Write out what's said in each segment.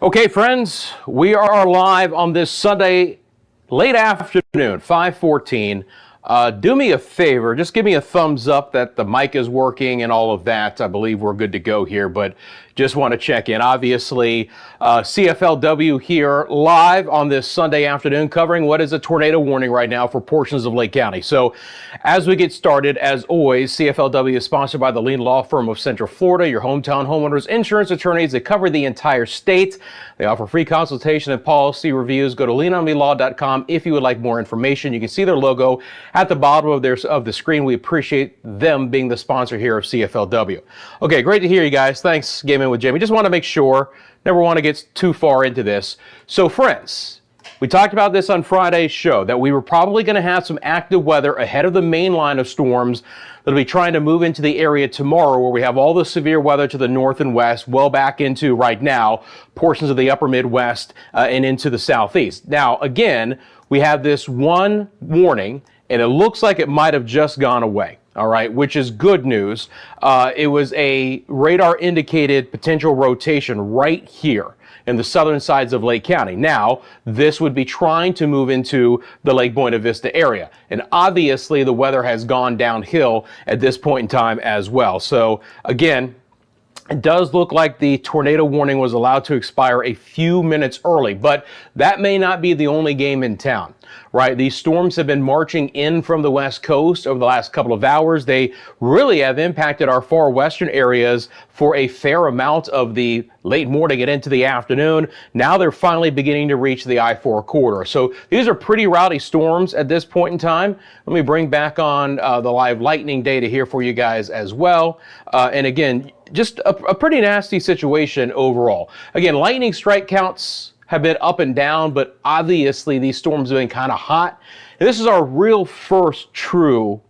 Okay, friends, we are live on this Sunday late afternoon, 5:14. Do me a favor, just give me a thumbs up that the mic is working and all of that. I believe we're good to go here, but just want to check in. Obviously, CFLW here live on this Sunday afternoon covering what is a tornado warning right now for portions of Lake County. So as we get started, as always, CFLW is sponsored by the leading law firm of Central Florida, your hometown homeowners insurance attorneys that cover the entire state. They offer free consultation and policy reviews. Go to leanonmelaw.com if you would like more information. You can see their logo at the bottom of the screen. We appreciate them being the sponsor here of CFLW. Okay, great to hear you guys. Thanks, Game In with Jamie. Just want to make sure, never want to get too far into this. So friends, we talked about this on Friday's show, that we were probably going to have some active weather ahead of the main line of storms that'll be trying to move into the area tomorrow, where we have all the severe weather to the north and west, well back into right now, portions of the upper Midwest and into the southeast. Now, again, we have this one warning, and it looks like it might have just gone away. All right, which is good news. It was a radar indicated potential rotation right here in the southern sides of Lake County. Now, this would be trying to move into the Lake Buena Vista area. And obviously the weather has gone downhill at this point in time as well. So again, it does look like the tornado warning was allowed to expire a few minutes early, but that may not be the only game in town, right? These storms have been marching in from the west coast over the last couple of hours. They really have impacted our far western areas for a fair amount of the late morning and into the afternoon. Now they're finally beginning to reach the I-4 corridor. So these are pretty rowdy storms at this point in time. Let me bring back on the live lightning data here for you guys as well. And again, just a pretty nasty situation overall. Again, lightning strike counts have been up and down, but obviously these storms have been kind of hot. And this is our real first true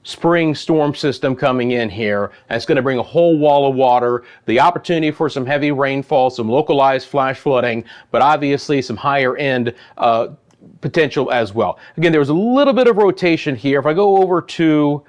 spring storm system coming in here. And it's going to bring a whole wall of water, the opportunity for some heavy rainfall, some localized flash flooding, but obviously some higher end potential as well. Again, there was a little bit of rotation here. If I go over to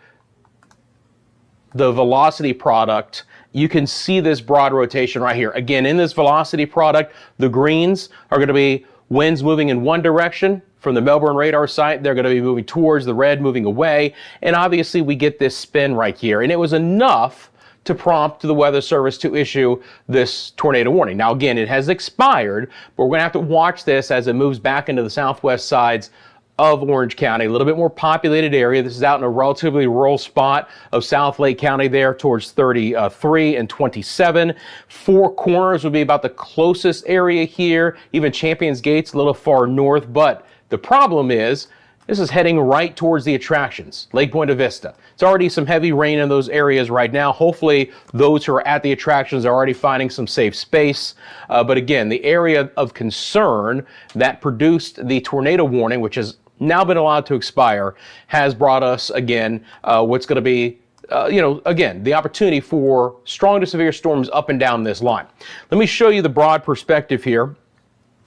the velocity product, you can see this broad rotation right here. Again, in this velocity product, the greens are going to be winds moving in one direction. From the Melbourne radar site, they're going to be moving towards the red, moving away. And obviously we get this spin right here. And it was enough to prompt the Weather Service to issue this tornado warning. Now, again, it has expired, but we're going to have to watch this as it moves back into the southwest sides of Orange County, a little bit more populated area. This is out in a relatively rural spot of South Lake County there towards 33 and 27. Four Corners would be about the closest area here. Even Champions Gate's a little far north, but the problem is this is heading right towards the attractions, Lake Buena Vista. It's already some heavy rain in those areas right now. Hopefully those who are at the attractions are already finding some safe space. But again, the area of concern that produced the tornado warning, which has now been allowed to expire, has brought us again what's going to be again, the opportunity for strong to severe storms up and down this line. Let me show you the broad perspective here.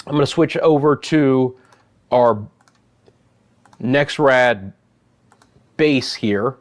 I'm going to switch over to our NexRad base here,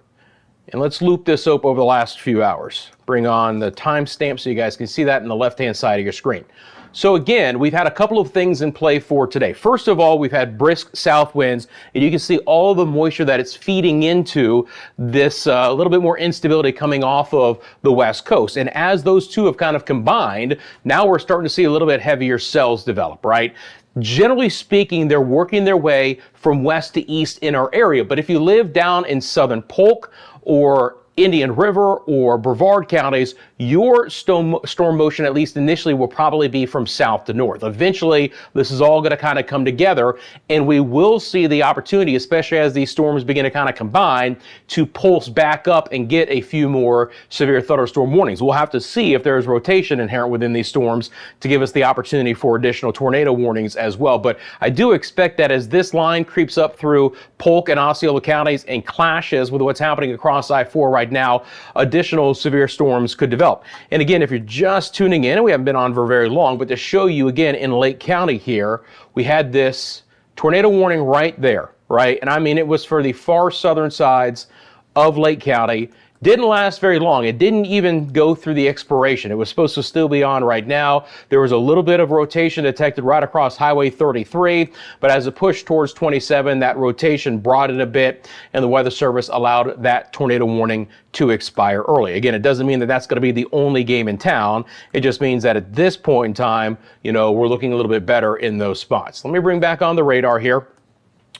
and let's loop this up over the last few hours. Bring on the timestamp so you guys can see that in the left-hand side of your screen. So again, we've had a couple of things in play for today. First of all, we've had brisk south winds, and you can see all the moisture that it's feeding into this little bit more instability coming off of the west coast. And as those two have kind of combined, now we're starting to see a little bit heavier cells develop, right? Generally speaking, they're working their way from west to east in our area. But if you live down in southern Polk or Indian River or Brevard counties, your storm motion, at least initially, will probably be from south to north. Eventually, this is all going to kind of come together, and we will see the opportunity, especially as these storms begin to kind of combine, to pulse back up and get a few more severe thunderstorm warnings. We'll have to see if there's rotation inherent within these storms to give us the opportunity for additional tornado warnings as well. But I do expect that as this line creeps up through Polk and Osceola counties and clashes with what's happening across I-4 right now, additional severe storms could develop. And again, if you're just tuning in, and we haven't been on for very long, but to show you again in Lake County here, we had this tornado warning right there, right? And I mean, it was for the far southern sides of Lake County. Didn't last very long. It didn't even go through the expiration. It was supposed to still be on right now. There was a little bit of rotation detected right across Highway 33, but as it pushed towards 27, that rotation broadened a bit, and the Weather Service allowed that tornado warning to expire early. Again, it doesn't mean that that's going to be the only game in town. It just means that at this point in time, you know, we're looking a little bit better in those spots. Let me bring back on the radar here.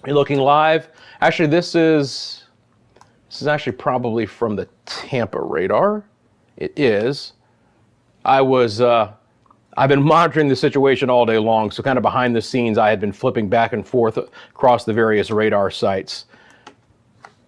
You're looking live. Actually, this is actually probably from the Tampa radar. It is. I've been monitoring the situation all day long, so kind of behind the scenes, I had been flipping back and forth across the various radar sites.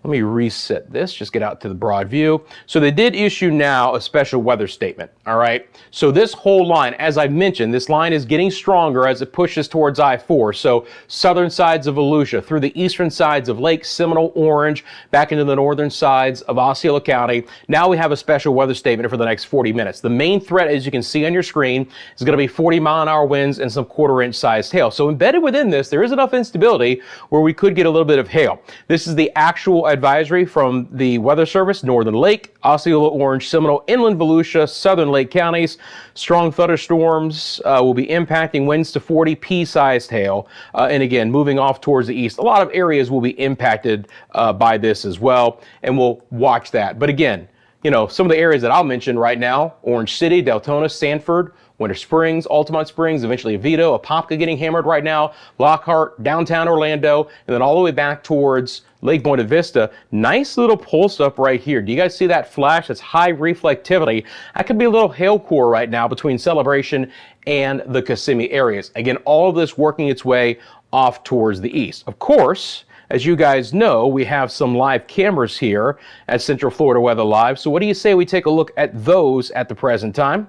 Let me reset this, just get out to the broad view. So they did issue now a special weather statement, all right? So this whole line, as I mentioned, this line is getting stronger as it pushes towards I-4. So southern sides of Volusia, through the eastern sides of Lake Seminole, Orange, back into the northern sides of Osceola County. Now we have a special weather statement for the next 40 minutes. The main threat, as you can see on your screen, is going to be 40-mile-an-hour winds and some quarter-inch sized hail. So embedded within this, there is enough instability where we could get a little bit of hail. This is the actual advisory from the Weather Service: Northern Lake, Osceola, Orange, Seminole, Inland Volusia, Southern Lake counties. Strong thunderstorms will be impacting winds to 40, pea-sized hail. And again, moving off towards the east, a lot of areas will be impacted by this as well, and we'll watch that. But again, you know, some of the areas that I'll mention right now: Orange City, Deltona, Sanford, Winter Springs, Altamont Springs, eventually Oviedo, Apopka getting hammered right now, Lockhart, downtown Orlando, and then all the way back towards Lake Buena Vista. Nice little pulse up right here. Do you guys see that flash? That's high reflectivity. That could be a little hail core right now between Celebration and the Kissimmee areas. Again, all of this working its way off towards the east. Of course, as you guys know, we have some live cameras here at Central Florida Weather Live. So what do you say we take a look at those at the present time?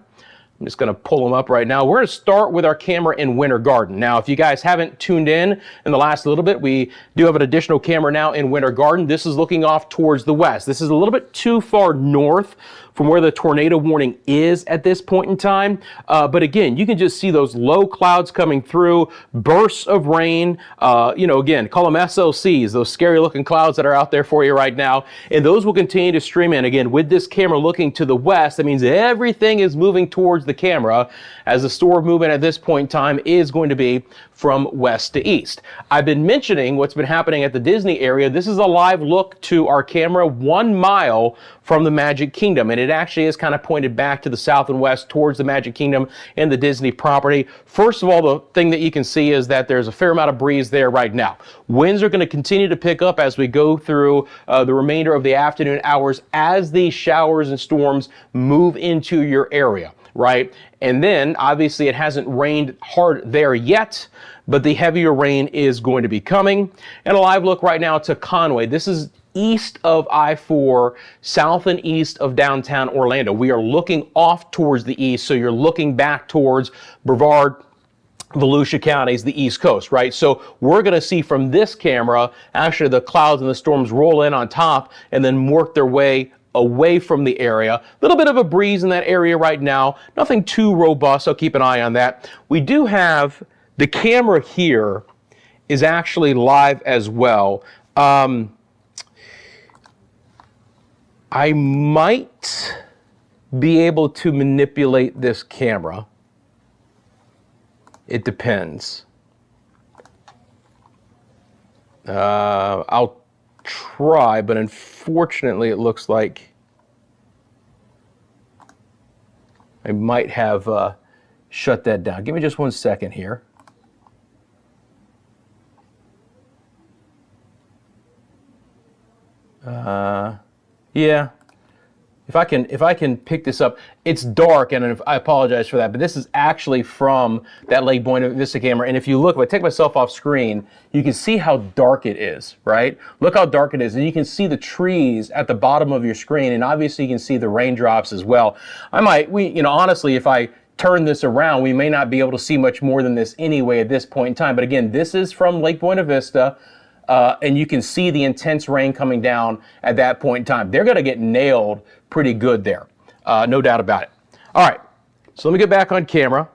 I'm just going to pull them up right now. We're going to start with our camera in Winter Garden. Now, if you guys haven't tuned in the last little bit, we do have an additional camera now in Winter Garden. This is looking off towards the west. This is a little bit too far north from where the tornado warning is at this point in time. But again, you can just see those low clouds coming through, bursts of rain, you know, again, call them SLCs, those scary looking clouds that are out there for you right now. And those will continue to stream in. Again, with this camera looking to the west, that means everything is moving towards the camera, as the store of movement at this point in time is going to be from west to east. I've been mentioning what's been happening at the Disney area. This is a live look to our camera 1 mile from the Magic Kingdom, and it actually is kind of pointed back to the south and west towards the Magic Kingdom and the Disney property. First of all, the thing that you can see is that there's a fair amount of breeze there right now. Winds are going to continue to pick up as we go through the remainder of the afternoon hours as these showers and storms move into your area, right? And then obviously it hasn't rained hard there yet, but the heavier rain is going to be coming. And a live look right now to Conway. This is east of I-4, south and east of downtown Orlando. We are looking off towards the east, so you're looking back towards Brevard, Volusia counties, the East Coast, right? So we're going to see from this camera, actually the clouds and the storms roll in on top and then work their way away from the area. A little bit of a breeze in that area right now. Nothing too robust, so keep an eye on that. We do have the camera here is actually live as well. I might be able to manipulate this camera. It depends. I'll try, but unfortunately it looks like I might have shut that down. Give me just 1 second here. Yeah, if I can pick this up. It's dark, and I apologize for that, but this is actually from that Lake Buena Vista camera. And if you look, if I take myself off screen, you can see how dark it is, right? Look how dark it is, and you can see the trees at the bottom of your screen, and obviously you can see the raindrops as well. Honestly, if I turn this around, we may not be able to see much more than this anyway at this point in time. But again, this is from Lake Buena Vista. And you can see the intense rain coming down at that point in time. They're going to get nailed pretty good there. No doubt about it. All right, so let me get back on camera.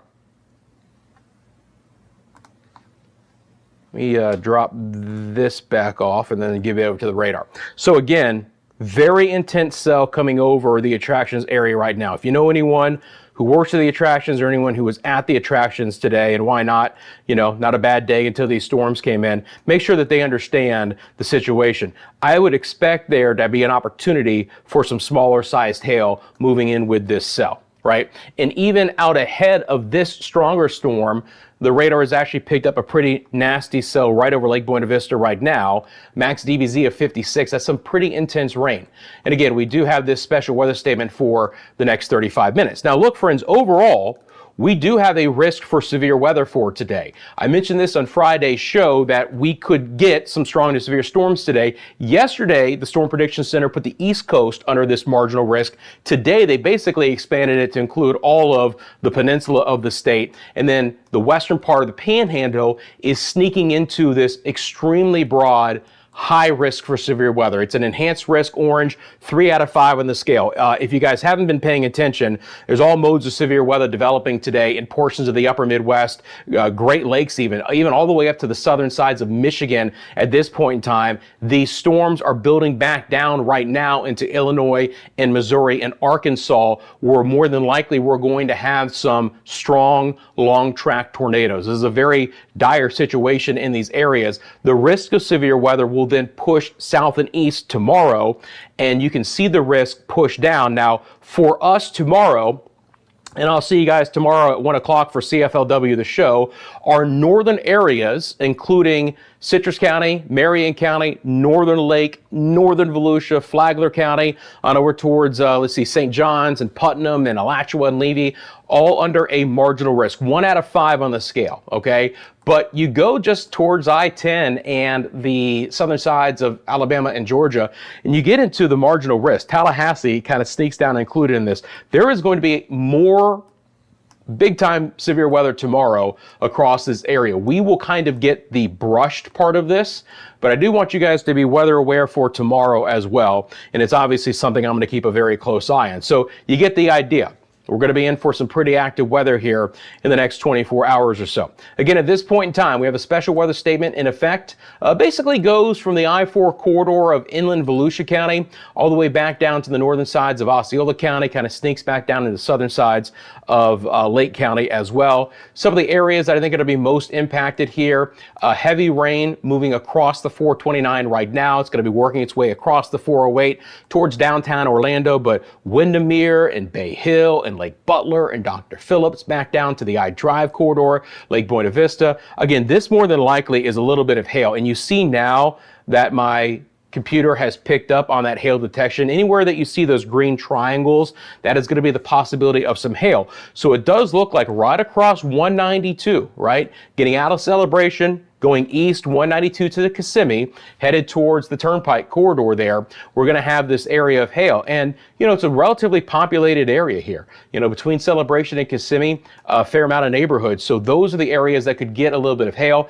Let me drop this back off and then give it over to the radar. So again, Very intense cell coming over the attractions area right now. If you know anyone who works at the attractions or anyone who was at the attractions today, and why not, not a bad day until these storms came in, make sure that they understand the situation. I would expect there to be an opportunity for some smaller sized hail moving in with this cell, right? And even out ahead of this stronger storm, the radar has actually picked up a pretty nasty cell right over Lake Buena Vista right now. Max DBZ of 56. That's some pretty intense rain. And again, we do have this special weather statement for the next 35 minutes. Now look, friends, overall, we do have a risk for severe weather for today. I mentioned this on Friday's show that we could get some strong to severe storms today. Yesterday, the Storm Prediction Center put the East Coast under this marginal risk. Today, they basically expanded it to include all of the peninsula of the state. And then the western part of the Panhandle is sneaking into this extremely broad high risk for severe weather. It's an enhanced risk orange, 3 out of 5 on the scale. If you guys haven't been paying attention, there's all modes of severe weather developing today in portions of the upper Midwest, Great Lakes even all the way up to the southern sides of Michigan at this point in time. These storms are building back down right now into Illinois and Missouri and Arkansas, where more than likely we're going to have some strong long track tornadoes. This is a very dire situation in these areas. The risk of severe weather will then push south and east tomorrow, and you can see the risk push down. Now, for us tomorrow, and I'll see you guys tomorrow at 1 o'clock for CFLW, the show, our northern areas, including Citrus County, Marion County, Northern Lake, Northern Volusia, Flagler County, on over towards, St. John's and Putnam and Alachua and Levy, all under a marginal risk, 1 out of 5 on the scale, okay? But you go just towards I-10 and the southern sides of Alabama and Georgia, and you get into the marginal risk. Tallahassee kind of sneaks down included in this. There is going to be more big time severe weather tomorrow across this area. We will kind of get the brushed part of this, but I do want you guys to be weather aware for tomorrow as well. And it's obviously something I'm going to keep a very close eye on. So you get the idea. We're going to be in for some pretty active weather here in the next 24 hours or so. Again, at this point in time, we have a special weather statement in effect. Basically goes from the I-4 corridor of inland Volusia County all the way back down to the northern sides of Osceola County, kind of sneaks back down into the southern sides of Lake County as well. Some of the areas that I think are going to be most impacted here, heavy rain moving across the 429 right now. It's going to be working its way across the 408 towards downtown Orlando, but Windermere and Bay Hill and Lake Butler and Dr. Phillips back down to the I-Drive corridor, Lake Buena Vista. Again, this more than likely is a little bit of hail, and you see now that my computer has picked up on that hail detection. Anywhere that you see those green triangles, that is going to be the possibility of some hail. So it does look like right across 192, right? Getting out of Celebration, going east 192 to the Kissimmee, headed towards the Turnpike corridor there, we're going to have this area of hail. And, it's a relatively populated area here. Between Celebration and Kissimmee, a fair amount of neighborhoods. So those are the areas that could get a little bit of hail.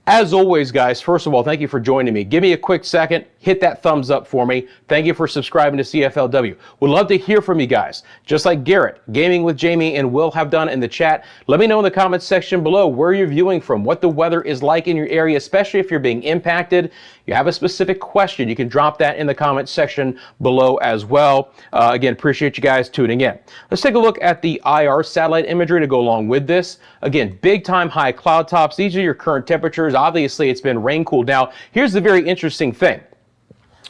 As always, guys, first of all, thank you for joining me. Give me a quick second. Hit that thumbs up for me. Thank you for subscribing to CFLW. Would love to hear from you guys. Just like Garrett, Gaming with Jamie, and Will have done in the chat. Let me know in the comments section below where you're viewing from, what the weather is like in your area, especially if you're being impacted. You have a specific question, you can drop that in the comments section below as well. Again, appreciate you guys tuning in. Let's take a look at the IR satellite imagery to go along with this. Again, big time high cloud tops. These are your current temperatures. Obviously, it's been rain cooled. Now, here's the very interesting thing.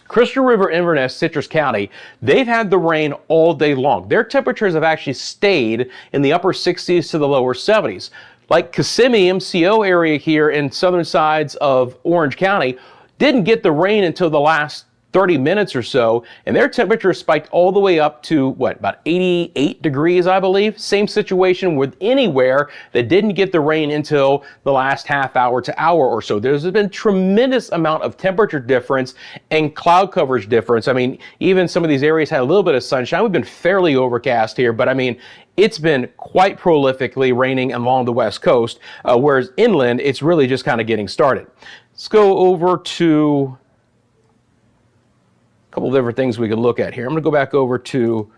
Crystal River, Inverness, Citrus County, they've had the rain all day long. Their temperatures have actually stayed in the upper 60s to the lower 70s. Like Kissimmee, MCO area here in southern sides of Orange County, didn't get the rain until the last 30 minutes or so, and their temperature spiked all the way up to, about 88 degrees, I believe. Same situation with anywhere that didn't get the rain until the last half hour to hour or so. There's been tremendous amount of temperature difference and cloud coverage difference. I mean, even some of these areas had a little bit of sunshine. We've been fairly overcast here, but I mean, it's been quite prolifically raining along the West Coast, whereas inland, it's really just kind of getting started. Let's go over to couple of different things we can look at here. I'm going to go back over to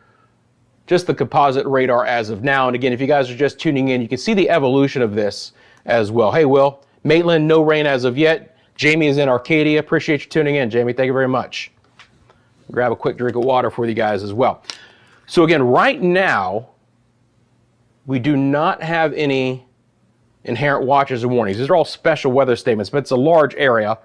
just the composite radar as of now. And again, if you guys are just tuning in, you can see the evolution of this as well. Hey, Will, Maitland, no rain as of yet. Jamie is in Arcadia. Appreciate you tuning in, Jamie. Thank you very much. grab a quick drink of water for you guys as well. So again, right now, we do not have any inherent watches or warnings. These are all special weather statements, but it's a large area.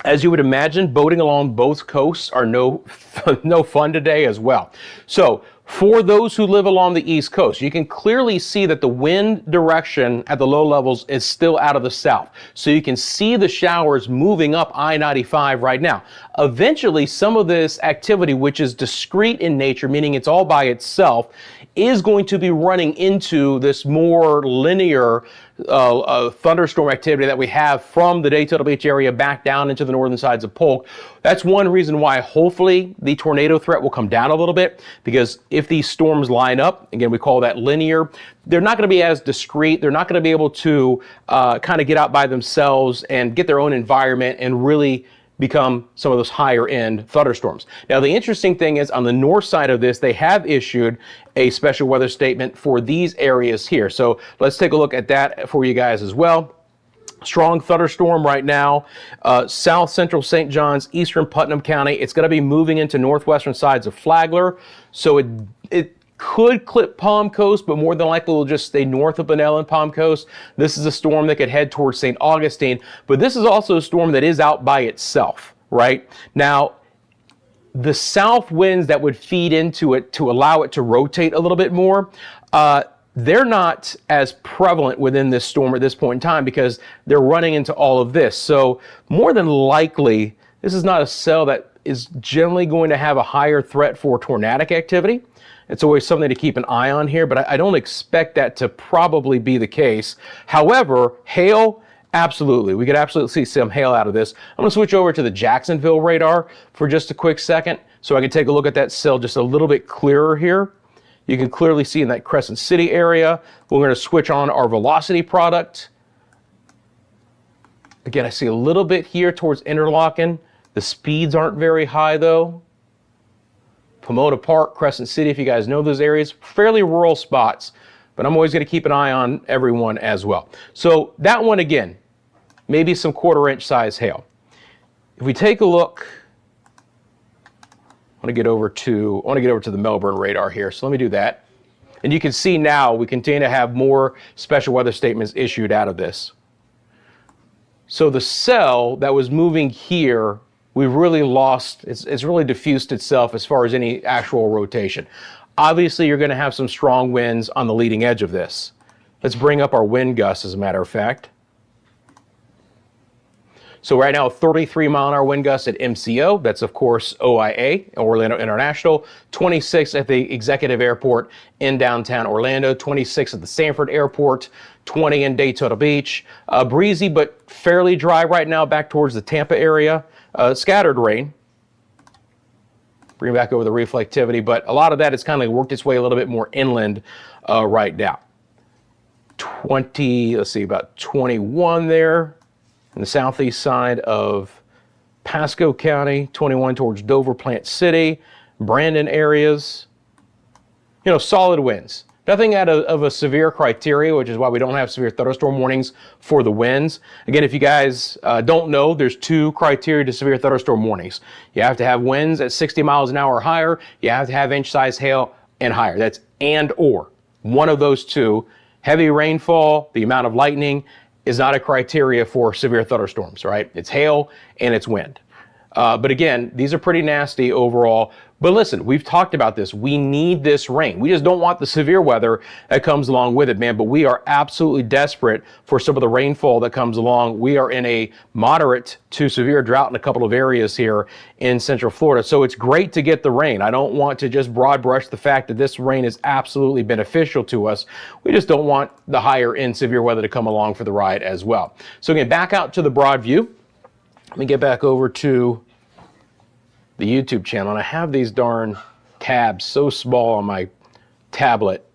As you would imagine, boating along both coasts are no fun today as well. So for those who live along the East Coast, you can clearly see that the wind direction at the low levels is still out of the south. So you can see the showers moving up I-95 right now. Eventually, some of this activity, which is discrete in nature, meaning it's all by itself, is going to be running into this more linear thunderstorm activity that we have from the Daytona Beach area back down into the northern sides of Polk. That's one reason why hopefully the tornado threat will come down a little bit, because if these storms line up, again, we call that linear, they're not going to be as discrete. They're not going to be able to kind of get out by themselves and get their own environment and really become some of those higher end thunderstorms. Now, the interesting thing is on the north side of this, they have issued a special weather statement for these areas here. So let's take a look at that for you guys as well. Strong thunderstorm right now, south central St. John's, eastern Putnam County. It's going to be moving into northwestern sides of Flagler. So it could clip Palm Coast, but more than likely will just stay north of Bunnell and Palm Coast. This is a storm that could head towards St. Augustine, but this is also a storm that is out by itself, right? Now, the south winds that would feed into it to allow it to rotate a little bit more, they're not as prevalent within this storm at this point in time because they're running into all of this. So more than likely, this is not a cell that is generally going to have a higher threat for tornadic activity. It's always something to keep an eye on here, but I don't expect that to probably be the case. However, hail, absolutely. We could absolutely see some hail out of this. I'm going to switch over to the Jacksonville radar for just a quick second so I can take a look at that cell just a little bit clearer here. You can clearly see in that Crescent City area. We're going to switch on our velocity product. Again, I see a little bit here towards Interlaken. The speeds aren't very high though. Pomona Park, Crescent City, if you guys know those areas, fairly rural spots, but I'm always going to keep an eye on everyone as well. So that one again, maybe some 1/4 inch size hail. If we take a look, I want to get over to the Melbourne radar here. So let me do that. And you can see now we continue to have more special weather statements issued out of this. So the cell that was moving here, we've really lost, it's really diffused itself as far as any actual rotation. Obviously, you're going to have some strong winds on the leading edge of this. Let's bring up our wind gusts, as a matter of fact. So right now, 33-mile-an-hour wind gusts at MCO. That's, of course, OIA, Orlando International. 26 at the Executive Airport in downtown Orlando. 26 at the Sanford Airport. 20 in Daytona Beach. Breezy, but fairly dry right now back towards the Tampa area. Scattered rain. Bring back over the reflectivity, but a lot of that has kind of worked its way a little bit more inland right now. 20, let's see, about 21 there in the southeast side of Pasco County, 21 towards Dover, Plant City, Brandon areas. You know, solid winds. Nothing out of a severe criteria, which is why we don't have severe thunderstorm warnings for the winds. Again, if you guys don't know, there's 2 criteria to severe thunderstorm warnings. You have to have winds at 60 miles an hour or higher. You have to have inch-size hail and higher. That's and or. One of those 2. Heavy rainfall, the amount of lightning, is not a criteria for severe thunderstorms, right? It's hail and it's wind. But again, these are pretty nasty overall. But listen, we've talked about this. We need this rain. We just don't want the severe weather that comes along with it, man. But we are absolutely desperate for some of the rainfall that comes along. We are in a moderate to severe drought in a couple of areas here in Central Florida. So it's great to get the rain. I don't want to just broad brush the fact that this rain is absolutely beneficial to us. We just don't want the higher end severe weather to come along for the ride as well. So again, back out to the broad view. Let me get back over to the YouTube channel, and I have these darn tabs so small on my tablet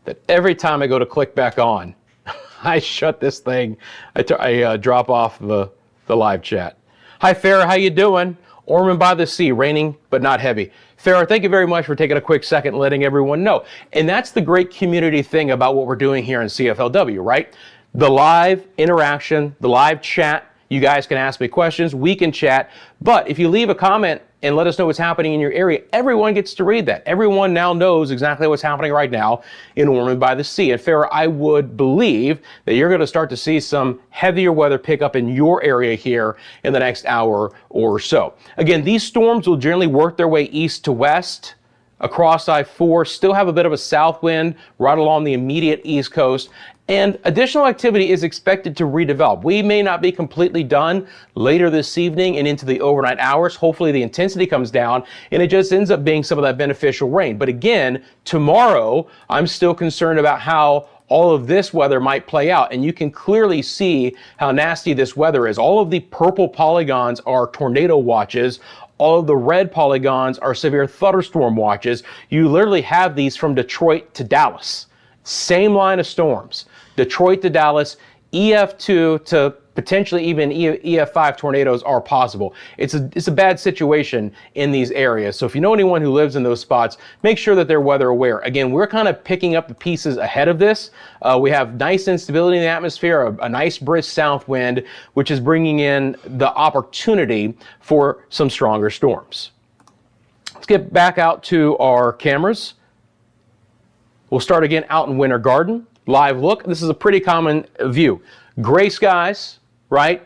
that every time I go to click back on, I shut this thing. I drop off the live chat. Hi Farrah, how you doing? Ormond by the Sea, raining but not heavy. Farrah, thank you very much for taking a quick second and letting everyone know. And that's the great community thing about what we're doing here in CFLW, right? The live interaction, the live chat. You guys can ask me questions, we can chat, but if you leave a comment and let us know what's happening in your area. Everyone gets to read that. Everyone now knows exactly what's happening right now in Ormond by the Sea. And Farrah, I would believe that you're going to start to see some heavier weather pick up in your area here in the next hour or so. Again, these storms will generally work their way east to west across I-4, still have a bit of a south wind right along the immediate east coast, and additional activity is expected to redevelop. We may not be completely done later this evening and into the overnight hours. Hopefully the intensity comes down and it just ends up being some of that beneficial rain. But again, tomorrow, I'm still concerned about how all of this weather might play out. And you can clearly see how nasty this weather is. All of the purple polygons are tornado watches. All of the red polygons are severe thunderstorm watches. You literally have these from Detroit to Dallas. Same line of storms. Detroit to Dallas, EF2 to potentially even EF5 tornadoes are possible. It's a bad situation in these areas. So if you know anyone who lives in those spots, make sure that they're weather aware. Again, we're kind of picking up the pieces ahead of this. We have nice instability in the atmosphere, a nice brisk south wind, which is bringing in the opportunity for some stronger storms. Let's get back out to our cameras. We'll start again out in Winter Garden. Live look. This is a pretty common view. Gray skies, right?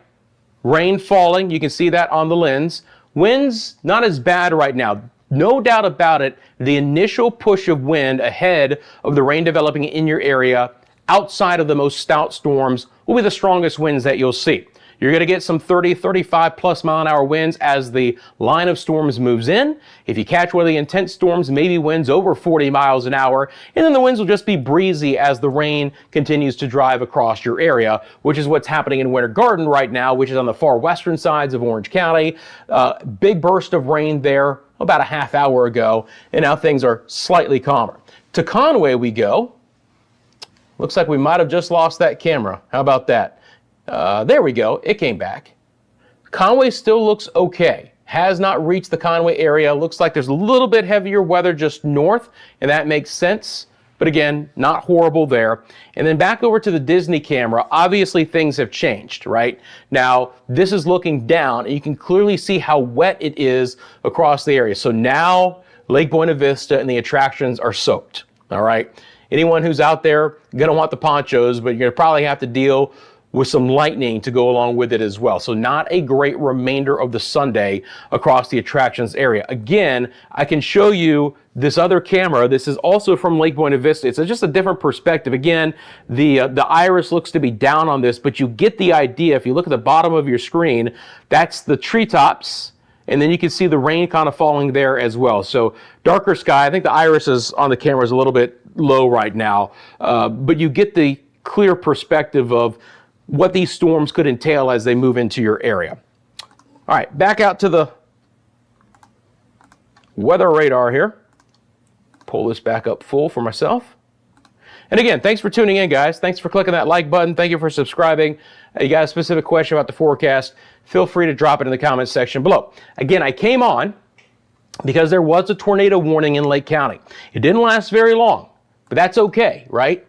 Rain falling. You can see that on the lens. Winds not as bad right now. No doubt about it, the initial push of wind ahead of the rain developing in your area outside of the most stout storms will be the strongest winds that you'll see. You're going to get some 30, 35 plus mile an hour winds as the line of storms moves in. If you catch one of the intense storms, maybe winds over 40 miles an hour, and then the winds will just be breezy as the rain continues to drive across your area, which is what's happening in Winter Garden right now, which is on the far western sides of Orange County. Big burst of rain there about a half hour ago, and now things are slightly calmer. To Conway we go. Looks like we might have just lost that camera. How about that? There we go. It came back. Conway still looks okay. Has not reached the Conway area. Looks like there's a little bit heavier weather just north, and that makes sense. But again, not horrible there. And then back over to the Disney camera. Obviously, things have changed, right? Now, this is looking down, and you can clearly see how wet it is across the area. So now, Lake Buena Vista and the attractions are soaked, all right? Anyone who's out there, gonna want the ponchos, but you're gonna probably have to deal with some lightning to go along with it as well. So not a great remainder of the Sunday across the attractions area. Again, I can show you this other camera. This is also from Lake Buena Vista. It's just a different perspective. Again, the iris looks to be down on this, but you get the idea. If you look at the bottom of your screen, that's the treetops, and then you can see the rain kind of falling there as well. So darker sky. I think the iris is on the camera is a little bit low right now, but you get the clear perspective of what these storms could entail as they move into your area. All right, back out to the weather radar here. Pull this back up full for myself. And again, thanks for tuning in, guys. Thanks for clicking that like button. Thank you for subscribing. You got a specific question about the forecast, feel free to drop it in the comments section below. Again, I came on because there was a tornado warning in Lake County. It didn't last very long, but that's okay, right?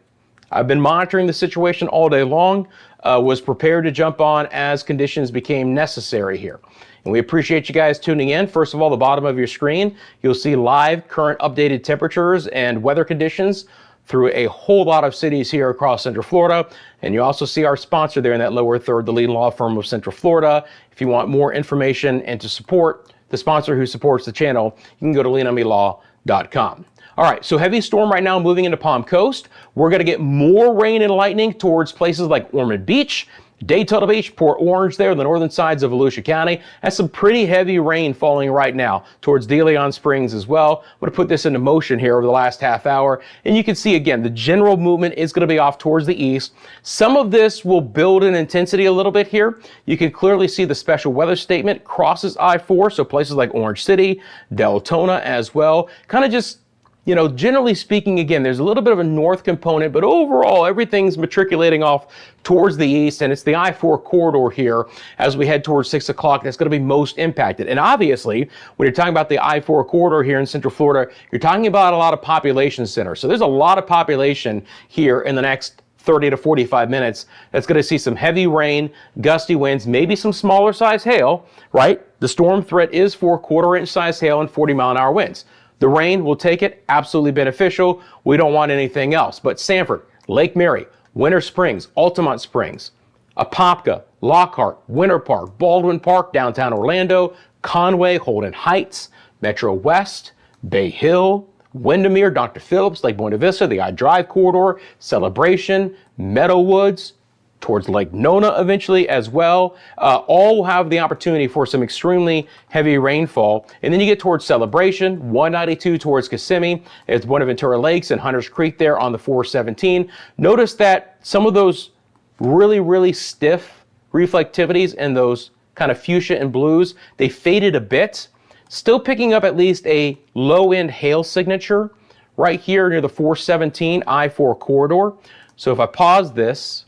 I've been monitoring the situation all day long, was prepared to jump on as conditions became necessary here. And we appreciate you guys tuning in. First of all, the bottom of your screen, you'll see live current updated temperatures and weather conditions through a whole lot of cities here across Central Florida. And you also see our sponsor there in that lower third, the leading law firm of Central Florida. If you want more information and to support the sponsor who supports the channel, you can go to leanomelaw.com. All right, so heavy storm right now moving into Palm Coast. We're going to get more rain and lightning towards places like Ormond Beach, Daytona Beach, Port Orange there, the northern sides of Volusia County. That's some pretty heavy rain falling right now towards De Leon Springs as well. I'm going to put this into motion here over the last half hour. And you can see, again, the general movement is going to be off towards the east. Some of this will build in intensity a little bit here. You can clearly see the special weather statement crosses I-4, so places like Orange City, Deltona as well. Kind of just, you know, generally speaking, again, there's a little bit of a north component, but overall, everything's matriculating off towards the east, and it's the I-4 corridor here as we head towards 6 o'clock that's going to be most impacted. And obviously, when you're talking about the I-4 corridor here in Central Florida, you're talking about a lot of population centers. So there's a lot of population here in the next 30 to 45 minutes, that's going to see some heavy rain, gusty winds, maybe some smaller size hail, right? The storm threat is for 1/4 inch size hail and 40-mile-an-hour winds. The rain, will take it, absolutely beneficial. We don't want anything else. But Sanford, Lake Mary, Winter Springs, Altamont Springs, Apopka, Lockhart, Winter Park, Baldwin Park, downtown Orlando, Conway, Holden Heights, Metro West, Bay Hill, Windermere, Dr. Phillips, Lake Buena Vista, the I-Drive corridor, Celebration, Meadowwoods, towards Lake Nona eventually as well. All will have the opportunity for some extremely heavy rainfall. And then you get towards Celebration, 192 towards Kissimmee. It's Buenaventura Lakes and Hunters Creek there on the 417. Notice that some of those really stiff reflectivities and those kind of fuchsia and blues, they faded a bit. Still picking up at least a low-end hail signature right here near the 417 I-4 corridor. So if I pause this,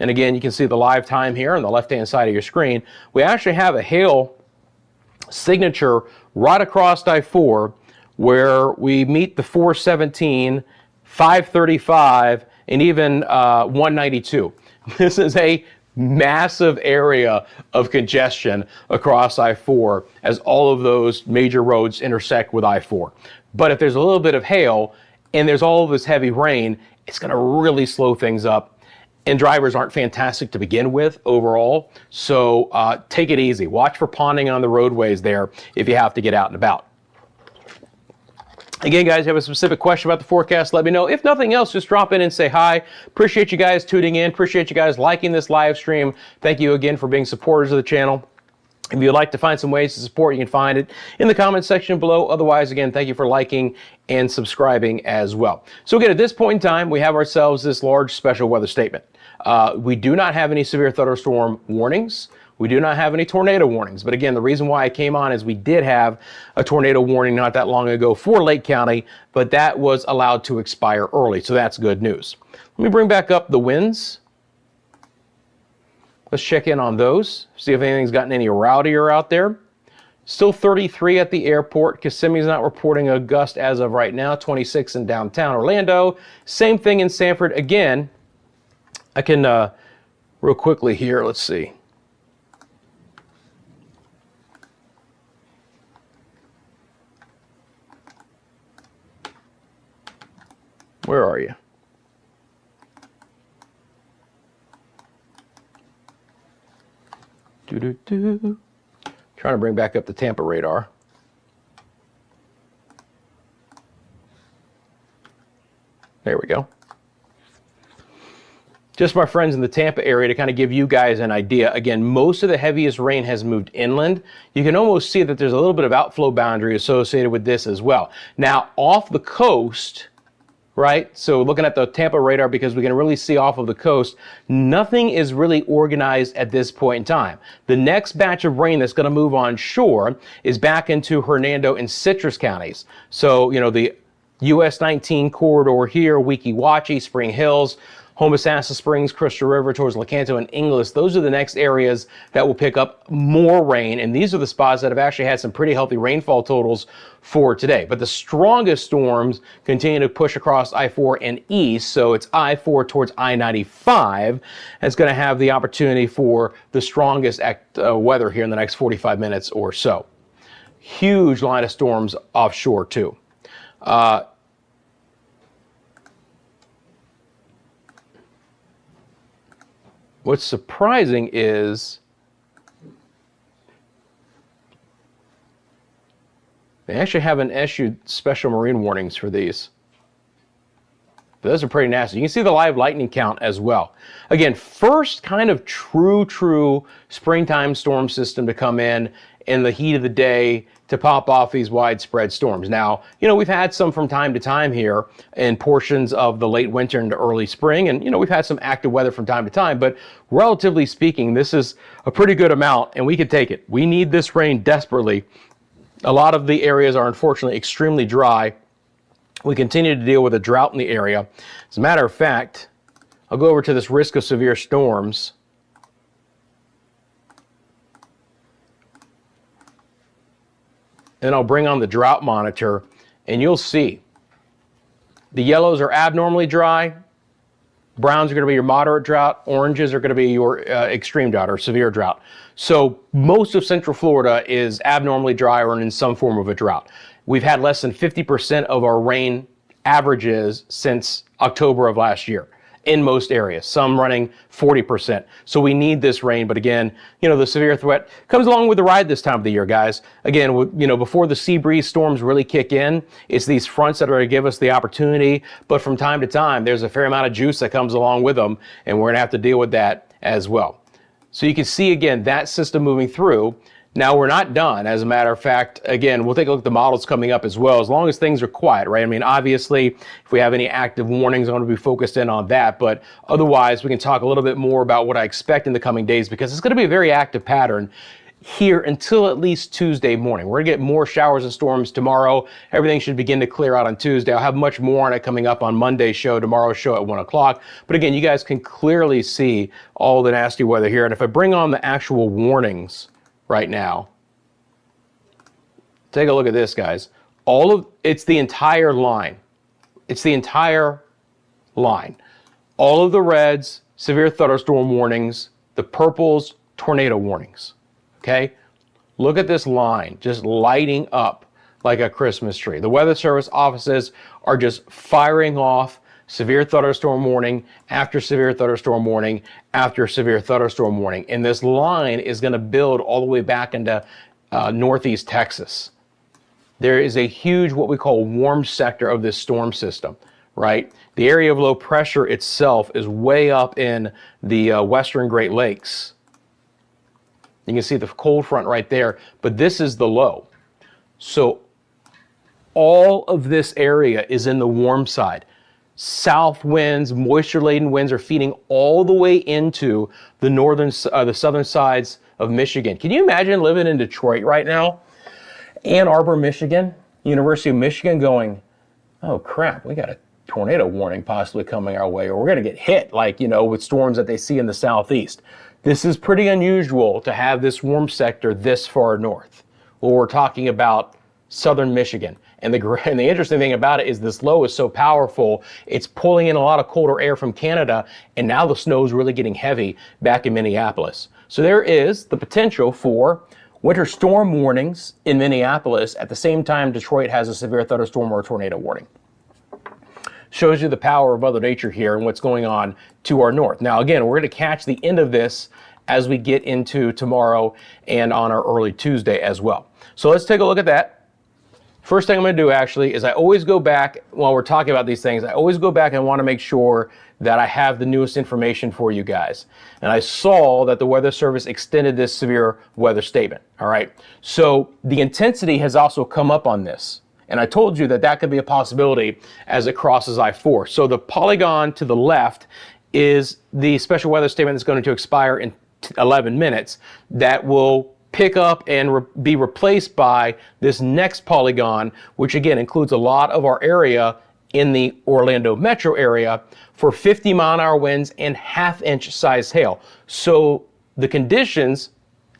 and again, you can see the live time here on the left-hand side of your screen, we actually have a hail signature right across I-4 where we meet the 417, 535, and even 192. This is a massive area of congestion across I-4 as all of those major roads intersect with I-4. But if there's a little bit of hail and there's all of this heavy rain, it's going to really slow things up. And drivers aren't fantastic to begin with overall. So take it easy. Watch for ponding on the roadways there if you have to get out and about. Again, guys, if you have a specific question about the forecast, let me know. If nothing else, just drop in and say hi. Appreciate you guys tuning in. Appreciate you guys liking this live stream. Thank you again for being supporters of the channel. If you'd like to find some ways to support, you can find it in the comment section below. Otherwise, again, thank you for liking and subscribing as well. So again, at this point in time, we have ourselves this large special weather statement. We do not have any severe thunderstorm warnings. We do not have any tornado warnings. But again, the reason why I came on is we did have a tornado warning not that long ago for Lake County, but that was allowed to expire early. So that's good news. Let me bring back up the winds. Let's check in on those, see if anything's gotten any rowdier out there. Still 33 at the airport. Kissimmee's not reporting a gust as of right now. 26 in downtown Orlando. Same thing in Sanford. Again, I can, real quickly here, let's see. Where are you? Trying to bring back up the Tampa radar. There we go. Just my friends in the Tampa area to kind of give you guys an idea. Again, most of the heaviest rain has moved inland. You can almost see that there's a little bit of outflow boundary associated with this as well. Now, off the coast, right? So looking at the Tampa radar, because we can really see off of the coast, nothing is really organized at this point in time. The next batch of rain that's going to move on shore is back into Hernando and Citrus counties. So, you know, the US 19 corridor here, Weeki Wachee, Spring Hills, Homosassa Springs, Crystal River towards Lecanto and Inglis. Those are the next areas that will pick up more rain. And these are the spots that have actually had some pretty healthy rainfall totals for today. But the strongest storms continue to push across I-4 and east. So it's I-4 towards I-95. That's going to have the opportunity for the strongest weather here in the next 45 minutes or so. Huge line of storms offshore too. What's surprising is they actually haven't issued special marine warnings for these. Those are pretty nasty. You can see the live lightning count as well. Again, first kind of true springtime storm system to come in the heat of the day to pop off these widespread storms. Now, you know, we've had some from time to time here in portions of the late winter into early spring. And, you know, we've had some active weather from time to time, but relatively speaking, this is a pretty good amount and we can take it. We need this rain desperately. A lot of the areas are unfortunately extremely dry. We continue to deal with a drought in the area. As a matter of fact, I'll go over to this risk of severe storms. And I'll bring on the drought monitor and you'll see the yellows are abnormally dry, Browns are going to be your moderate drought. Oranges are going to be your extreme drought or severe drought. So most of Central Florida is abnormally dry or in some form of a drought. We've had less than 50% of our rain averages since October of last year in most areas, some running 40%. So we need this rain. But again, the severe threat comes along with the ride this time of the year, guys. Again, before the sea breeze storms really kick in, it's these fronts that are going to give us the opportunity. But from time to time, there's a fair amount of juice that comes along with them, and we're going to have to deal with that as well. So you can see, again, that system moving through. Now, we're not done. As a matter of fact, again, we'll take a look at the models coming up as well, as long as things are quiet, right? I mean, obviously, if we have any active warnings, I'm going to be focused in on that. But otherwise, we can talk a little bit more about what I expect in the coming days, because it's going to be a very active pattern here until at least Tuesday morning. We're going to get more showers and storms tomorrow. Everything should begin to clear out on Tuesday. I'll have much more on it coming up on Monday's show, tomorrow's show at 1 o'clock. But again, you guys can clearly see all the nasty weather here. And if I bring on the actual warnings right now, take a look at this, guys. It's the entire line. It's the entire line. All of the reds, severe thunderstorm warnings, the purples, tornado warnings. Okay? Look at this line just lighting up like a Christmas tree. The Weather Service offices are just firing off severe thunderstorm warning after severe thunderstorm warning after severe thunderstorm warning. And this line is going to build all the way back into northeast Texas. There is a huge, what we call warm sector of this storm system, right? The area of low pressure itself is way up in the western Great Lakes. You can see the cold front right there, but this is the low. So all of this area is in the warm side. South winds, moisture-laden winds are feeding all the way into the southern sides of Michigan. Can you imagine living in Detroit right now? Ann Arbor, Michigan, University of Michigan going, oh crap, we got a tornado warning possibly coming our way, or we're going to get hit with storms that they see in the southeast. This is pretty unusual to have this warm sector this far north. Well, we're talking about southern Michigan. And the interesting thing about it is this low is so powerful, it's pulling in a lot of colder air from Canada, and now the snow is really getting heavy back in Minneapolis. So there is the potential for winter storm warnings in Minneapolis at the same time Detroit has a severe thunderstorm or a tornado warning. Shows you the power of Mother Nature here and what's going on to our north. Now, again, we're going to catch the end of this as we get into tomorrow and on our early Tuesday as well. So let's take a look at that. First thing I'm going to do actually is I always go back while we're talking about these things. I always go back and want to make sure that I have the newest information for you guys. And I saw that the Weather Service extended this severe weather statement. All right. So the intensity has also come up on this. And I told you that that could be a possibility as it crosses I-4. So the polygon to the left is the special weather statement that's going to expire in 11 minutes that will pick up and be replaced by this next polygon, which again includes a lot of our area in the Orlando metro area for 50-mile-an-hour winds and half-inch size hail. So the conditions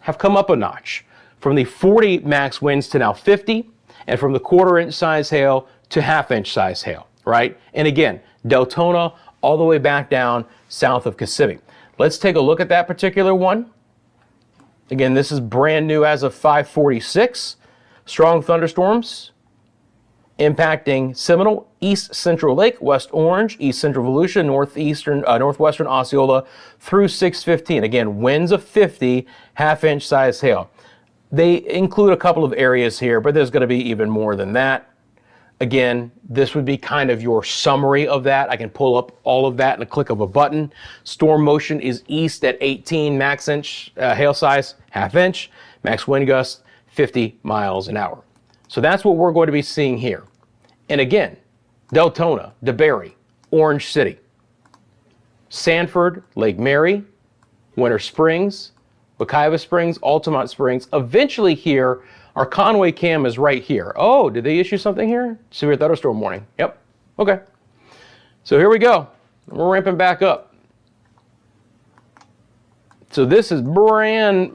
have come up a notch from the 40 max winds to now 50, and from the quarter-inch size hail to half-inch size hail, right? And again, Deltona all the way back down south of Kissimmee. Let's take a look at that particular one. Again, this is brand new as of 5:46. Strong thunderstorms impacting Seminole, East Central Lake, West Orange, East Central Volusia, northwestern Osceola through 6:15. Again, winds of 50, half-inch size hail. They include a couple of areas here, but there's going to be even more than that. Again, this would be kind of your summary of that. I can pull up all of that in a click of a button. Storm motion is east at 18, max inch hail size, half inch, max wind gust, 50 miles an hour. So that's what we're going to be seeing here. And again, Deltona, DeBary, Orange City, Sanford, Lake Mary, Winter Springs, Wekiva Springs, Altamont Springs. Eventually here, our Conway cam is right here. Oh, did they issue something here? Severe thunderstorm warning. Yep. Okay. So here we go. We're ramping back up. So this is brand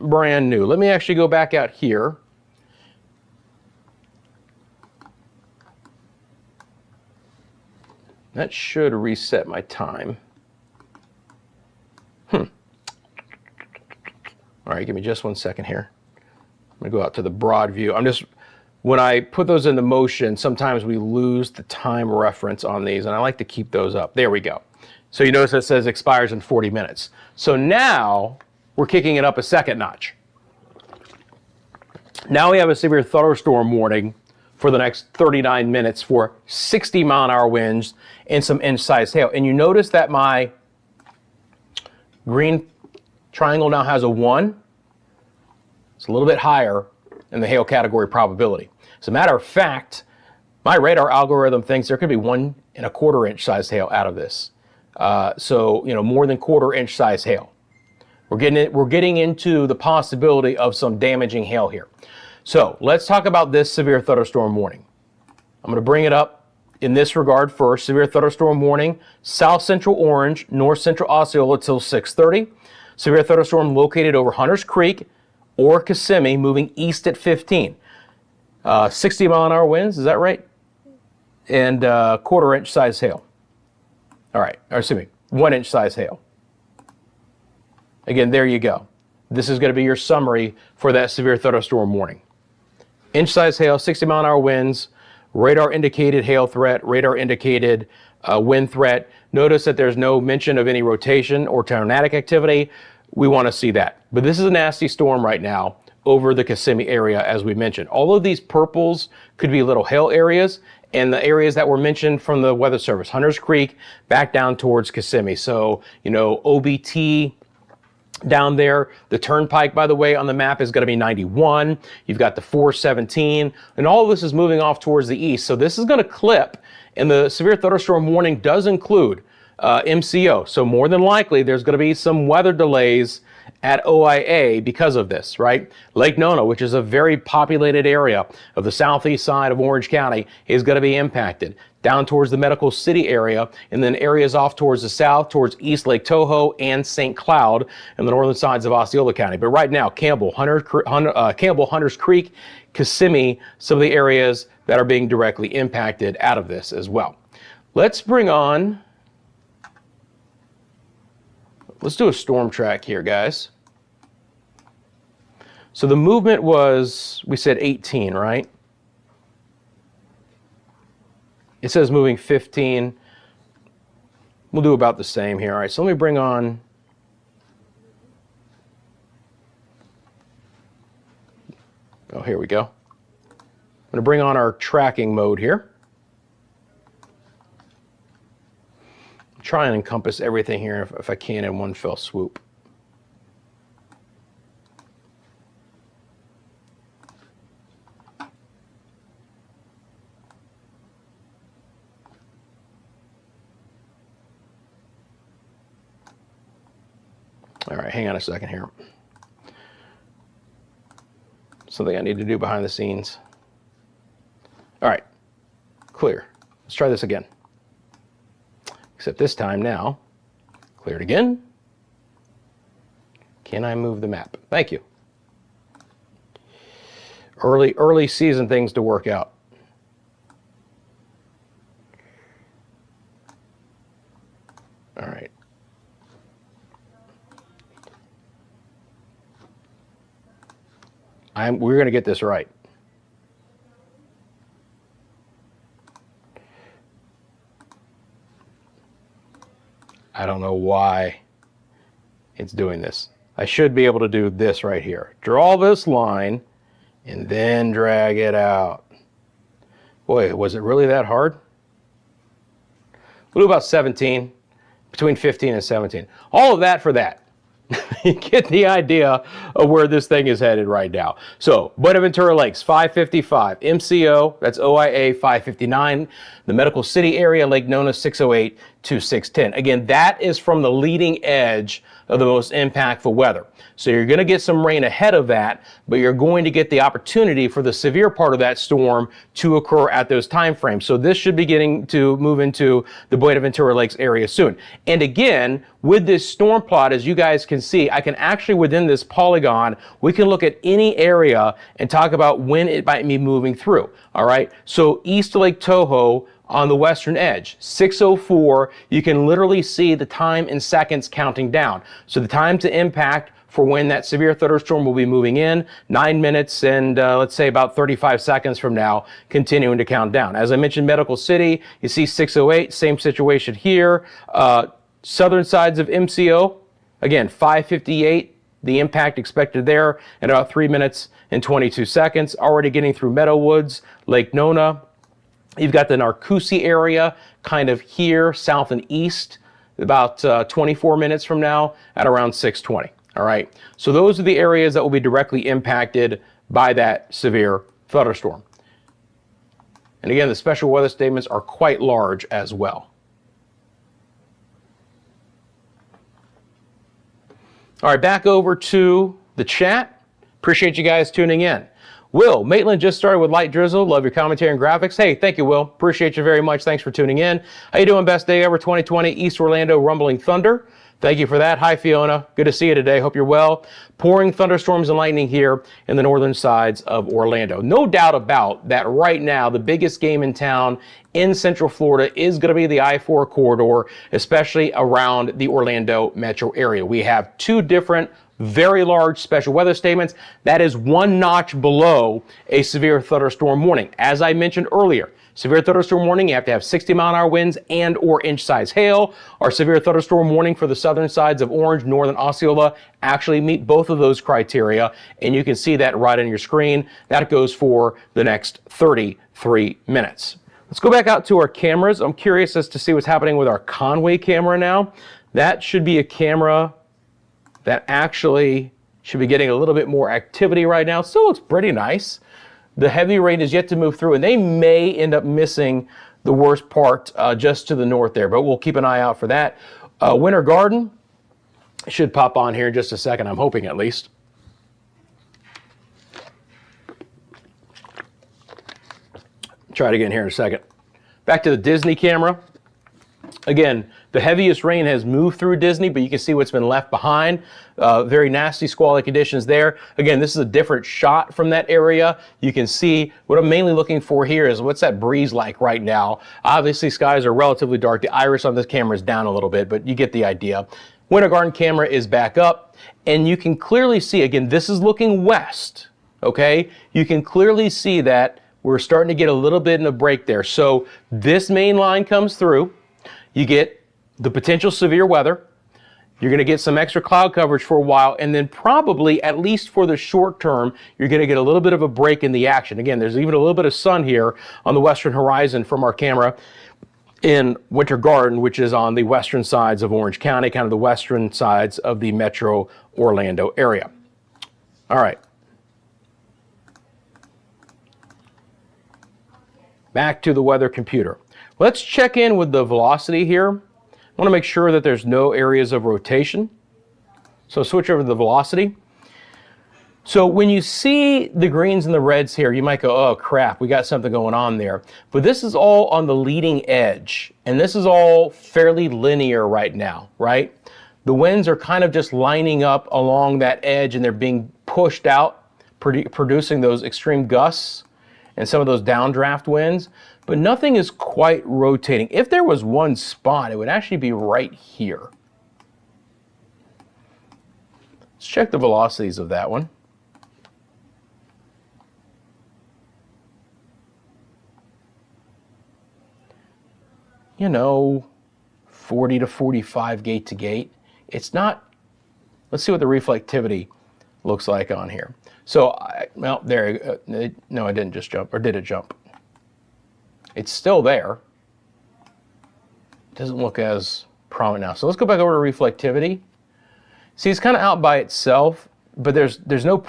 new. Let me actually go back out here. That should reset my time. All right, give me just 1 second here. I'm gonna go out to the broad view. When I put those into motion, sometimes we lose the time reference on these, and I like to keep those up. There we go. So you notice it says expires in 40 minutes. So now we're kicking it up a second notch. Now we have a severe thunderstorm warning for the next 39 minutes for 60-mile-an-hour winds and some inch-sized hail. And you notice that my green triangle now has a 1. It's a little bit higher in the hail category probability. As a matter of fact, my radar algorithm thinks there could be 1 1/4 inch sized hail out of this. So, you know, more than 1/4 inch size hail. We're getting into the possibility of some damaging hail here. So let's talk about this severe thunderstorm warning. I'm going to bring it up in this regard first. Severe thunderstorm warning, south central Orange, north central Osceola till 6:30. Severe thunderstorm located over Hunters Creek or Kissimmee, moving east at 15. 60-mile-an-hour winds, is that right? And 1/4 inch size hail. All right, or excuse me, 1 inch size hail. Again, there you go. This is going to be your summary for that severe thunderstorm warning. Inch size hail, 60-mile-an-hour winds, radar indicated hail threat, radar indicated wind threat. Notice that there's no mention of any rotation or tornadic activity. We want to see that. But this is a nasty storm right now over the Kissimmee area, as we mentioned. All of these purples could be little hail areas, and the areas that were mentioned from the Weather Service, Hunters Creek, back down towards Kissimmee. So, you know, OBT down there. The turnpike, by the way, on the map is going to be 91. You've got the 417, and all of this is moving off towards the east. So this is going to clip, and the severe thunderstorm warning does include MCO. So more than likely, there's going to be some weather delays at OIA because of this, right? Lake Nona, which is a very populated area of the southeast side of Orange County, is going to be impacted. Down towards the Medical City area, and then areas off towards the south, towards East Lake Toho and St. Cloud, and the northern sides of Osceola County. But right now, Campbell, Hunters Creek, Kissimmee, some of the areas that are being directly impacted out of this as well. Let's do a storm track here, guys. So the movement was, we said 18, right? It says moving 15. We'll do about the same here. All right, so let me bring on, oh, here we go. I'm going to bring on our tracking mode here. Try and encompass everything here if I can in one fell swoop. All right, hang on a second here. Something I need to do behind the scenes. All right, clear. Let's try this again. Except this time now, clear it again. Can I move the map? Thank you. Early season things to work out. All right. We're going to get this right. I don't know why it's doing this. I should be able to do this right here. Draw this line and then drag it out. Boy, was it really that hard? We'll do about 17, between 15 and 17. All of that for that. You get the idea of where this thing is headed right now. So, Buenaventura Lakes, 555. MCO, that's OIA, 559. The Medical City area, Lake Nona, 608 to 610. Again, that is from the leading edge of the most impactful weather. So you're going to get some rain ahead of that, but you're going to get the opportunity for the severe part of that storm to occur at those time frames. So this should be getting to move into the Buenaventura Lakes area soon. And again, with this storm plot, as you guys can see, I can actually, within this polygon, we can look at any area and talk about when it might be moving through. All right. So East Lake Toho, on the western edge, 6:04, you can literally see the time in seconds counting down. So the time to impact for when that severe thunderstorm will be moving in. 9 minutes and let's say about 35 seconds from now, continuing to count down. As I mentioned, Medical City, you see 608, same situation here. Southern sides of MCO, again, 558. The impact expected there in about 3 minutes and 22 seconds. Already getting through Meadowwoods, Lake Nona. You've got the Narcoossee area kind of here, south and east, about 24 minutes from now at around 6:20. All right. So those are the areas that will be directly impacted by that severe thunderstorm. And again, the special weather statements are quite large as well. All right, back over to the chat. Appreciate you guys tuning in. Will, Maitland just started with light drizzle. Love your commentary and graphics. Hey, thank you, Will. Appreciate you very much. Thanks for tuning in. How you doing? Best day ever 2020, East Orlando, rumbling thunder. Thank you for that. Hi, Fiona. Good to see you today. Hope you're well. Pouring thunderstorms and lightning here in the northern sides of Orlando. No doubt about that right now, the biggest game in town in Central Florida is going to be the I-4 corridor, especially around the Orlando metro area. We have two different very large special weather statements. That is one notch below a severe thunderstorm warning. As I mentioned earlier, severe thunderstorm warning, you have to have 60-mile-an-hour winds and or inch-size hail. Our severe thunderstorm warning for the southern sides of Orange, northern Osceola actually meet both of those criteria, and you can see that right on your screen. That goes for the next 33 minutes. Let's go back out to our cameras. I'm curious as to see what's happening with our Conway camera now. That should be a camera that actually should be getting a little bit more activity right now. Still looks pretty nice. The heavy rain is yet to move through, and they may end up missing the worst part just to the north there, but we'll keep an eye out for that. Winter Garden should pop on here in just a second, I'm hoping at least. Try it again here in a second. Back to the Disney camera. Again, the heaviest rain has moved through Disney, but you can see what's been left behind. Very nasty squally conditions there. Again, this is a different shot from that area. You can see what I'm mainly looking for here is what's that breeze like right now. Obviously, skies are relatively dark. The iris on this camera is down a little bit, but you get the idea. Winter Garden camera is back up, and you can clearly see, again, this is looking west, okay? You can clearly see that we're starting to get a little bit in a break there. So this main line comes through. You get the potential severe weather. You're going to get some extra cloud coverage for a while, and then probably, at least for the short term, you're going to get a little bit of a break in the action. Again, there's even a little bit of sun here on the western horizon from our camera in Winter Garden, which is on the western sides of Orange County, kind of the western sides of the metro Orlando area. All right. Back to the weather computer. Let's check in with the velocity here. I want to make sure that there's no areas of rotation. So switch over to the velocity. So when you see the greens and the reds here, you might go, oh crap, we got something going on there. But this is all on the leading edge, and this is all fairly linear right now, right? The winds are kind of just lining up along that edge, and they're being pushed out, producing those extreme gusts and some of those downdraft winds. But nothing is quite rotating. If there was one spot, it would actually be right here. Let's check the velocities of that one. You know, 40 to 45 gate to gate. It's not, let's see what the reflectivity looks like on here. So, well, there, no, I didn't just jump, or did it jump? It's still there. It doesn't look as prominent now. So let's go back over to reflectivity. See, it's kind of out by itself, but there's no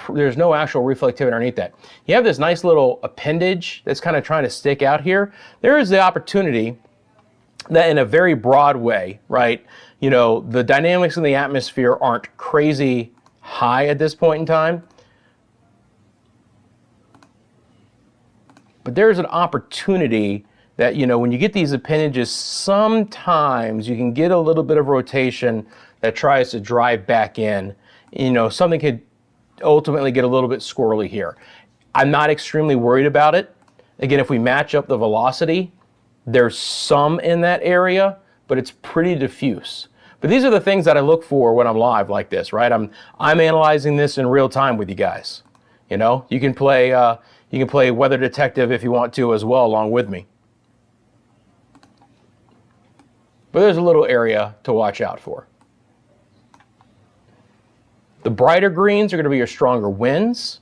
actual reflectivity underneath that. You have this nice little appendage that's kind of trying to stick out here. There is the opportunity that in a very broad way, right? You know, the dynamics in the atmosphere aren't crazy high at this point in time. But there's an opportunity that, you know, when you get these appendages, sometimes you can get a little bit of rotation that tries to drive back in. You know, something could ultimately get a little bit squirrely here. I'm not extremely worried about it. Again, if we match up the velocity, there's some in that area, but it's pretty diffuse. But these are the things that I look for when I'm live like this, right? I'm analyzing this in real time with you guys. You know, you can play weather detective if you want to as well along with me. But there's a little area to watch out for. The brighter greens are going to be your stronger winds.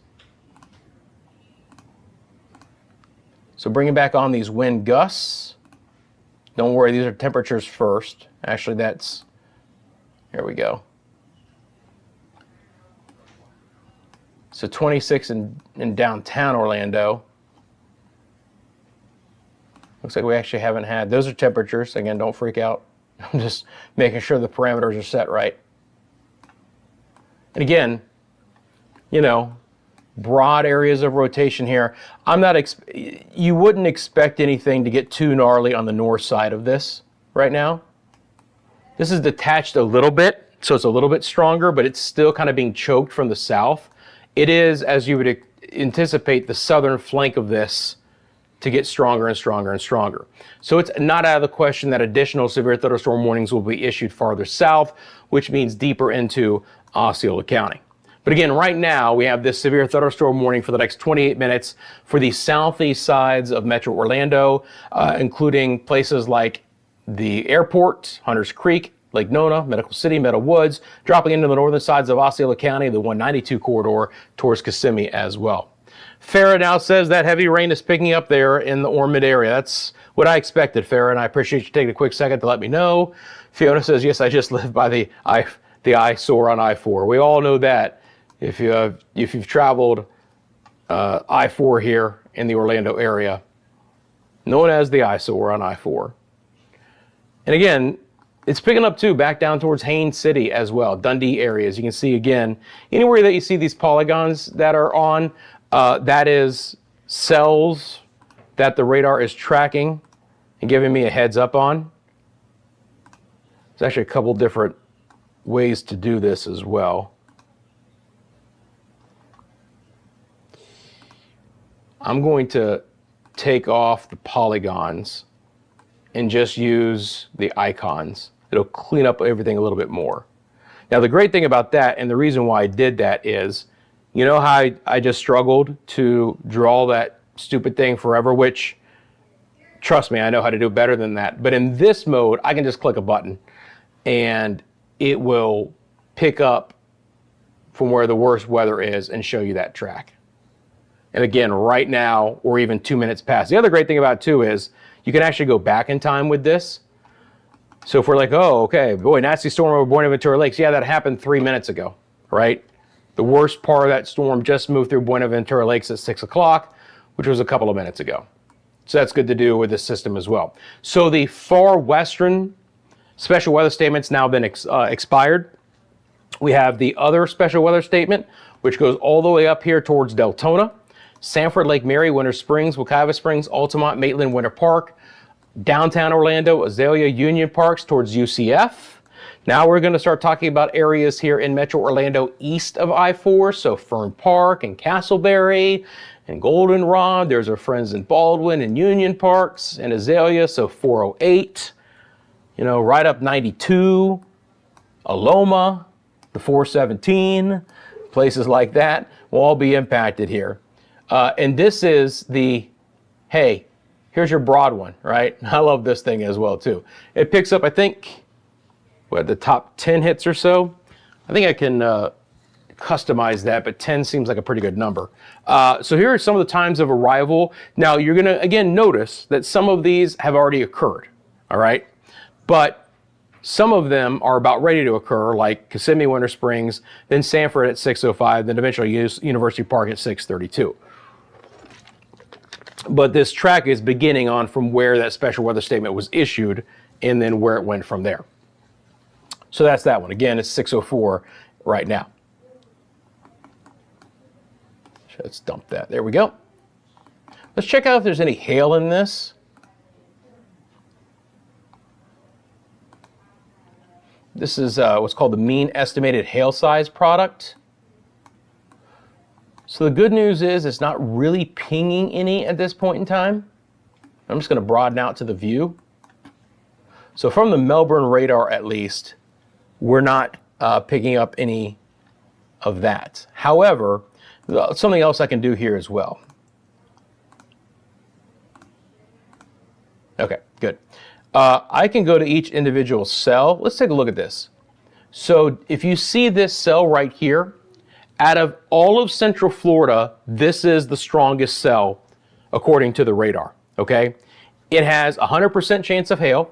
So bringing back on these wind gusts. Don't worry, these are temperatures first. Actually, here we go. So 26 in downtown Orlando. Looks like we actually haven't had, those are temperatures. Again, don't freak out. I'm just making sure the parameters are set right. And again, you know, broad areas of rotation here. You wouldn't expect anything to get too gnarly on the north side of this right now. This is detached a little bit, so it's a little bit stronger, but it's still kind of being choked from the south. It is, as you would anticipate, the southern flank of this to get stronger and stronger and stronger. So it's not out of the question that additional severe thunderstorm warnings will be issued farther south, which means deeper into Osceola County. But again, right now we have this severe thunderstorm warning for the next 28 minutes for the southeast sides of Metro Orlando, including places like the airport, Hunters Creek, Lake Nona, Medical City, Meadow Woods, dropping into the northern sides of Osceola County, the 192 corridor towards Kissimmee as well. Farrah now says that heavy rain is picking up there in the Ormond area. That's what I expected, Farrah, and I appreciate you taking a quick second to let me know. Fiona says, yes, I just live by the eyesore on I-4. We all know that. If you've traveled I-4 here in the Orlando area, known as the eyesore on I-4. And again, it's picking up too, back down towards Haines City as well, Dundee areas. You can see again, anywhere that you see these polygons that are on, that is cells that the radar is tracking and giving me a heads up on. There's actually a couple different ways to do this as well. I'm going to take off the polygons and just use the icons. It'll clean up everything a little bit more. Now, the great thing about that, and the reason why I did that is, you know how I just struggled to draw that stupid thing forever, which, trust me, I know how to do better than that. But in this mode, I can just click a button and it will pick up from where the worst weather is and show you that track. And again, right now, we're even 2 minutes past. The other great thing about it too is you can actually go back in time with this. So if we're like, oh, okay, boy, nasty storm over Buenaventura Lakes. Yeah, that happened 3 minutes ago, right? The worst part of that storm just moved through Buenaventura Lakes at 6 o'clock, which was a couple of minutes ago. So that's good to do with this system as well. So the far western special weather statement's now been expired. We have the other special weather statement, which goes all the way up here towards Deltona, Sanford, Lake Mary, Winter Springs, Wekiva Springs, Altamont, Maitland, Winter Park, downtown Orlando, Azalea, Union Parks towards UCF. Now we're going to start talking about areas here in Metro Orlando east of I-4, so Fern Park and Castleberry and Goldenrod. There's our friends in Baldwin and Union Parks and Azalea, so 408. You know, right up 92, Aloma, the 417, places like that will all be impacted here. And this is the, hey, here's your broad one, right? I love this thing as well too. It picks up, I think, what, the top 10 hits or so. I think I can customize that, but 10 seems like a pretty good number. So here are some of the times of arrival. Now you're gonna, again, notice that some of these have already occurred, all right? But some of them are about ready to occur, like Kissimmee, Winter Springs, then Sanford at 6:05, then eventually University Park at 6:32. But this track is beginning on from where that special weather statement was issued and then where it went from there. So that's that one. Again, it's 6:04 right now. So let's dump that. There we go. Let's check out if there's any hail in this. This is what's called the mean estimated hail size product. So the good news is it's not really pinging any at this point in time. I'm just going to broaden out to the view. So from the Melbourne radar at least, we're not picking up any of that. However, something else I can do here as well. Okay, good. I can go to each individual cell. Let's take a look at this. So if you see this cell right here, out of all of Central Florida, this is the strongest cell according to the radar, okay? It has a 100% chance of hail.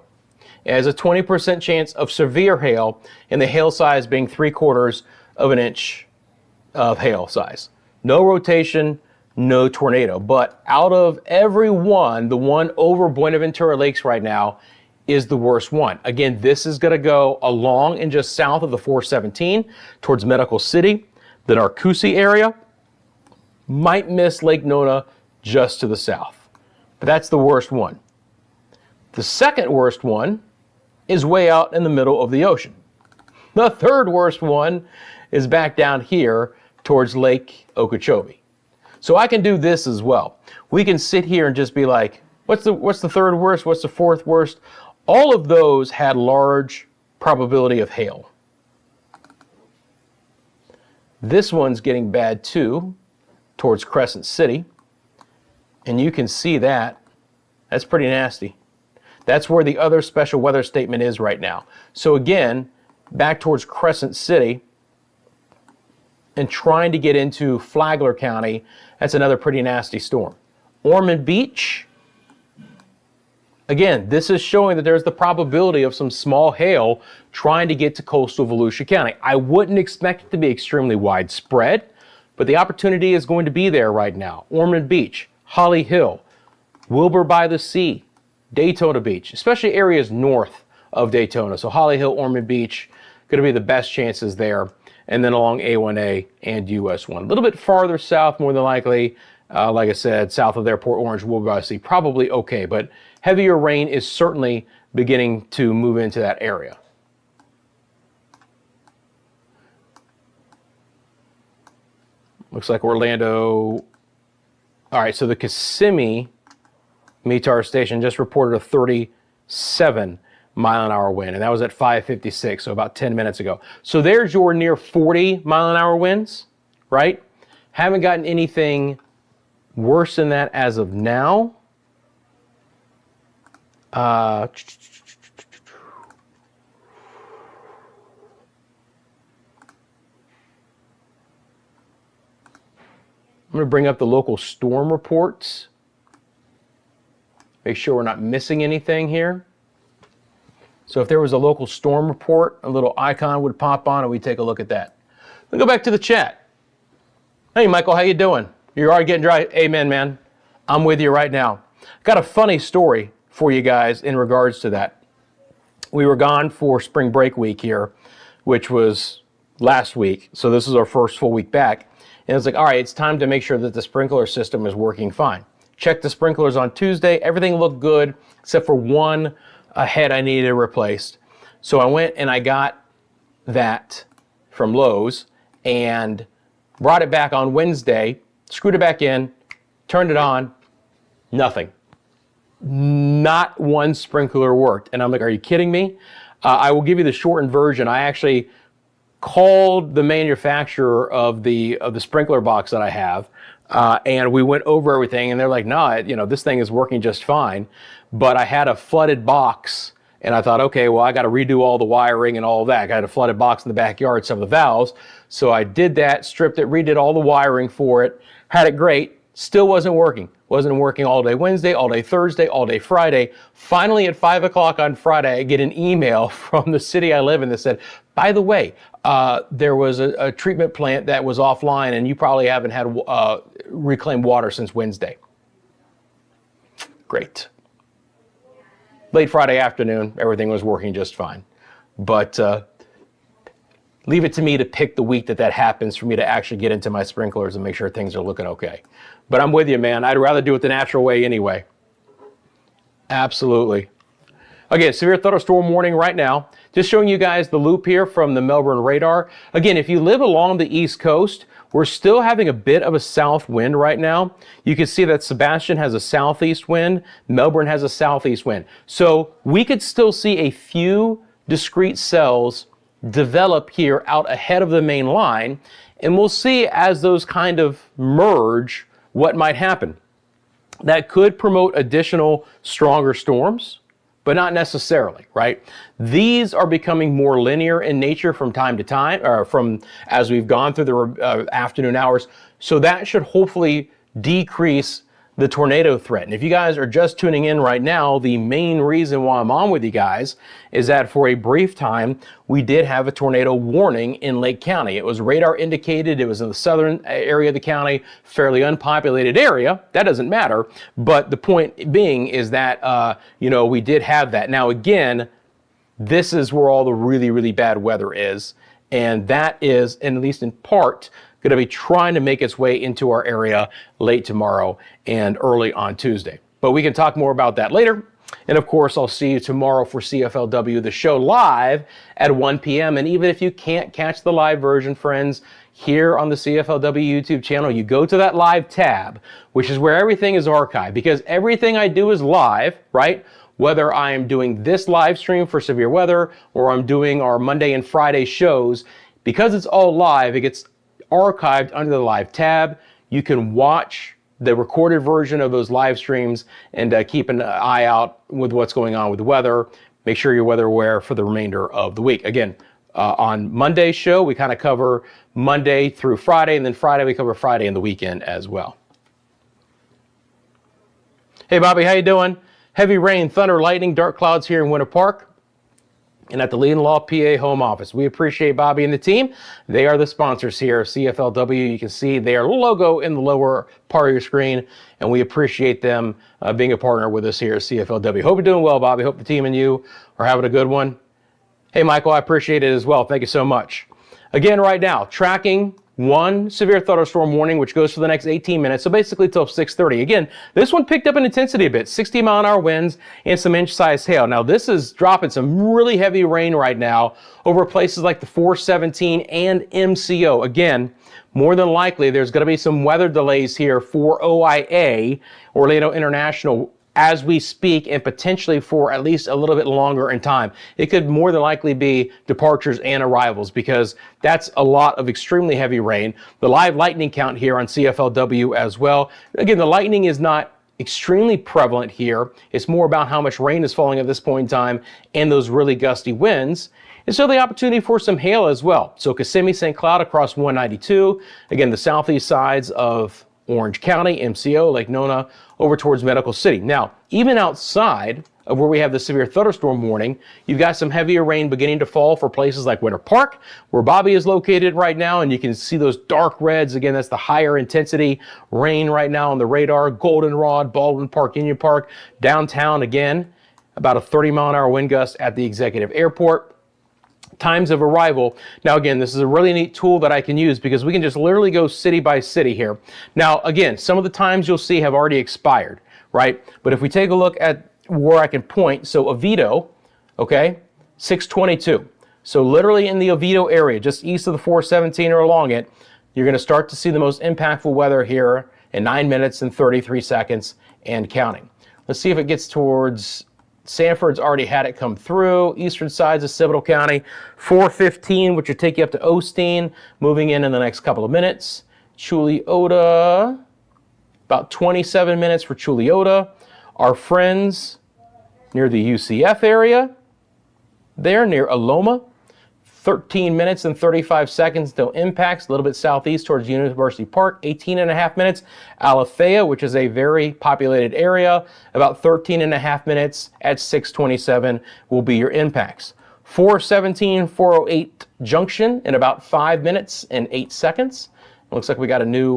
It has a 20% chance of severe hail, and the hail size being 3/4 of an inch of hail size. No rotation, no tornado. But out of every one, the one over Buenaventura Lakes right now is the worst one. Again, this is going to go along and just south of the 417 towards Medical City, the Narcoossee area. Might miss Lake Nona just to the south. But that's the worst one. The second worst one is way out in the middle of the ocean. The third worst one is back down here towards Lake Okeechobee. So I can do this as well. We can sit here and just be like, what's the third worst? What's the fourth worst? All of those had large probability of hail. This one's getting bad too, towards Crescent City. And you can see that. That's pretty nasty. That's where the other special weather statement is right now. So again, back towards Crescent City and trying to get into Flagler County, that's another pretty nasty storm. Ormond Beach, again, this is showing that there's the probability of some small hail trying to get to coastal Volusia County. I wouldn't expect it to be extremely widespread, but the opportunity is going to be there right now. Ormond Beach, Holly Hill, Wilbur by the Sea, Daytona Beach, especially areas north of Daytona. So Holly Hill, Ormond Beach, going to be the best chances there. And then along A1A and US 1. A little bit farther south, more than likely, like I said, south of there, Port Orange, Wilbur by the Sea, probably okay. But heavier rain is certainly beginning to move into that area. Looks like Orlando. All right, so the Kissimmee METAR station just reported a 37-mile-an-hour wind, and that was at 5:56, so about 10 minutes ago. So there's your near 40-mile-an-hour winds, right? Haven't gotten anything worse than that as of now. I'm going to bring up the local storm reports. Make sure we're not missing anything here. So if there was a local storm report, a little icon would pop on and we'd take a look at that. Let's go back to the chat. Hey, Michael, how you doing? You're already getting dry. Amen, man. I'm with you right now. Got a funny story for you guys in regards to that. We were gone for spring break week here, which was last week. So this is our first full week back. And it's like, all right, it's time to make sure that the sprinkler system is working fine. Checked the sprinklers on Tuesday. Everything looked good except for one head I needed replaced. So I went and I got that from Lowe's and brought it back on Wednesday, screwed it back in, turned it on, nothing. Not one sprinkler worked. And I'm like, are you kidding me? I will give you the shortened version. I actually called the manufacturer of the sprinkler box that I have, and we went over everything, and they're like, no, this thing is working just fine. But I had a flooded box, and I thought, okay, well, I got to redo all the wiring and all of that. I got a flooded box in the backyard, some of the valves. So I did that, stripped it, redid all the wiring for it, had it great, still wasn't working. Wasn't working all day Wednesday, all day Thursday, all day Friday. Finally, at 5 o'clock on Friday, I get an email from the city I live in that said, by the way, there was a treatment plant that was offline and you probably haven't had reclaimed water since Wednesday. Great. Late Friday afternoon, everything was working just fine. But leave it to me to pick the week that happens for me to actually get into my sprinklers and make sure things are looking okay. But I'm with you, man. I'd rather do it the natural way anyway. Absolutely. Again, severe thunderstorm warning right now. Just showing you guys the loop here from the Melbourne radar. Again, if you live along the East Coast, we're still having a bit of a south wind right now. You can see that Sebastian has a southeast wind. Melbourne has a southeast wind. So we could still see a few discrete cells develop here out ahead of the main line, and we'll see as those kind of merge what might happen. That could promote additional stronger storms, but not necessarily, right? These are becoming more linear in nature from time to time, or from as we've gone through the afternoon hours. So that should hopefully decrease the tornado threat. And if you guys are just tuning in right now, the main reason why I'm on with you guys is that for a brief time, we did have a tornado warning in Lake County. It was radar indicated. It was in the southern area of the county, fairly unpopulated area. That doesn't matter. But the point being is that, we did have that. Now, again, this is where all the really, really bad weather is. And that is, at least in part, going to be trying to make its way into our area late tomorrow and early on Tuesday. But we can talk more about that later. And of course, I'll see you tomorrow for CFLW, the show live at 1 p.m. And even if you can't catch the live version, friends, here on the CFLW YouTube channel, you go to that live tab, which is where everything is archived, because everything I do is live, right? Whether I am doing this live stream for severe weather or I'm doing our Monday and Friday shows, because it's all live, it gets archived under the live tab. You can watch the recorded version of those live streams and keep an eye out with what's going on with the weather. Make sure you're weather aware for the remainder of the week. Again, on Monday's show, we kind of cover Monday through Friday, and then Friday we cover Friday and the weekend as well. Hey Bobby, how you doing? Heavy rain, thunder, lightning, dark clouds here in Winter Park and at the Lead Law PA home office. We appreciate Bobby and the team. They are the sponsors here of CFLW. You can see their logo in the lower part of your screen, and we appreciate them being a partner with us here at CFLW. Hope you're doing well, Bobby. Hope the team and you are having a good one. Hey, Michael, I appreciate it as well. Thank you so much. Again, right now, tracking one severe thunderstorm warning, which goes for the next 18 minutes, so basically till 6:30. Again, this one picked up in intensity a bit, 60-mile-an-hour winds and some inch-sized hail. Now, this is dropping some really heavy rain right now over places like the 417 and MCO. Again, more than likely, there's going to be some weather delays here for OIA, Orlando International, as we speak, and potentially for at least a little bit longer in time. It could more than likely be departures and arrivals, because that's a lot of extremely heavy rain. The live lightning count here on CFLW as well. Again, the lightning is not extremely prevalent here. It's more about how much rain is falling at this point in time and those really gusty winds. And so the opportunity for some hail as well. So Kissimmee, St. Cloud across 192. Again, the southeast sides of Orange County, MCO, Lake Nona, over towards Medical City. Now, even outside of where we have the severe thunderstorm warning, you've got some heavier rain beginning to fall for places like Winter Park, where Bobby is located right now, and you can see those dark reds. Again, that's the higher intensity rain right now on the radar. Goldenrod, Baldwin Park, Union Park, downtown again, about a 30-mile-an-hour wind gust at the Executive Airport. Times of arrival. Now, again, this is a really neat tool that I can use because we can just literally go city by city here. Now, again, some of the times you'll see have already expired, right? But if we take a look at where I can point, so Oviedo, okay, 622. So literally in the Oviedo area, just east of the 417 or along it, you're going to start to see the most impactful weather here in 9 minutes and 33 seconds and counting. Let's see if it gets towards Sanford's already had it come through. Eastern sides of Civil County, 415, which would take you up to Osteen, moving in the next couple of minutes. Chuliota, about 27 minutes for Chuliota. Our friends near the UCF area, there near Aloma, 13 minutes and 35 seconds till impacts, a little bit southeast towards University Park, 18 and a half minutes. Alafaya, which is a very populated area, about 13 and a half minutes at 6:27 will be your impacts. 417, 408 Junction in about 5 minutes and 8 seconds. It looks like we got a new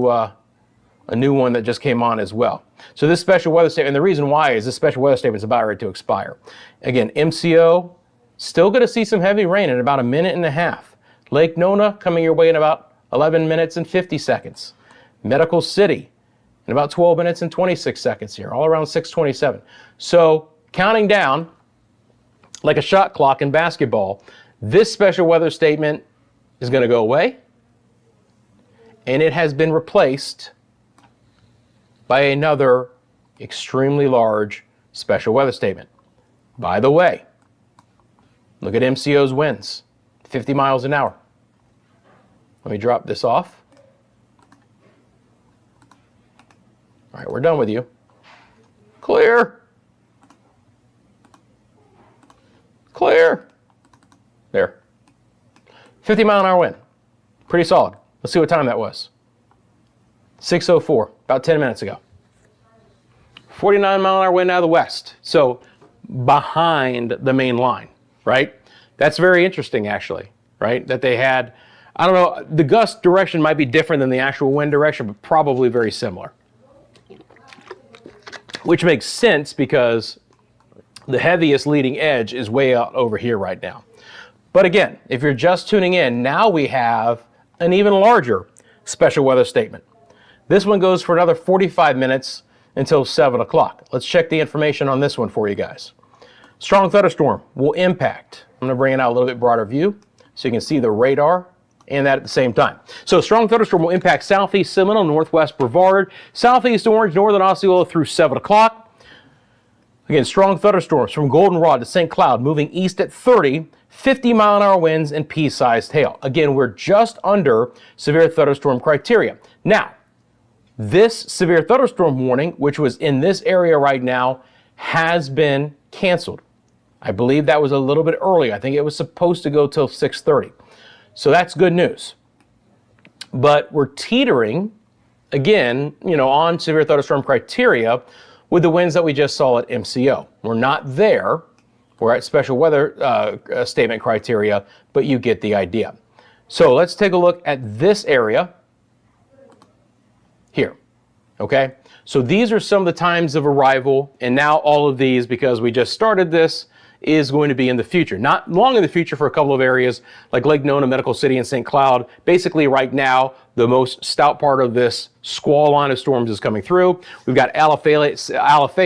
one that just came on as well. So this special weather statement, and the reason why is this special weather statement is about ready to expire. Again, MCO, still going to see some heavy rain in about a minute and a half. Lake Nona coming your way in about 11 minutes and 50 seconds. Medical City in about 12 minutes and 26 seconds here, all around 6:27. So counting down like a shot clock in basketball, this special weather statement is going to go away, and it has been replaced by another extremely large special weather statement. By the way, look at MCO's winds, 50 miles an hour. Let me drop this off. All right, we're done with you. Clear. Clear. There. 50 mile an hour wind. Pretty solid. Let's see what time that was. 6:04, about 10 minutes ago. 49 mile an hour wind out of the west. So behind the main line, right? That's very interesting, actually, right? That they had, I don't know, the gust direction might be different than the actual wind direction, but probably very similar. Which makes sense because the heaviest leading edge is way out over here right now. But again, if you're just tuning in, now we have an even larger special weather statement. This one goes for another 45 minutes until 7 o'clock. Let's check the information on this one for you guys. Strong thunderstorm will impact. I'm going to bring it out a little bit broader view so you can see the radar and that at the same time. So strong thunderstorm will impact southeast Seminole, northwest Brevard, southeast Orange, northern Osceola through 7 o'clock. Again, strong thunderstorms from Goldenrod to St. Cloud moving east at 30, 50 mile an hour winds and pea-sized hail. Again, we're just under severe thunderstorm criteria. Now, this severe thunderstorm warning, which was in this area right now, has been canceled. I believe that was a little bit early. I think it was supposed to go till 6:30. So that's good news. But we're teetering, again, on severe thunderstorm criteria with the winds that we just saw at MCO. We're not there. We're at special weather statement criteria, but you get the idea. So let's take a look at this area here, okay? So these are some of the times of arrival, and now all of these, because we just started this, is going to be in the future. Not long in the future for a couple of areas like Lake Nona, Medical City, and St. Cloud. Basically right now, the most stout part of this squall line of storms is coming through. We've got Alafaya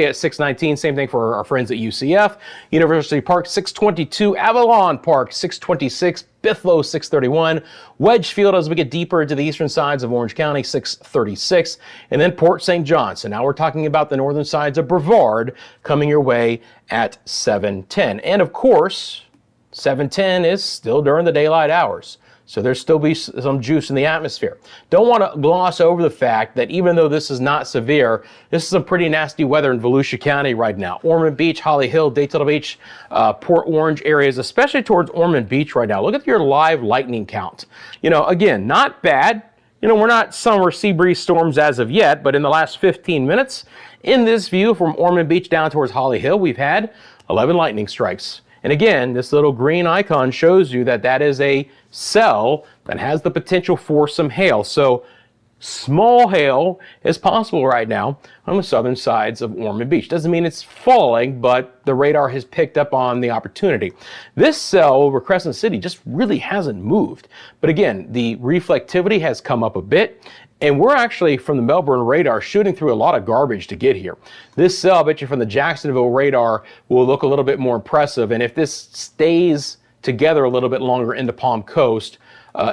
at 619, same thing for our friends at UCF. University Park 622, Avalon Park 626, Bithlo 631, Wedgefield as we get deeper into the eastern sides of Orange County 636, and then Port St. John. So now we're talking about the northern sides of Brevard coming your way at 710. And of course, 710 is still during the daylight hours. So there's still be some juice in the atmosphere. Don't want to gloss over the fact that even though this is not severe, this is some pretty nasty weather in Volusia County right now. Ormond Beach, Holly Hill, Daytona Beach, Port Orange areas, especially towards Ormond Beach right now. Look at your live lightning count. Again, not bad. We're not summer sea breeze storms as of yet, but in the last 15 minutes, in this view from Ormond Beach down towards Holly Hill, we've had 11 lightning strikes. And again, this little green icon shows you that that is a cell that has the potential for some hail. So small hail is possible right now on the southern sides of Ormond Beach. Doesn't mean it's falling, but the radar has picked up on the opportunity. This cell over Crescent City just really hasn't moved. But again, the reflectivity has come up a bit. And we're actually, from the Melbourne radar, shooting through a lot of garbage to get here. This cell, I bet you from the Jacksonville radar, will look a little bit more impressive. And if this stays together a little bit longer into Palm Coast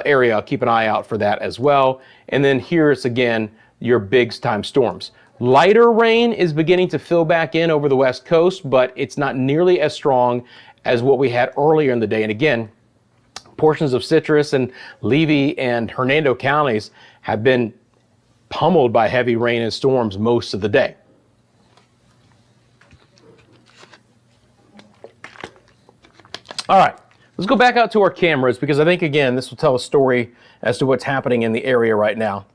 area, keep an eye out for that as well. And then here's, again, your big time storms. Lighter rain is beginning to fill back in over the West Coast, but it's not nearly as strong as what we had earlier in the day. And again, portions of Citrus and Levy and Hernando counties have been pummeled by heavy rain and storms most of the day. All right, let's go back out to our cameras because I think, again, this will tell a story as to what's happening in the area right now.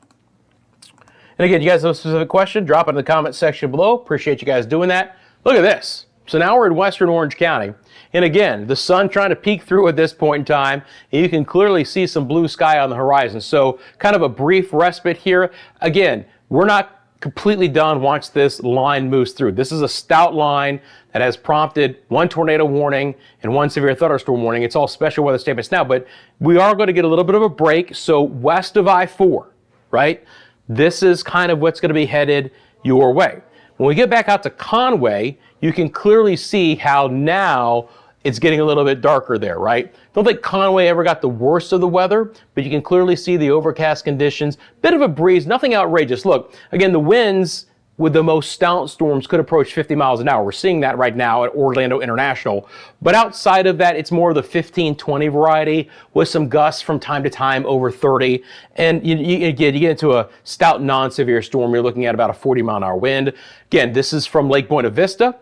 And again, you guys have a specific question, drop it in the comment section below. Appreciate you guys doing that. Look at this. So now we're in western Orange County. And again, the sun trying to peek through at this point in time, and you can clearly see some blue sky on the horizon. So kind of a brief respite here. Again, we're not completely done once this line moves through. This is a stout line that has prompted one tornado warning and one severe thunderstorm warning. It's all special weather statements now, but we are going to get a little bit of a break. So west of I-4, right? This is kind of what's going to be headed your way. When we get back out to Conway, you can clearly see how now it's getting a little bit darker there, right? Don't think Conway ever got the worst of the weather, but you can clearly see the overcast conditions, bit of a breeze, nothing outrageous. Look, again, the winds with the most stout storms could approach 50 miles an hour. We're seeing that right now at Orlando International. But outside of that, it's more of the 15, 20 variety with some gusts from time to time over 30. And you get into a stout non-severe storm, you're looking at about a 40-mile-an-hour wind. Again, this is from Lake Buena Vista.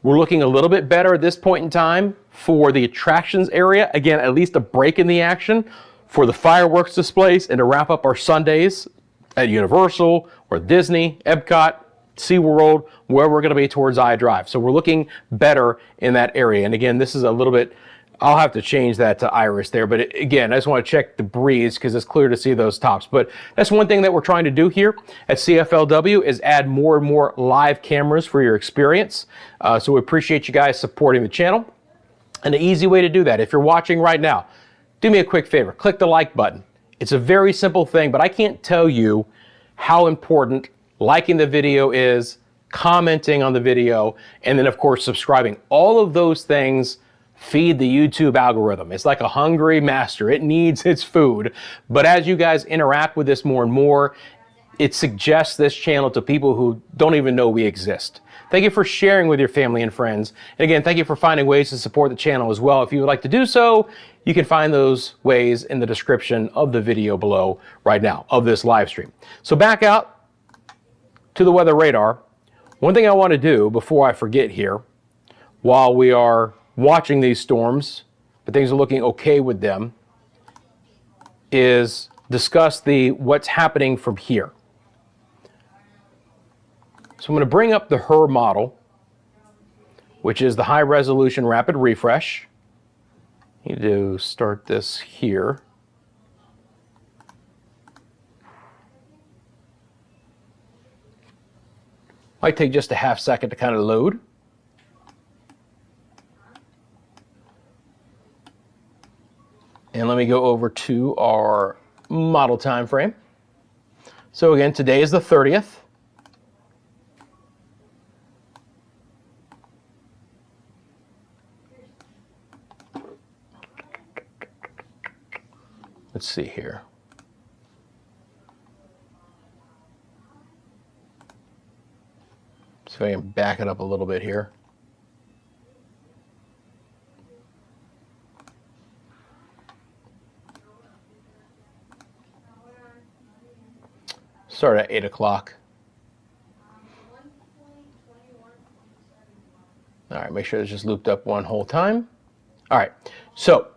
We're looking a little bit better at this point in time for the attractions area. Again, at least a break in the action for the fireworks displays and to wrap up our Sundays at Universal or Disney, Epcot, SeaWorld, where we're going to be towards I-Drive. So we're looking better in that area. And again, this is a little bit, I'll have to change that to iris there. But again, I just want to check the breeze because it's clear to see those tops. But that's one thing that we're trying to do here at CFLW is add more and more live cameras for your experience. So we appreciate you guys supporting the channel. And the easy way to do that, if you're watching right now, do me a quick favor, click the like button. It's a very simple thing, but I can't tell you how important liking the video is, commenting on the video, and then of course subscribing. All of those things feed the YouTube algorithm. It's like a hungry master. It needs its food. But as you guys interact with this more and more, it suggests this channel to people who don't even know we exist. Thank you for sharing with your family and friends. And again, thank you for finding ways to support the channel as well. If you would like to do so, you can find those ways in the description of the video below right now of this live stream. So back out to the weather radar. One thing I want to do before I forget here, while we are watching these storms, but things are looking okay with them, is discuss what's happening from here. So I'm going to bring up the HRRR model, which is the high resolution rapid refresh. I need to start this here. Might take just a half second to kind of load. And let me go over to our model time frame. So again, today is the 30th. Let's see here. So I can back it up a little bit here. Start at 8 o'clock. All right, make sure it's just looped up one whole time. All right, so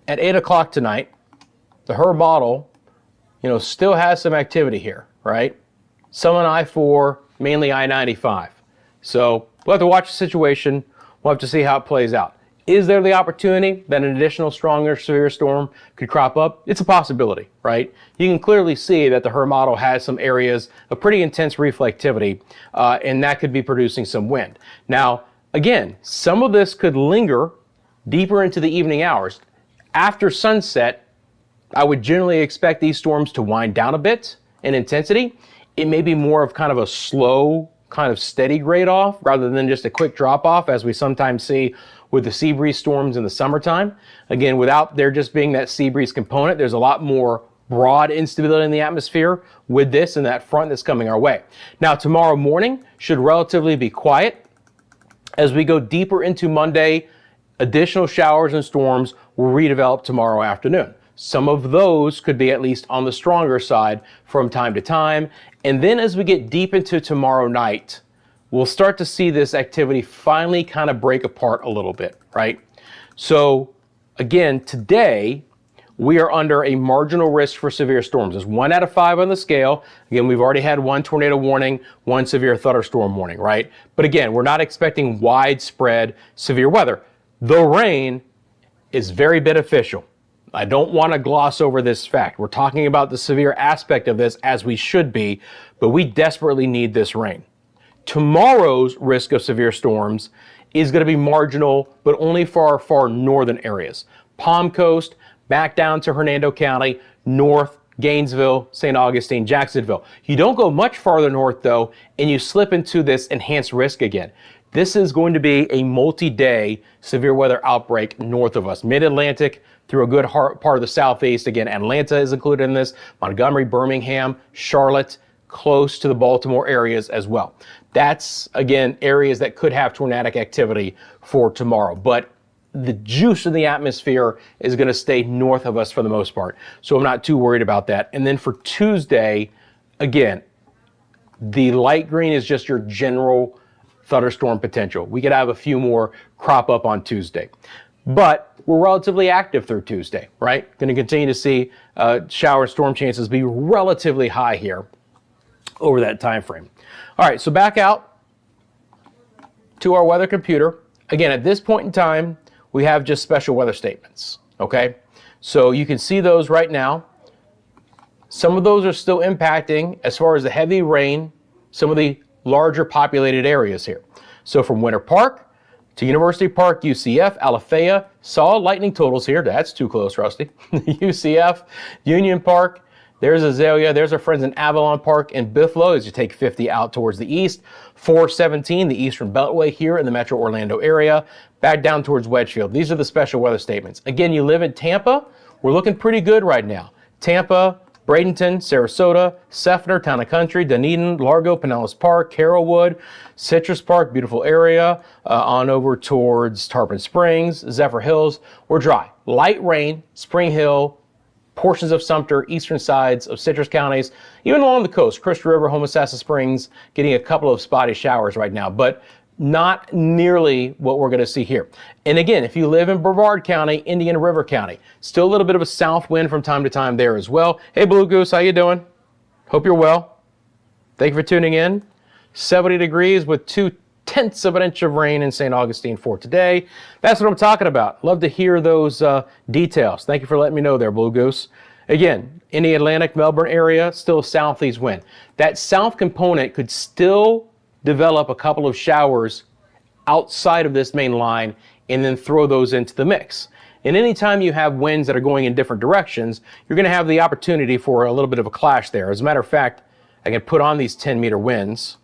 at 8 o'clock tonight, the HRRR model, still has some activity here, right? Some on I-4, mainly I-95. So we'll have to watch the situation. We'll have to see how it plays out. Is there the opportunity that an additional stronger severe storm could crop up? It's a possibility, right? You can clearly see that the HRRR model has some areas of pretty intense reflectivity, and that could be producing some wind. Now, again, some of this could linger deeper into the evening hours. After sunset, I would generally expect these storms to wind down a bit in intensity. It may be more of kind of a slow, kind of steady grade off rather than just a quick drop off as we sometimes see with the sea breeze storms in the summertime. Again, without there just being that sea breeze component, there's a lot more broad instability in the atmosphere with this and that front that's coming our way. Now, tomorrow morning should relatively be quiet. As we go deeper into Monday, additional showers and storms will redevelop tomorrow afternoon. Some of those could be at least on the stronger side from time to time. And then as we get deep into tomorrow night, we'll start to see this activity finally kind of break apart a little bit, right? So again, today we are under a marginal risk for severe storms. It's 1 out of 5 on the scale. Again, we've already had 1 tornado warning, 1 severe thunderstorm warning, right? But again, we're not expecting widespread severe weather. The rain is very beneficial. I don't want to gloss over this fact. We're talking about the severe aspect of this as we should be, but we desperately need this rain. Tomorrow's risk of severe storms is going to be marginal, but only for our far northern areas. Palm Coast, back down to Hernando County, north, Gainesville, St. Augustine, Jacksonville. You don't go much farther north though, and you slip into this enhanced risk again. This is going to be a multi-day severe weather outbreak north of us. Mid-Atlantic through a good part of the southeast. Again, Atlanta is included in this. Montgomery, Birmingham, Charlotte, close to the Baltimore areas as well. That's, again, areas that could have tornadic activity for tomorrow. But the juice in the atmosphere is going to stay north of us for the most part. So I'm not too worried about that. And then for Tuesday, again, the light green is just your general thunderstorm potential. We could have a few more crop up on Tuesday. But we're relatively active through Tuesday, right? Going to continue to see shower and storm chances be relatively high here over that time frame. All right, so back out to our weather computer. Again, at this point in time, we have just special weather statements, okay? So you can see those right now. Some of those are still impacting, as far as the heavy rain, some of the larger populated areas here. So from Winter Park to University Park, UCF, Alafaya, saw lightning totals here. That's too close, Rusty. UCF, Union Park, there's Azalea, there's our friends in Avalon Park and Buffalo as you take 50 out towards the east. 417, the Eastern Beltway here in the Metro Orlando area, back down towards Wedgefield. These are the special weather statements. Again, you live in Tampa, we're looking pretty good right now. Tampa, Bradenton, Sarasota, Seffner, Town and Country, Dunedin, Largo, Pinellas Park, Carrollwood, Citrus Park, beautiful area, on over towards Tarpon Springs, Zephyr Hills. We're dry. Light rain, Spring Hill, portions of Sumter, eastern sides of citrus counties, even along the coast, Crystal River, Homosassa Springs, getting a couple of spotty showers right now, but not nearly what we're going to see here. And again, if you live in Brevard County, Indian River County, still a little bit of a south wind from time to time there as well. Hey, Blue Goose, how you doing? Hope you're well. Thank you for tuning in. 70 degrees with 2/10 of an inch of rain in St. Augustine for today. That's what I'm talking about. Love to hear those details. Thank you for letting me know there, Blue Goose. Again, in the Atlantic, Melbourne area, still a southeast wind. That south component could still develop a couple of showers outside of this main line and then throw those into the mix. And anytime you have winds that are going in different directions, you're going to have the opportunity for a little bit of a clash there. As a matter of fact, I can put on these 10-meter winds.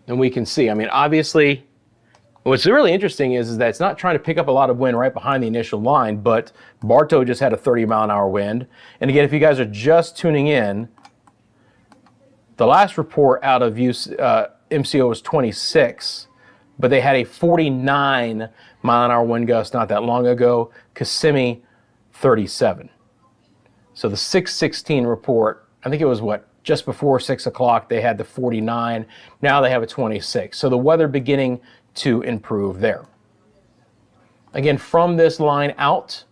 And we can see, I mean, obviously, what's really interesting is that it's not trying to pick up a lot of wind right behind the initial line, but Bartow just had a 30-mile-an-hour wind. And again, if you guys are just tuning in, the last report out of MCO was 26, but they had a 49-mile-an-hour wind gust not that long ago. Kissimmee, 37. So the 616 report, I think it was what? Just before 6 o'clock, they had the 49. Now they have a 26. So the weather beginning to improve there. Again, from this line out,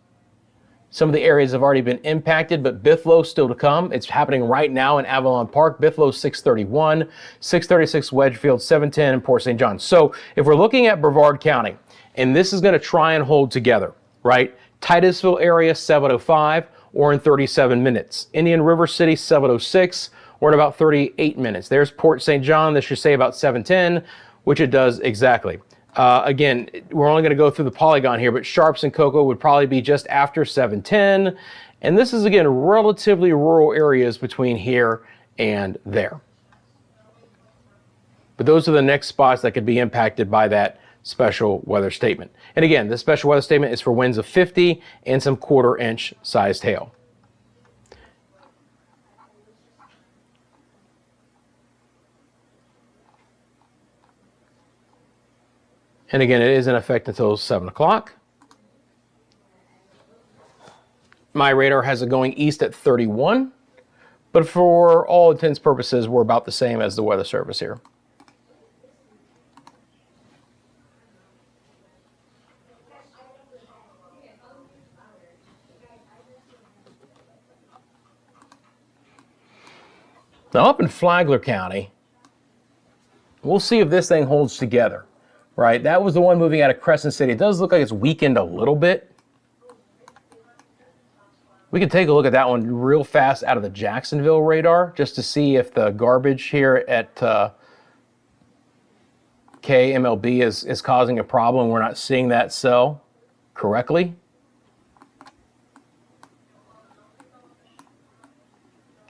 some of the areas have already been impacted, but Bithlo still to come. It's happening right now in Avalon Park. Bithlo 631, 636 Wedgefield, 710, and Port St. John. So if we're looking at Brevard County, and this is going to try and hold together, right? Titusville area 705 or in 37 minutes. Indian River City 706 or in about 38 minutes. There's Port St. John. This should say about 710, which it does exactly. Again, we're only going to go through the polygon here, but Sharps and Cocoa would probably be just after 710. And this is, again, relatively rural areas between here and there. But those are the next spots that could be impacted by that special weather statement. And again, this special weather statement is for winds of 50 and some quarter-inch sized hail. And again, it is in effect until 7 o'clock. My radar has it going east at 31, but for all intents and purposes, we're about the same as the Weather Service here. Now up in Flagler County, we'll see if this thing holds together. Right, that was the one moving out of Crescent City. It does look like it's weakened a little bit. We can take a look at that one real fast out of the Jacksonville radar just to see if the garbage here at KMLB is causing a problem. We're not seeing that cell correctly.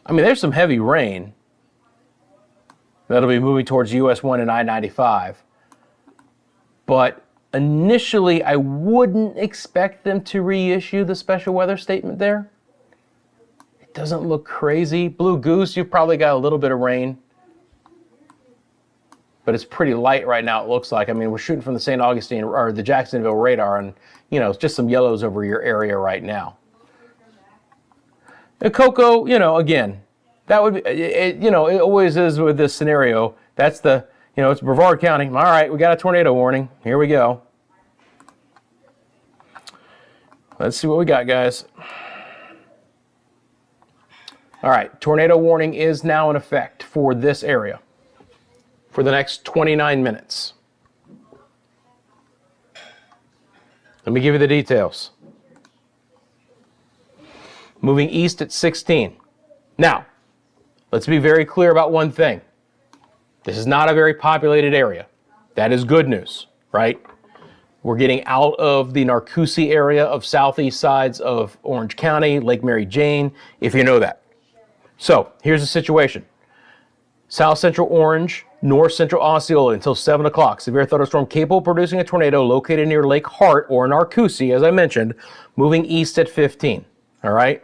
I mean, there's some heavy rain that'll be moving towards US 1 and I-95. but initially I wouldn't expect them to reissue the special weather statement there. It doesn't look crazy. Blue Goose, you've probably got a little bit of rain, but it's pretty light right now, it looks like. I mean, we're shooting from the St. Augustine or the Jacksonville radar, and you know, it's just some yellows over your area right now. And Cocoa, you know, again, that would be, you know, it always is with this scenario. That's the, you know, it's Brevard County. All right, we got a tornado warning. Here we go. Let's see what we got, guys. All right, tornado warning is now in effect for this area for the next 29 minutes. Let me give you the details. Moving east at 16. Now, let's be very clear about one thing. This is not a very populated area. That is good news, right? We're getting out of the Narcoossee area of southeast sides of Orange County, Lake Mary Jane, if you know that. So, here's the situation. South central Orange, north central Osceola until 7 o'clock. Severe thunderstorm capable of producing a tornado located near Lake Hart or Narcoossee, as I mentioned, moving east at 15. All right?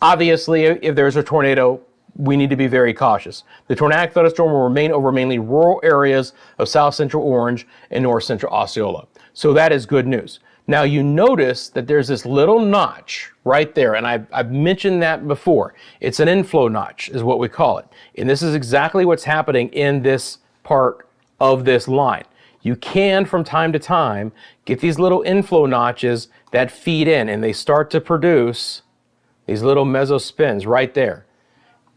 Obviously, if there's a tornado, we need to be very cautious. The tornadic thunderstorm will remain over mainly rural areas of south central Orange and north central Osceola. So that is good news. Now you notice that there's this little notch right there, and I've mentioned that before. It's an inflow notch is what we call it. And this is exactly what's happening in this part of this line. You can, from time to time, get these little inflow notches that feed in, and they start to produce these little mesospins right there.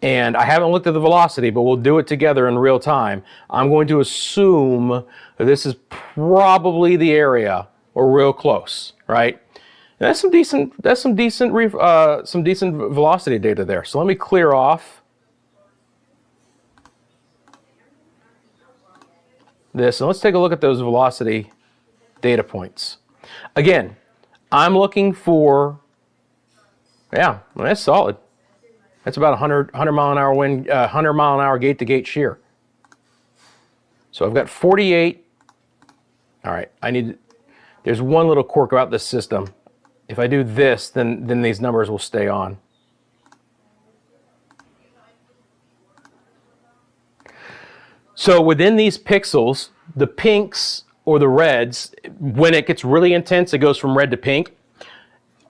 And I haven't looked at the velocity, but we'll do it together in real time. I'm going to assume that this is probably the area or real close, right? And that's some decent velocity data there. So let me clear off this, and let's take a look at those velocity data points. Again, I'm looking for, yeah, well, that's solid. That's about 100 mile an hour wind, 100 mile an hour gate to gate shear. So I've got 48. All right, there's one little quirk about this system. If I do this, then these numbers will stay on. So within these pixels, the pinks or the reds, when it gets really intense, it goes from red to pink,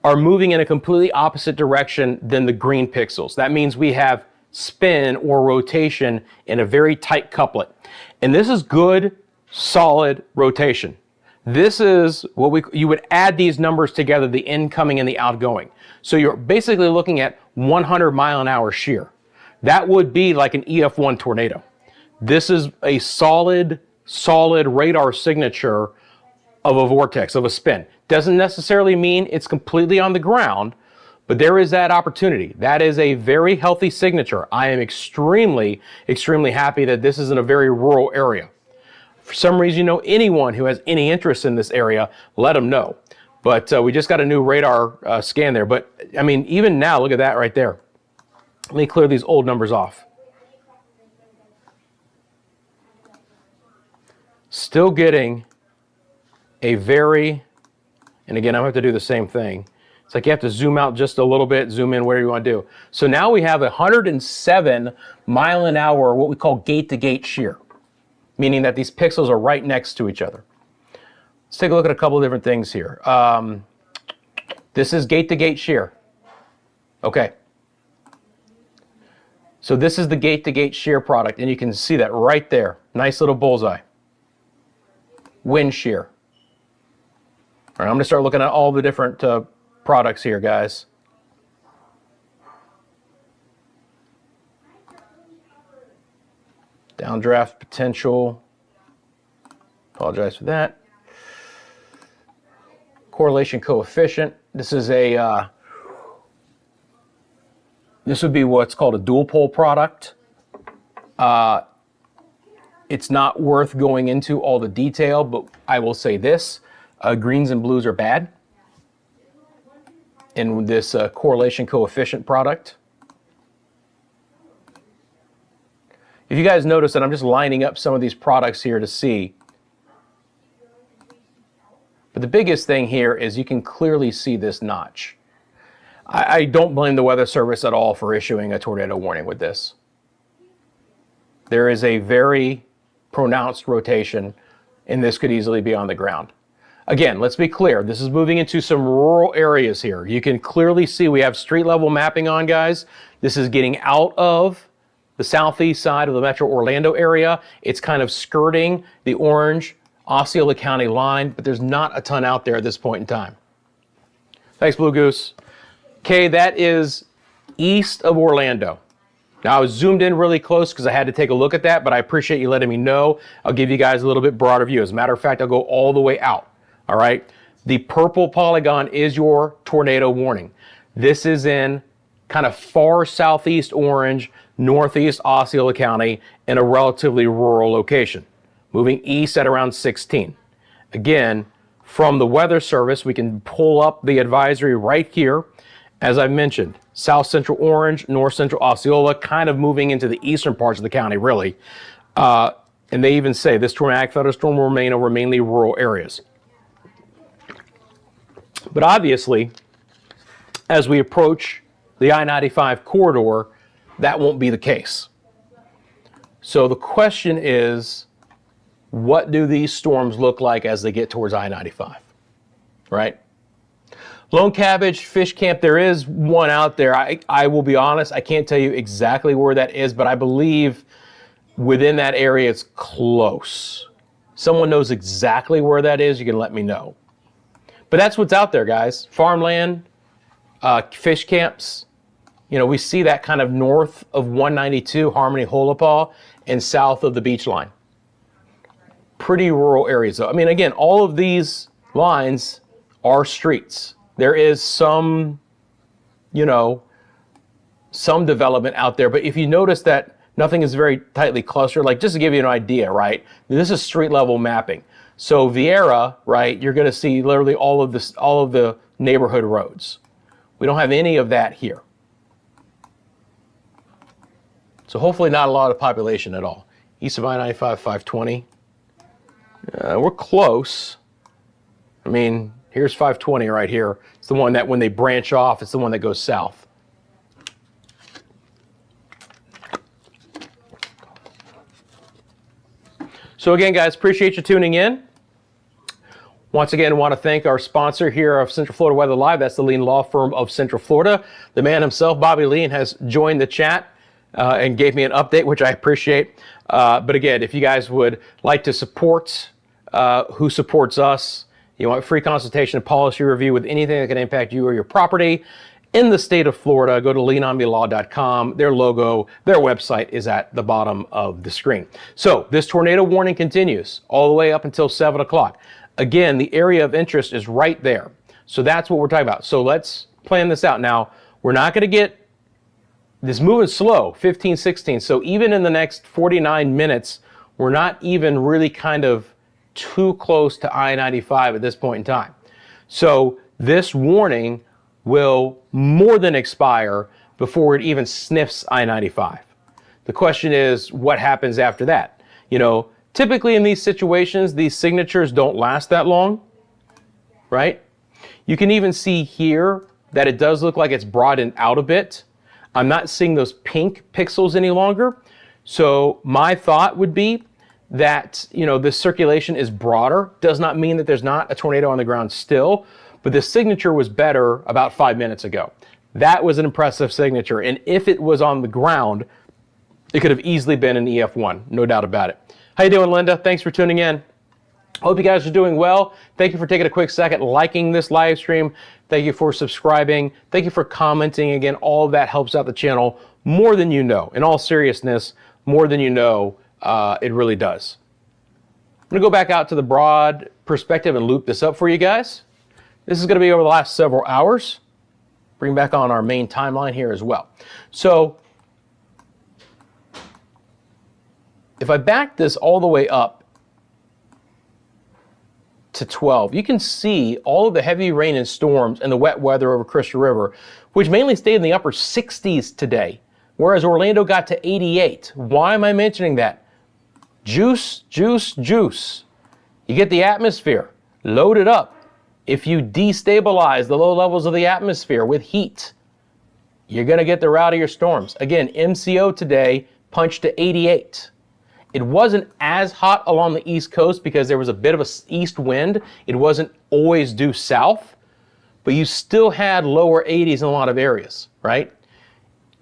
are moving in a completely opposite direction than the green pixels. That means we have spin or rotation in a very tight couplet. And this is good, solid rotation. This is what you would add these numbers together, the incoming and the outgoing. So you're basically looking at 100 mile an hour shear. That would be like an EF1 tornado. This is a solid radar signature of a vortex, of a spin. Doesn't necessarily mean it's completely on the ground, but there is that opportunity. That is a very healthy signature. I am extremely, extremely happy that this is in a very rural area. For some reason, you know, anyone who has any interest in this area, let them know. But we just got a new radar scan there. But I mean, even now, look at that right there. Let me clear these old numbers off. Still getting a very, and again, I'm going to have to do the same thing. It's like you have to zoom out just a little bit, zoom in, whatever you want to do. So now we have 107 mile an hour, what we call gate-to-gate shear, meaning that these pixels are right next to each other. Let's take a look at a couple of different things here. This is gate-to-gate shear. Okay. So this is the gate-to-gate shear product, and you can see that right there. Nice little bullseye. Wind shear. All right, I'm going to start looking at all the different products here, guys. Downdraft potential. Apologize for that. Correlation coefficient. This is a, this would be what's called a dual pole product. It's not worth going into all the detail, but I will say this. Greens and blues are bad in this correlation coefficient product. If you guys notice that I'm just lining up some of these products here to see, But the biggest thing here is you can clearly see this notch. I don't blame the Weather Service at all for issuing a tornado warning with this. There is a very pronounced rotation, and this could easily be on the ground. Again, let's be clear. This is moving into some rural areas here. You can clearly see we have street level mapping on, guys. This is getting out of the southeast side of the Metro Orlando area. It's kind of skirting the orange Osceola County line, but there's not a ton out there at this point in time. Thanks, Blue Goose. Okay, that is east of Orlando. Now, I was zoomed in really close because I had to take a look at that, but I appreciate you letting me know. I'll give you guys a little bit broader view. As a matter of fact, I'll go all the way out, all right? The purple polygon is your tornado warning. This is in kind of far southeast orange, northeast Osceola County in a relatively rural location, moving east at around 16. Again, from the Weather Service, we can pull up the advisory right here. As I mentioned, south central orange, north central Osceola, kind of moving into the eastern parts of the county, really. And they even say this tornadic thunderstorm will remain over mainly rural areas. But obviously, as we approach the I-95 corridor, that won't be the case. So the question is, what do these storms look like as they get towards I-95, right? Lone Cabbage Fish Camp, there is one out there. I will be honest, I can't tell you exactly where that is, but I believe within that area it's close. Someone knows exactly where that is, you can let me know. But that's what's out there, guys. Farmland, fish camps. You know, we see that kind of north of 192, Harmony, Holopaw, and south of the beach line. Pretty rural areas, though. I mean, again, all of these lines are streets. There is some, you know, some development out there. But if you notice that nothing is very tightly clustered, like just to give you an idea, right? This is street level mapping. So Vieira, right, you're going to see literally all of the neighborhood roads. We don't have any of that here. So hopefully not a lot of population at all. East of I-95, 520. We're close. I mean, here's 520 right here. It's the one that when they branch off, it's the one that goes south. So again, guys, appreciate you tuning in. Once again, I want to thank our sponsor here of Central Florida Weather Live. That's the Lean Law Firm of Central Florida. The man himself, Bobby Lean, has joined the chat and gave me an update, which I appreciate. But again, if you guys would like to support who supports us, you want free consultation and policy review with anything that can impact you or your property in the state of Florida, go to leanonmelaw.com. Their logo, their website is at the bottom of the screen. So this tornado warning continues all the way up until 7 o'clock. Again, the area of interest is right there. So that's what we're talking about. So let's plan this out. Now, we're not going to get this moving slow, 15, 16. So even in the next 49 minutes, we're not even really kind of too close to I-95 at this point in time. So this warning will more than expire before it even sniffs I-95. The question is, what happens after that? You know, typically in these situations, these signatures don't last that long, right? You can even see here that it does look like it's broadened out a bit. I'm not seeing those pink pixels any longer. So my thought would be that, you know, the circulation is broader. Does not mean that there's not a tornado on the ground still, but the signature was better about 5 minutes ago. That was an impressive signature. And if it was on the ground, it could have easily been an EF1, no doubt about it. How you doing, Linda? Thanks for tuning in. Hope you guys are doing well. Thank you for taking a quick second, liking this live stream. Thank you for subscribing. Thank you for commenting. Again, all of that helps out the channel more than you know. In all seriousness, more than you know, it really does. I'm gonna go back out to the broad perspective and loop this up for you guys. This is gonna be over the last several hours. Bring back on our main timeline here as well. So if I back this all the way up to 12, you can see all of the heavy rain and storms and the wet weather over Crystal River, which mainly stayed in the upper 60s today, whereas Orlando got to 88. Why am I mentioning that? Juice, juice, juice. You get the atmosphere, load it up, If you destabilize the low levels of the atmosphere with heat, you're going to get the route of your storms. Again, MCO today punched to 88. It wasn't as hot along the East Coast because there was a bit of an east wind. It wasn't always due south, but you still had lower 80s in a lot of areas, right?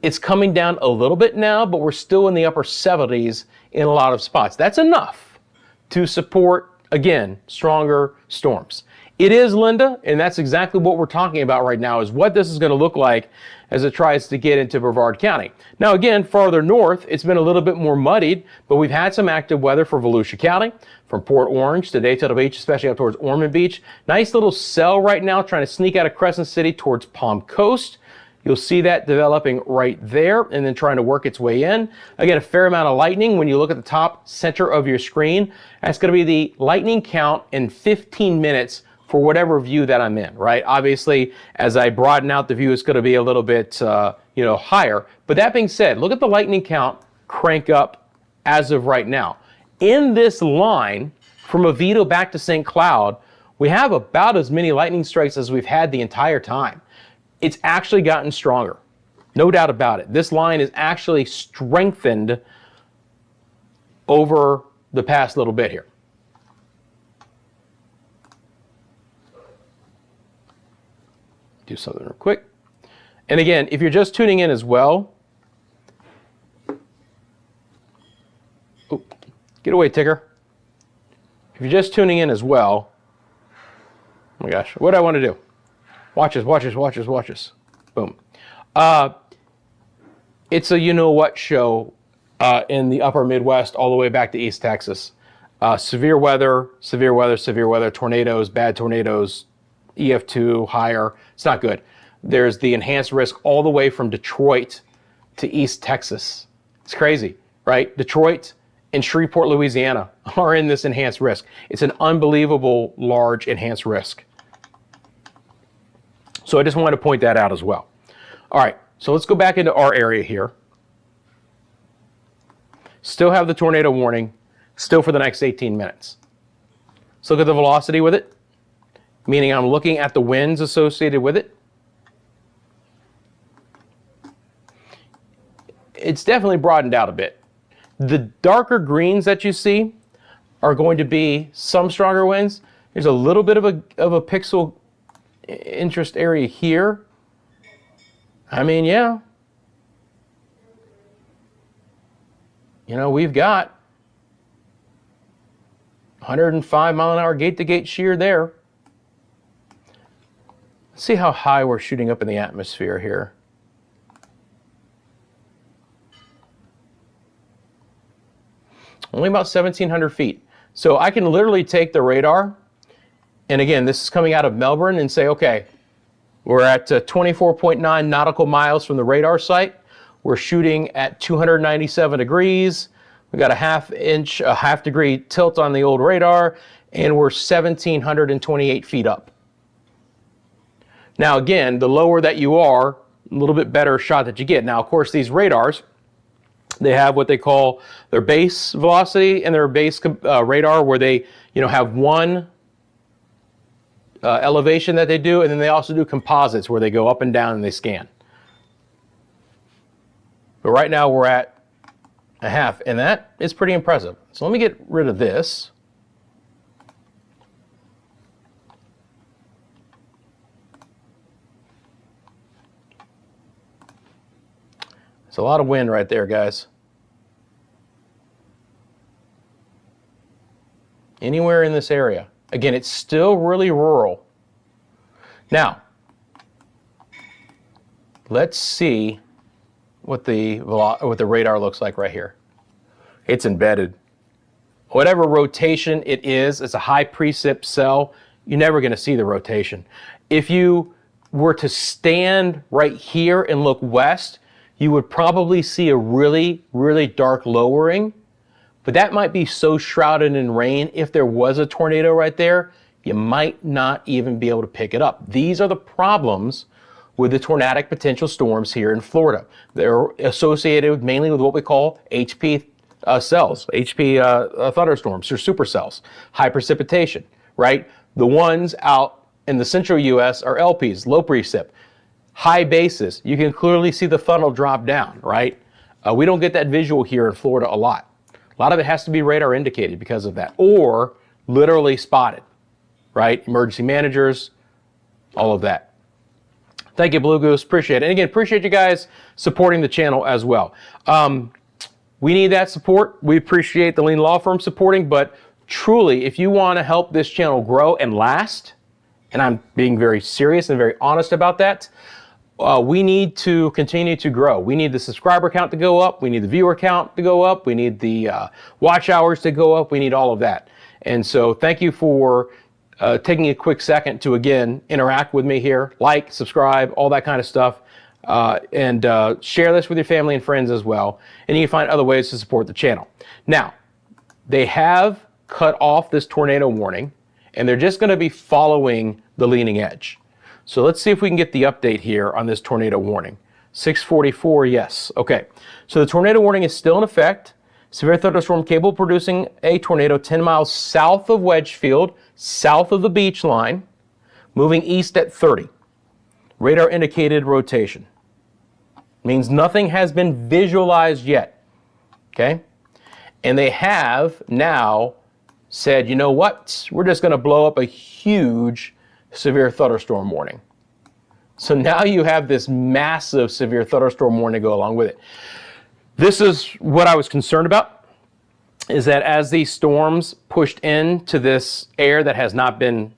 It's coming down a little bit now, but we're still in the upper 70s in a lot of spots. That's enough to support, again, stronger storms. It is, Linda, and that's exactly what we're talking about right now, is what this is going to look like as it tries to get into Brevard County. Now, again, farther north, it's been a little bit more muddied, but we've had some active weather for Volusia County, from Port Orange to Daytona Beach, especially up towards Ormond Beach. Nice little cell right now trying to sneak out of Crescent City towards Palm Coast. You'll see that developing right there and then trying to work its way in. Again, a fair amount of lightning. When you look at the top center of your screen, that's going to be the lightning count in 15 minutes for whatever view that I'm in, right? Obviously, as I broaden out the view, it's going to be a little bit, higher. But that being said, look at the lightning count crank up as of right now. In this line, from Oviedo back to St. Cloud, we have about as many lightning strikes as we've had the entire time. It's actually gotten stronger, no doubt about it. This line is actually strengthened over the past little bit here. Do something real quick. And again, if you're just tuning in as well, get away, ticker. If you're just tuning in as well, oh my gosh, what do I want to do? Watch this, watch this, watch this, watch this. Boom. It's a you-know-what show in the upper Midwest all the way back to East Texas. Severe weather, severe weather, severe weather, tornadoes, bad tornadoes, EF2, higher. It's not good. There's the enhanced risk all the way from Detroit to East Texas. It's crazy, right? Detroit and Shreveport, Louisiana are in this enhanced risk. It's an unbelievable large enhanced risk. So I just wanted to point that out as well. All right, so let's go back into our area here. Still have the tornado warning, still for the next 18 minutes. Let's look at the velocity with it, meaning I'm looking at the winds associated with it. It's definitely broadened out a bit. The darker greens that you see are going to be some stronger winds. There's a little bit of a pixel interest area here. I mean, yeah. You know, we've got 105 mile an hour gate-to-gate shear there. Let's see how high we're shooting up in the atmosphere here. Only about 1,700 feet. So I can literally take the radar, and again, this is coming out of Melbourne, and say, okay, we're at 24.9 nautical miles from the radar site. We're shooting at 297 degrees. We got a half degree tilt on the old radar, and we're 1,728 feet up. Now again, the lower that you are, a little bit better shot that you get. Now, of course, these radars, they have what they call their base velocity and their base radar, where they, have one elevation that they do, and then they also do composites where they go up and down and they scan. But right now we're at a half, and that is pretty impressive. So let me get rid of this. It's a lot of wind right there, guys. Anywhere in this area. Again, it's still really rural. Now, let's see what the radar looks like right here. It's embedded. Whatever rotation it is, it's a high precip cell. You're never going to see the rotation. If you were to stand right here and look west, you would probably see a really, really dark lowering, but that might be so shrouded in rain. If there was a tornado right there, you might not even be able to pick it up. These are the problems with the tornadic potential storms here in Florida. They're associated mainly with what we call HP cells, HP thunderstorms or supercells, high precipitation, right? The ones out in the central U.S. are LPs, low precip, high basis. You can clearly see the funnel drop down, right? We don't get that visual here in Florida a lot. A lot of it has to be radar indicated because of that, or literally spotted, right? Emergency managers, all of that. Thank you, Blue Goose. Appreciate it. And again, appreciate you guys supporting the channel as well. We need that support. We appreciate the Lean Law Firm supporting, but truly, if you want to help this channel grow and last, and I'm being very serious and very honest about that, we need to continue to grow. We need the subscriber count to go up. We need the viewer count to go up. We need the watch hours to go up. We need all of that. And so thank you for taking a quick second to, again, interact with me here, like, subscribe, all that kind of stuff, and share this with your family and friends as well. And you can find other ways to support the channel. Now, they have cut off this tornado warning, and they're just going to be following the leading edge. So let's see if we can get the update here on this tornado warning. 644, yes. Okay, so the tornado warning is still in effect. Severe thunderstorm capable of producing a tornado 10 miles south of Wedgefield, south of the beach line, moving east at 30. Radar indicated rotation. Means nothing has been visualized yet. Okay? And they have now said, you know what? We're just going to blow up a huge severe thunderstorm warning. So now you have this massive severe thunderstorm warning to go along with it. This is what I was concerned about, is that as these storms pushed into this air that has not been,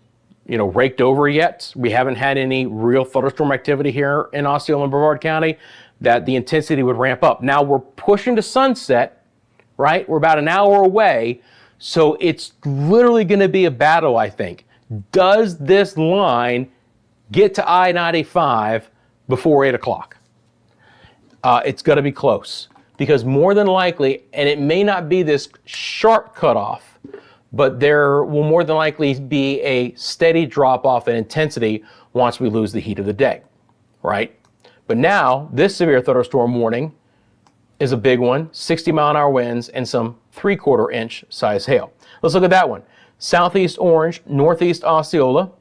raked over yet, we haven't had any real thunderstorm activity here in Osceola and Brevard County, that the intensity would ramp up. Now we're pushing to sunset, right? We're about an hour away, so it's literally going to be a battle, I think. Does this line get to I-95 before 8 o'clock? It's going to be close, because more than likely, and it may not be this sharp cutoff, but there will more than likely be a steady drop off in intensity once we lose the heat of the day, right? But now, this severe thunderstorm warning is a big one, 60-mile-an-hour winds and some 3/4 inch size hail. Let's look at that one. Southeast Orange, northeast Osceola,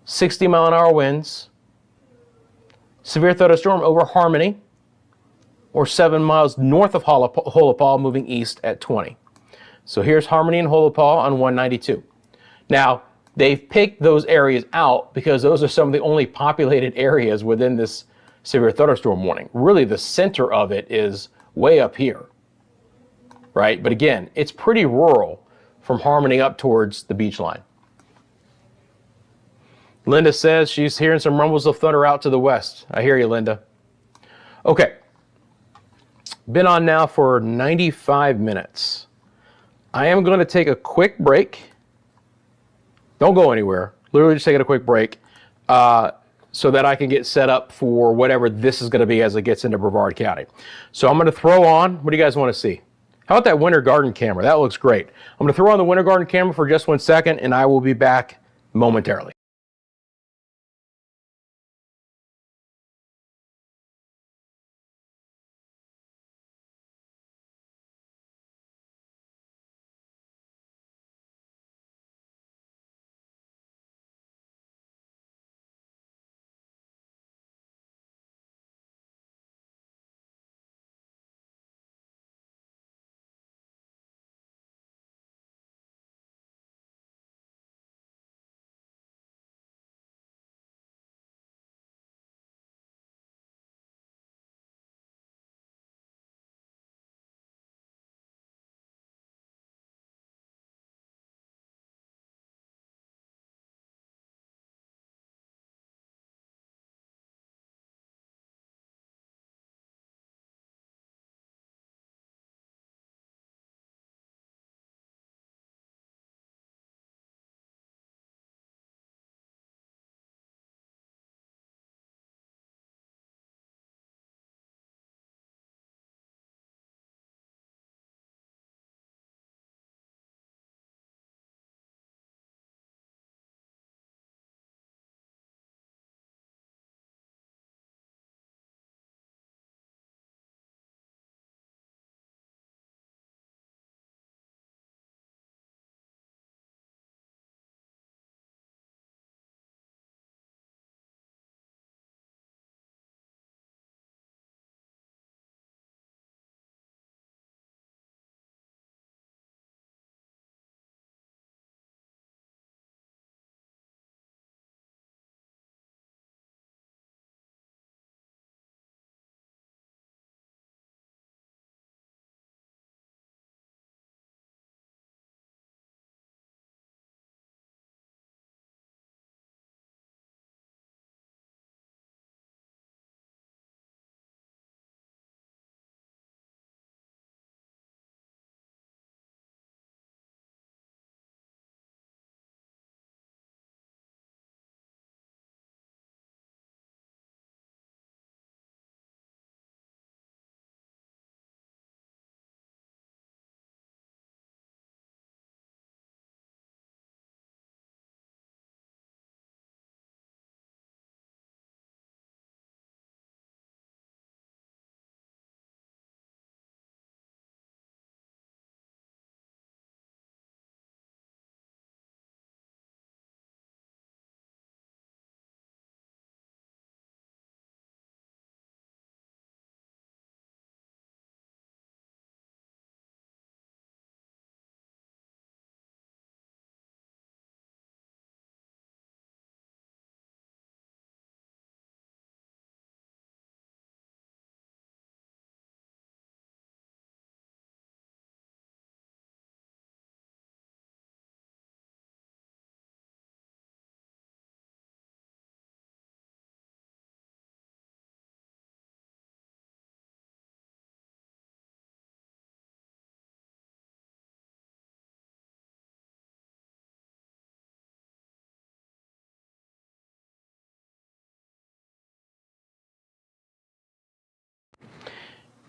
60-mile-an-hour winds, severe thunderstorm over Harmony, or 7 miles north of Holopal, moving east at 20. So here's Harmony and Holopal on 192. Now, they've picked those areas out because those are some of the only populated areas within this severe thunderstorm warning. Really, the center of it is way up here, right? But again, it's pretty rural from Harmony up towards the beach line. Linda says she's hearing some rumbles of thunder out to the west. I hear you, Linda. Okay. Been on now for 95 minutes. I am going to take a quick break. Don't go anywhere. Literally just taking a quick break so that I can get set up for whatever this is going to be as it gets into Brevard County. So I'm going to throw on, what do you guys want to see? How about that winter garden camera? That looks great. I'm going to throw on the winter garden camera for just 1 second, and I will be back momentarily.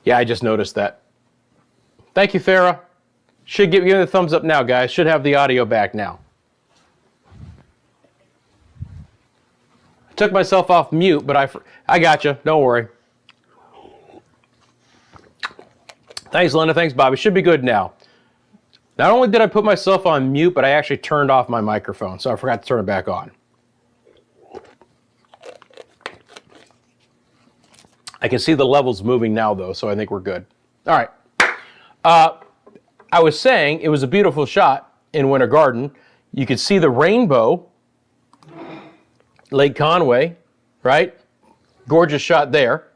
Yeah, I just noticed that. Thank you, Farah. Should give you the thumbs up now, guys. Should have the audio back now. I took myself off mute, but I got you. Don't worry. Thanks, Linda. Thanks, Bobby. Should be good now. Not only did I put myself on mute, but I actually turned off my microphone, so I forgot to turn it back on. I can see the levels moving now, though, so I think we're good. All right. I was saying it was a beautiful shot in Winter Garden. You could see the rainbow, Lake Conway, right? Gorgeous shot there.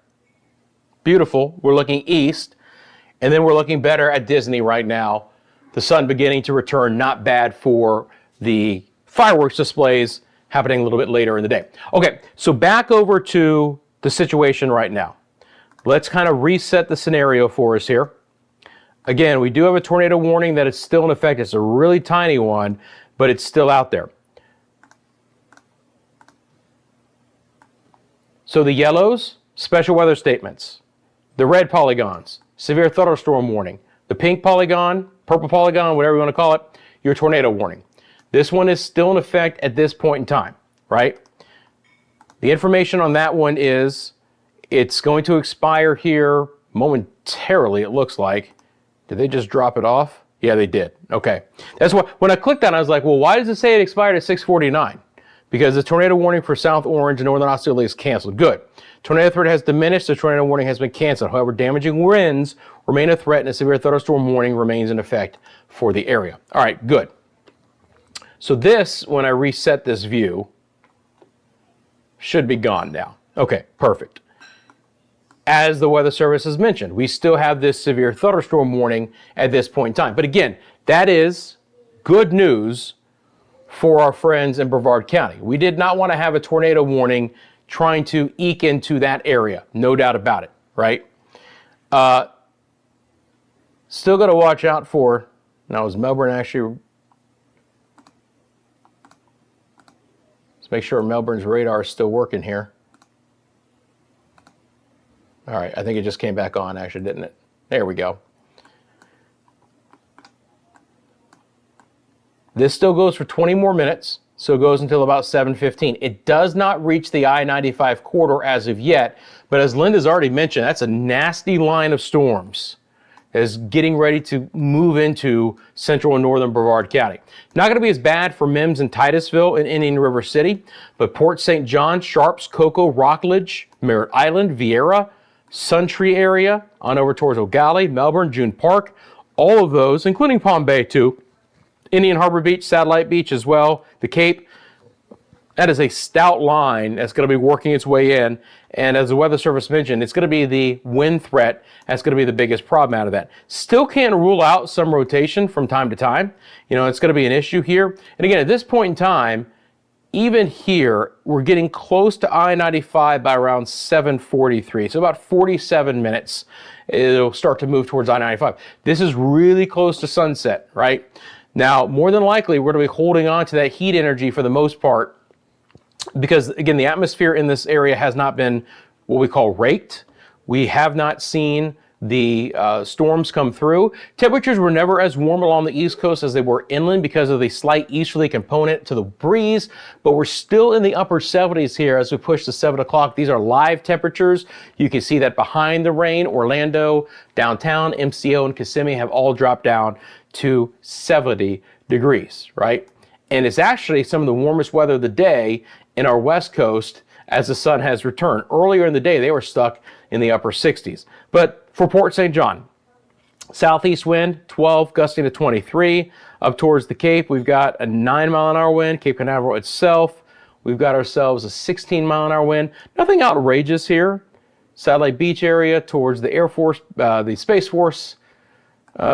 Beautiful. We're looking east, and then we're looking better at Disney right now. The sun beginning to return, not bad for the fireworks displays happening a little bit later in the day. Okay, so back over to the situation right now. Let's kind of reset the scenario for us here. Again, we do have a tornado warning that is still in effect. It's a really tiny one, but it's still out there. So the yellows, special weather statements. The red polygons, severe thunderstorm warning. The pink polygon, purple polygon, whatever you want to call it, your tornado warning. This one is still in effect at this point in time, right? The information on that one is it's going to expire here momentarily, it looks like. Did they just drop it off? Yeah, they did. Okay. That's why when I clicked on it, I was like, well, why does it say it expired at 6:49? Because the tornado warning for South Orange and Northern Australia is canceled. Good. Tornado threat has diminished. The tornado warning has been canceled. However, damaging winds remain a threat and a severe thunderstorm warning remains in effect for the area. All right, good. So this, when I reset this view, should be gone now. Okay, perfect. As the Weather Service has mentioned, we still have this severe thunderstorm warning at this point in time. But again, that is good news for our friends in Brevard County. We did not want to have a tornado warning trying to eke into that area, no doubt about it, right? Still got to watch out for, now is Melbourne actually, let's make sure Melbourne's radar is still working here. All right, I think it just came back on actually, didn't it? There we go. This still goes for 20 more minutes, so it goes until about 7:15. It does not reach the I-95 corridor as of yet, but as Linda's already mentioned, that's a nasty line of storms that is getting ready to move into central and northern Brevard County. Not going to be as bad for Mims and Titusville and Indian River City, but Port St. John, Sharps, Cocoa, Rockledge, Merritt Island, Vieira, Suntree area, on over towards O'Galley, Melbourne, June Park, all of those, including Palm Bay too, Indian Harbor Beach, Satellite Beach as well, the Cape. That is a stout line that's going to be working its way in. And as the Weather Service mentioned, it's going to be the wind threat that's going to be the biggest problem out of that. Still can't rule out some rotation from time to time. You know, it's going to be an issue here. And again, at this point in time, even here, we're getting close to I-95 by around 7:43. So about 47 minutes, it'll start to move towards I-95. This is really close to sunset, right? Now, more than likely, we're going to be holding on to that heat energy for the most part because, again, the atmosphere in this area has not been what we call raked. We have not seen the storms come through. Temperatures were never as warm along the East Coast as they were inland because of the slight easterly component to the breeze, but we're still in the upper 70s here as we push to 7 o'clock. These are live temperatures. You can see that behind the rain, Orlando, downtown, MCO, and Kissimmee have all dropped down to 70 degrees, right? And it's actually some of the warmest weather of the day in our West Coast as the sun has returned. Earlier in the day, they were stuck in the upper 60s. But for Port St. John, southeast wind, 12, gusting to 23. Up towards the Cape, we've got a 9-mile-an-hour wind. Cape Canaveral itself, we've got ourselves a 16-mile-an-hour wind. Nothing outrageous here. Satellite Beach area towards the Air Force, the Space Force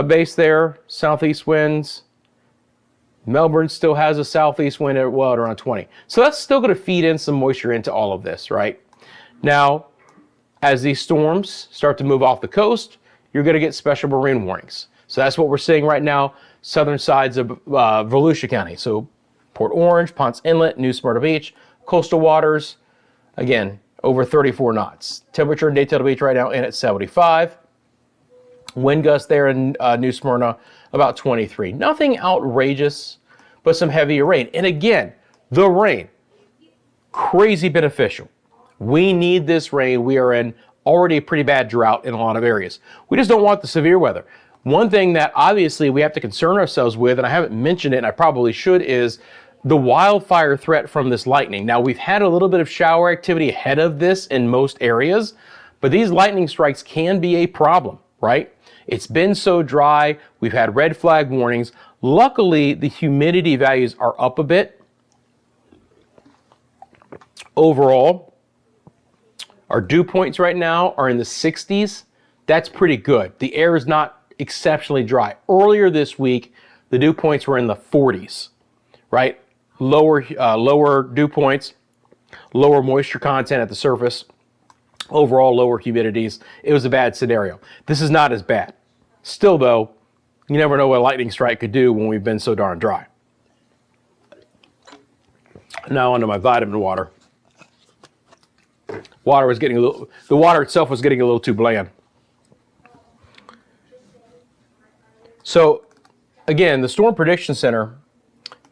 base there, southeast winds. Melbourne still has a southeast wind at, well, at around 20. So that's still going to feed in some moisture into all of this, right? Now, as these storms start to move off the coast, you're going to get special marine warnings. So that's what we're seeing right now, southern sides of Volusia County. So Port Orange, Ponce Inlet, New Smyrna Beach, coastal waters, again, over 34 knots. Temperature in Daytona Beach right now in at 75. Wind gusts there in New Smyrna, about 23. Nothing outrageous, but some heavier rain. And again, the rain, crazy beneficial. We need this rain. We are in already a pretty bad drought in a lot of areas. We just don't want the severe weather. One thing that obviously we have to concern ourselves with, and I haven't mentioned it, and I probably should, is the wildfire threat from this lightning. Now, we've had a little bit of shower activity ahead of this in most areas, but these lightning strikes can be a problem, right? It's been so dry. We've had red flag warnings. Luckily, the humidity values are up a bit. Overall, our dew points right now are in the 60s. That's pretty good. The air is not exceptionally dry. Earlier this week, the dew points were in the 40s, right? Lower dew points, lower moisture content at the surface, overall lower humidities. It was a bad scenario. This is not as bad. Still though, you never know what a lightning strike could do when we've been so darn dry. Now onto my vitamin water. The water itself was getting a little too bland. So again, the Storm Prediction Center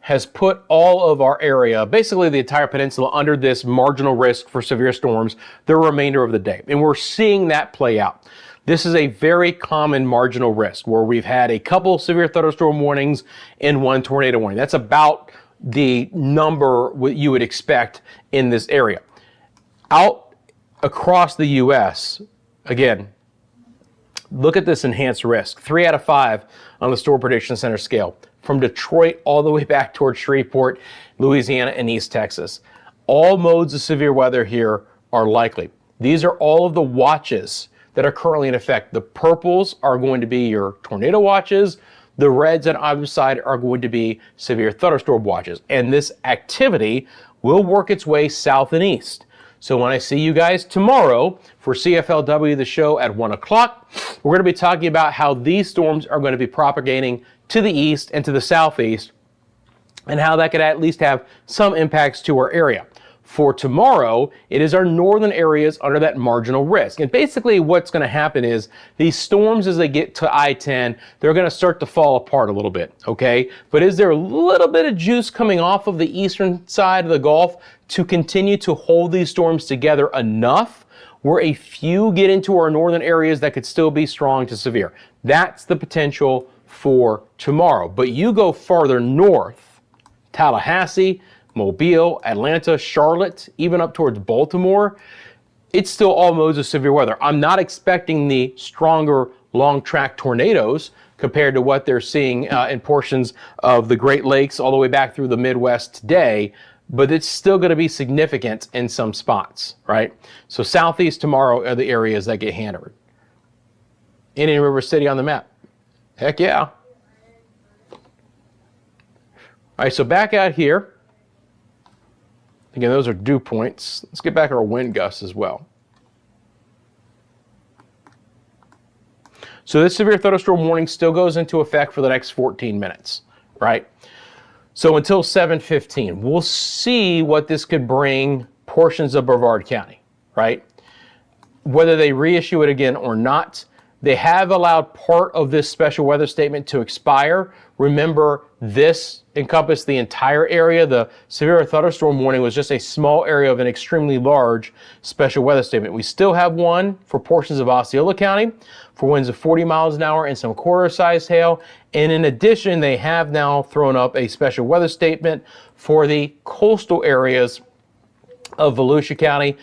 has put all of our area, basically the entire peninsula, under this marginal risk for severe storms the remainder of the day. And we're seeing that play out. This is a very common marginal risk where we've had a couple severe thunderstorm warnings and one tornado warning. That's about the number you would expect in this area. Out across the U.S., again, look at this enhanced risk. 3 out of 5 on the Storm Prediction Center scale. From Detroit all the way back towards Shreveport, Louisiana, and East Texas. All modes of severe weather here are likely. These are all of the watches that are currently in effect. The purples are going to be your tornado watches. The reds on either side are going to be severe thunderstorm watches. And this activity will work its way south and east. So when I see you guys tomorrow for CFLW, the show at 1 o'clock, we're going to be talking about how these storms are going to be propagating to the east and to the southeast, and how that could at least have some impacts to our area. For tomorrow, it is our northern areas under that marginal risk. And basically what's going to happen is these storms, as they get to I-10, they're going to start to fall apart a little bit, okay? But is there a little bit of juice coming off of the eastern side of the Gulf to continue to hold these storms together enough where a few get into our northern areas that could still be strong to severe? That's the potential for tomorrow. But you go farther north, Tallahassee, Mobile, Atlanta, Charlotte, even up towards Baltimore, it's still all modes of severe weather. I'm not expecting the stronger long track tornadoes compared to what they're seeing in portions of the Great Lakes all the way back through the Midwest today, but it's still going to be significant in some spots, right? So southeast tomorrow are the areas that get hammered. Indian River City on the map. Heck yeah. All right, so back out here. Again, those are dew points. Let's get back our wind gusts as well. So this severe thunderstorm warning still goes into effect for the next 14 minutes, right? So until 7:15, we'll see what this could bring portions of Brevard County, right? Whether they reissue it again or not, they have allowed part of this special weather statement to expire. Remember, this encompassed the entire area. The severe thunderstorm warning was just a small area of an extremely large special weather statement. We still have one for portions of Osceola County for winds of 40 miles an hour and some quarter-sized hail. And in addition, they have now thrown up a special weather statement for the coastal areas of Volusia County,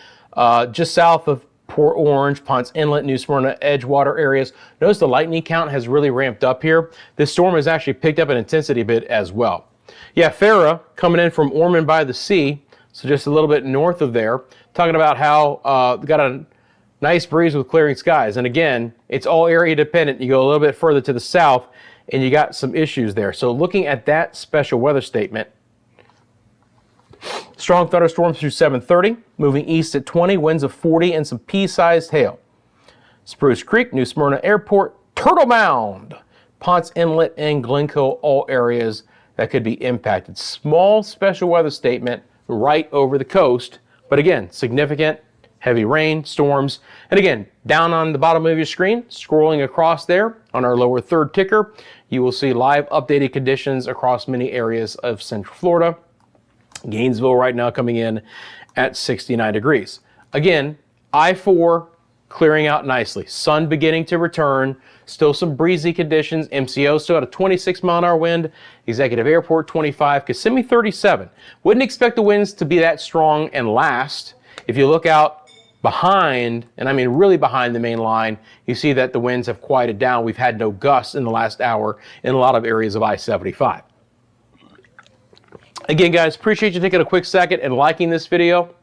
just south of Port Orange, Ponce Inlet, New Smyrna, Edgewater areas. Notice the lightning count has really ramped up here. This storm has actually picked up in intensity a bit as well. Yeah, Farrah coming in from Ormond by the Sea, so just a little bit north of there, talking about how got a nice breeze with clearing skies. And again, it's all area dependent. You go a little bit further to the south and you got some issues there. So looking at that special weather statement, strong thunderstorms through 7:30, moving east at 20, winds of 40 and some pea-sized hail. Spruce Creek, New Smyrna Airport, Turtle Mound, Ponce Inlet, and Glencoe, all areas that could be impacted. Small special weather statement right over the coast, but again, significant heavy rain, storms. And again, down on the bottom of your screen, scrolling across there on our lower third ticker, you will see live updated conditions across many areas of Central Florida. Gainesville right now coming in at 69 degrees. Again, I-4 clearing out nicely. Sun beginning to return. Still some breezy conditions. MCO still at a 26-mile-an-hour wind. Executive Airport 25. Kissimmee 37. Wouldn't expect the winds to be that strong and last. If you look out behind, and I mean really behind the main line, you see that the winds have quieted down. We've had no gusts in the last hour in a lot of areas of I-75. Again, guys, appreciate you taking a quick second and liking this video.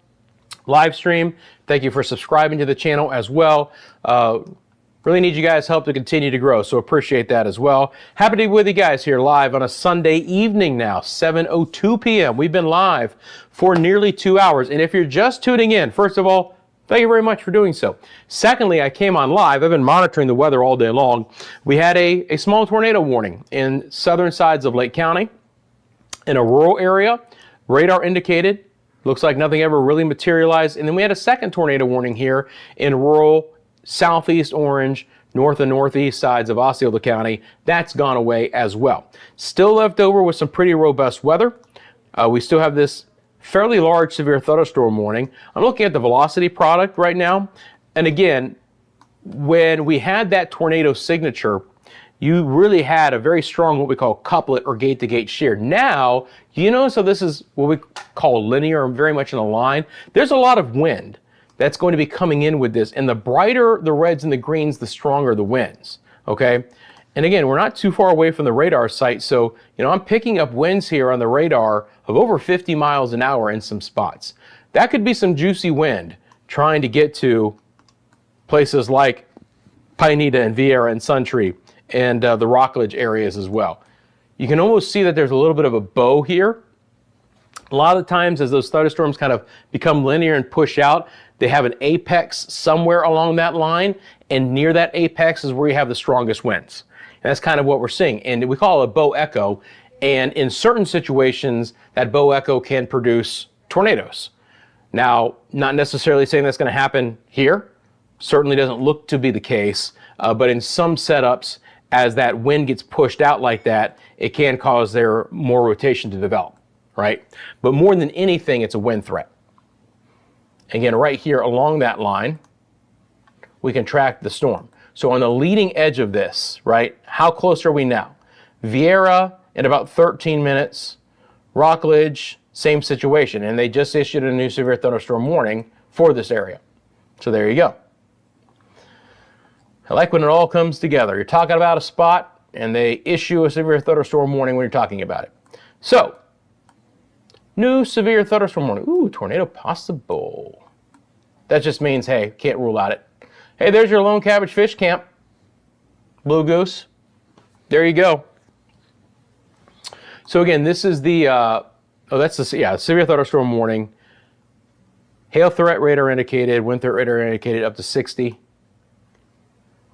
Live stream. Thank you for subscribing to the channel as well. Really need you guys' help to continue to grow, so appreciate that as well. Happy to be with you guys here live on a Sunday evening now, 7:02 p.m. We've been live for nearly 2 hours, and if you're just tuning in, first of all, thank you very much for doing so. Secondly, I came on live. I've been monitoring the weather all day long. We had a small tornado warning in southern sides of Lake County in a rural area. Radar indicated. Looks like nothing ever really materialized. And then we had a second tornado warning here in rural southeast Orange, north and northeast sides of Osceola County. That's gone away as well. Still left over with some pretty robust weather. We still have this fairly large severe thunderstorm warning. I'm looking at the velocity product right now. And again, when we had that tornado signature, you really had a very strong what we call couplet or gate-to-gate shear. Now, you notice how this is what we call linear or very much in a line. There's a lot of wind that's going to be coming in with this, and the brighter the reds and the greens, the stronger the winds, okay? And again, we're not too far away from the radar site, so I'm picking up winds here on the radar of over 50 miles an hour in some spots. That could be some juicy wind trying to get to places like Pineda and Vieira and Suntree and the Rockledge areas as well. You can almost see that there's a little bit of a bow here. A lot of the times as those thunderstorms kind of become linear and push out, they have an apex somewhere along that line, and near that apex is where you have the strongest winds. And that's kind of what we're seeing. And we call it a bow echo, and in certain situations, that bow echo can produce tornadoes. Now, not necessarily saying that's going to happen here. Certainly doesn't look to be the case, but in some setups, as that wind gets pushed out like that, it can cause there more rotation to develop, right? But more than anything, it's a wind threat. Again, right here along that line, we can track the storm. So on the leading edge of this, right, how close are we now? Vieira in about 13 minutes, Rockledge, same situation, and they just issued a new severe thunderstorm warning for this area. So there you go. I like when it all comes together. You're talking about a spot, and they issue a severe thunderstorm warning when you're talking about it. So, new severe thunderstorm warning. Ooh, tornado possible. That just means, hey, can't rule out it. Hey, there's your Lone Cabbage Fish Camp. Blue Goose. There you go. So again, this is the, severe thunderstorm warning. Hail threat radar indicated, wind threat radar indicated up to 60.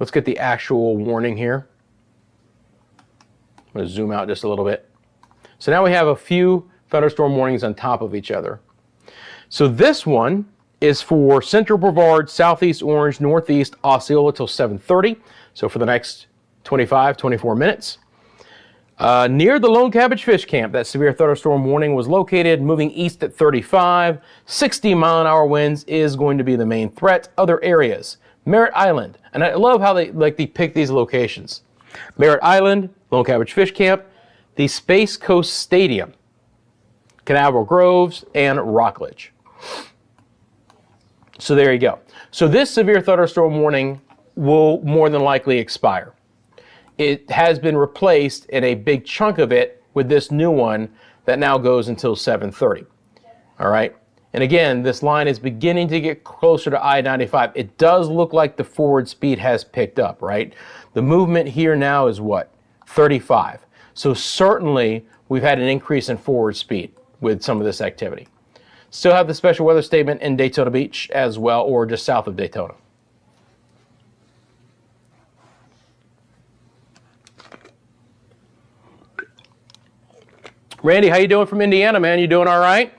Let's get the actual warning here. I'm going to zoom out just a little bit. So now we have a few thunderstorm warnings on top of each other. So this one is for Central Brevard, Southeast Orange, Northeast Osceola till 7:30. So for the next 24 minutes. Near the Lone Cabbage Fish Camp, that severe thunderstorm warning was located, moving east at 35. 60-mile-an-hour winds is going to be the main threat. Other areas, Merritt Island, and I love how they pick these locations. Merritt Island, Lone Cabbage Fish Camp, the Space Coast Stadium, Canaveral Groves, and Rockledge. So there you go. So this severe thunderstorm warning will more than likely expire. It has been replaced in a big chunk of it with this new one that now goes until 7:30. All right. And again, this line is beginning to get closer to I-95. It does look like the forward speed has picked up, right? The movement here now is what? 35. So certainly we've had an increase in forward speed with some of this activity. Still have the special weather statement in Daytona Beach as well, or just south of Daytona. Randy, how you doing from Indiana, man? You doing all right?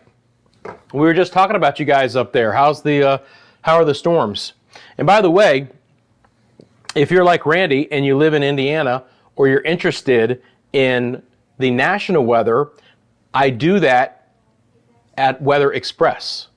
We were just talking about you guys up there. How's the How are the storms? And by the way, if you're like Randy and you live in Indiana or you're interested in the national weather, I do that at Weather Express.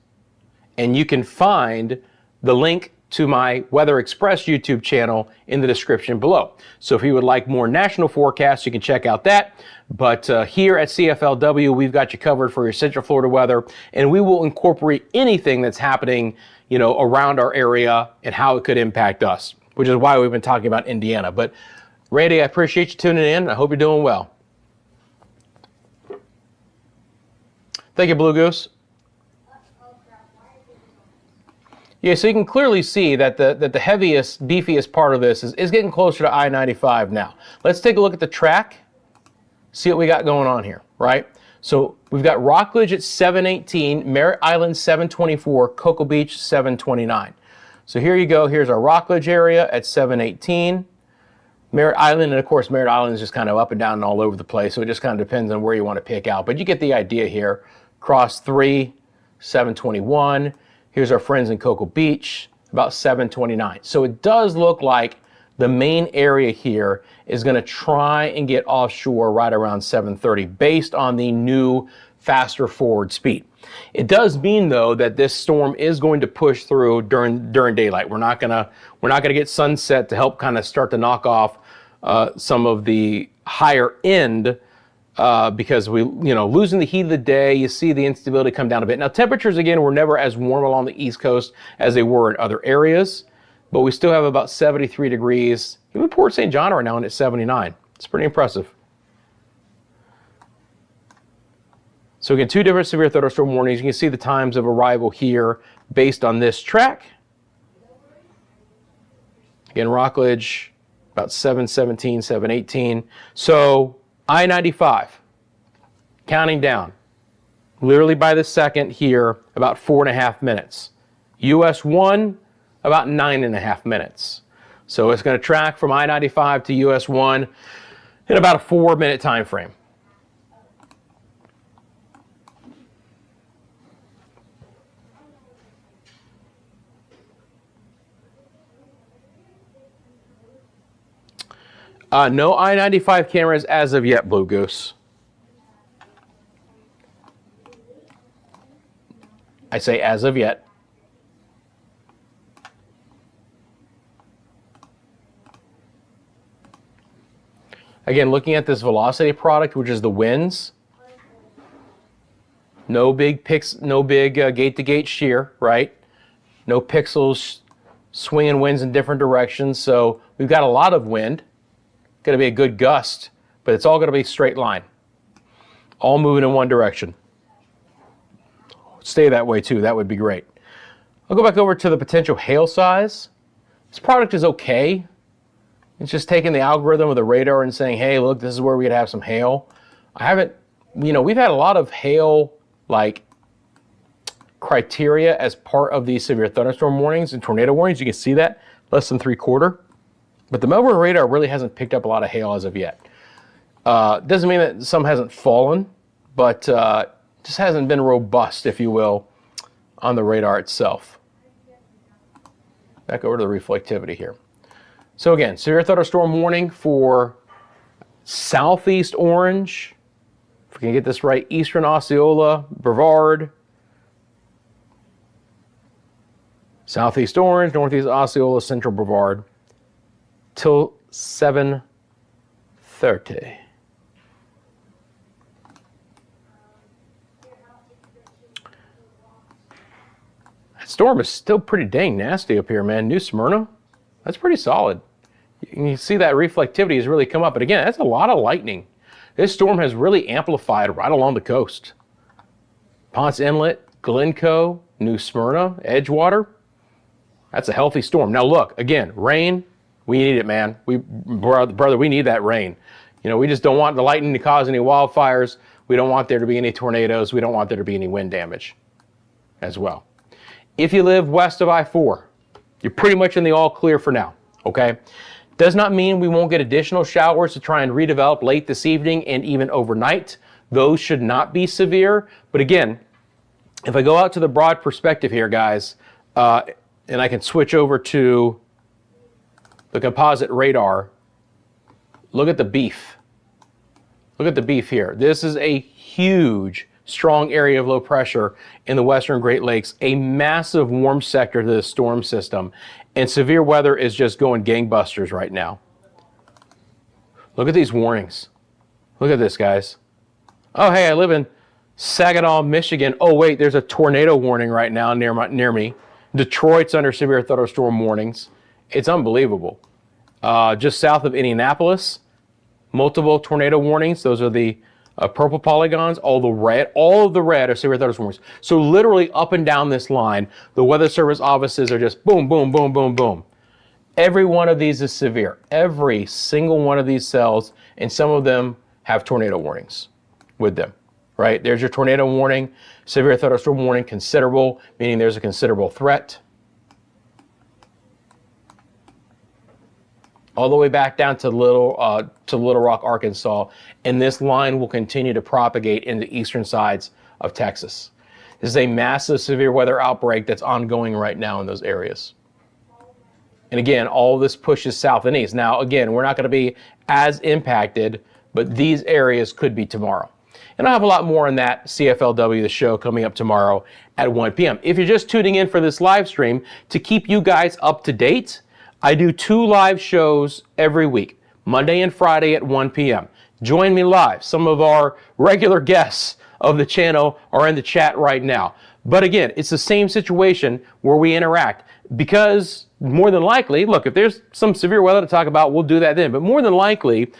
And you can find the link to my Weather Express YouTube channel in the description below. So if you would like more national forecasts, you can check out that. But here at CFLW, we've got you covered for your Central Florida weather, and we will incorporate anything that's happening, you know, around our area and how it could impact us, which is why we've been talking about Indiana. But Randy, I appreciate you tuning in. I hope you're doing well. Thank you, Blue Goose. Yeah, so you can clearly see that the heaviest, beefiest part of this is getting closer to I-95 now. Let's take a look at the track, see what we got going on here, right? So we've got Rockledge at 718, Merritt Island 724, Cocoa Beach 729. So here you go, here's our Rockledge area at 718. Merritt Island, and of course Merritt Island is just kind of up and down and all over the place, so it just kind of depends on where you want to pick out. But you get the idea here. Cross 3, 721. Here's our friends in Cocoa Beach, about 729. So it does look like the main area here is going to try and get offshore right around 730 based on the new faster forward speed. It does mean though that this storm is going to push through during daylight. We're not gonna get sunset to help kind of start to knock off some of the higher end because losing the heat of the day, you see the instability come down a bit. Now temperatures again were never as warm along the East Coast as they were in other areas, but we still have about 73 degrees. Even Port St. John right now at 79. It's pretty impressive. So again, two different severe thunderstorm warnings. You can see the times of arrival here based on this track. Again, Rockledge, about 717, 718. So I-95, counting down, literally by the second here, about 4.5 minutes. US 1, about 9.5 minutes. So it's going to track from I-95 to US 1 in about a 4-minute time frame. No I-95 cameras as of yet, Blue Goose. I say as of yet. Again, looking at this velocity product, which is the winds. No big gate-to-gate shear, right? No pixels swinging winds in different directions. So we've got a lot of wind. Going to be a good gust, but it's all going to be straight line, all moving in one direction. Stay that way too, that would be great. I'll go back over to the potential hail size. This product is okay. It's just taking the algorithm of the radar and saying, hey, look, this is where we could have some hail. I haven't, we've had a lot of hail like criteria as part of these severe thunderstorm warnings and tornado warnings. You can see that, less than 3/4. But the Melbourne radar really hasn't picked up a lot of hail as of yet. Doesn't mean that some hasn't fallen, but just hasn't been robust, if you will, on the radar itself. Back over to the reflectivity here. So again, severe thunderstorm warning for southeast orange. If we can get this right, eastern Osceola, Brevard. Southeast orange, northeast Osceola, central Brevard. Till 7:30. That storm is still pretty dang nasty up here, man. New Smyrna, that's pretty solid. You can see that reflectivity has really come up. But again, that's a lot of lightning. This storm has really amplified right along the coast. Ponce Inlet, Glencoe, New Smyrna, Edgewater. That's a healthy storm. Now look, again, rain. We need it, man. Brother, we need that rain. We just don't want the lightning to cause any wildfires. We don't want there to be any tornadoes. We don't want there to be any wind damage as well. If you live west of I-4, you're pretty much in the all clear for now, okay? Does not mean we won't get additional showers to try and redevelop late this evening and even overnight. Those should not be severe. But again, if I go out to the broad perspective here, guys, and I can switch over to the composite radar. Look at the beef. Look at the beef here. This is a huge, strong area of low pressure in the western Great Lakes, a massive warm sector to the storm system, and severe weather is just going gangbusters right now. Look at these warnings. Look at this, guys. Oh, hey, I live in Saginaw, Michigan. Oh, wait, there's a tornado warning right now near me. Detroit's under severe thunderstorm warnings. It's unbelievable. Just south of Indianapolis, multiple tornado warnings. Those are the purple polygons. All of the red are severe thunderstorm warnings. So literally up and down this line, the Weather Service offices are just boom, boom, boom, boom, boom. Every one of these is severe. Every single one of these cells, and some of them have tornado warnings with them, right? There's your tornado warning, severe thunderstorm warning, considerable, meaning there's a considerable threat. All the way back down to Little Rock, Arkansas, and this line will continue to propagate into eastern sides of Texas. This is a massive severe weather outbreak that's ongoing right now in those areas. And again, all this pushes south and east. Now, again, we're not going to be as impacted, but these areas could be tomorrow. And I'll have a lot more on that CFLW, the show, coming up tomorrow at 1 p.m. If you're just tuning in for this live stream, to keep you guys up to date, I do 2 live shows every week, Monday and Friday at 1 p.m. Join me live. Some of our regular guests of the channel are in the chat right now. But again, it's the same situation where we interact, because more than likely, look, if there's some severe weather to talk about, we'll do that then. But more than likely,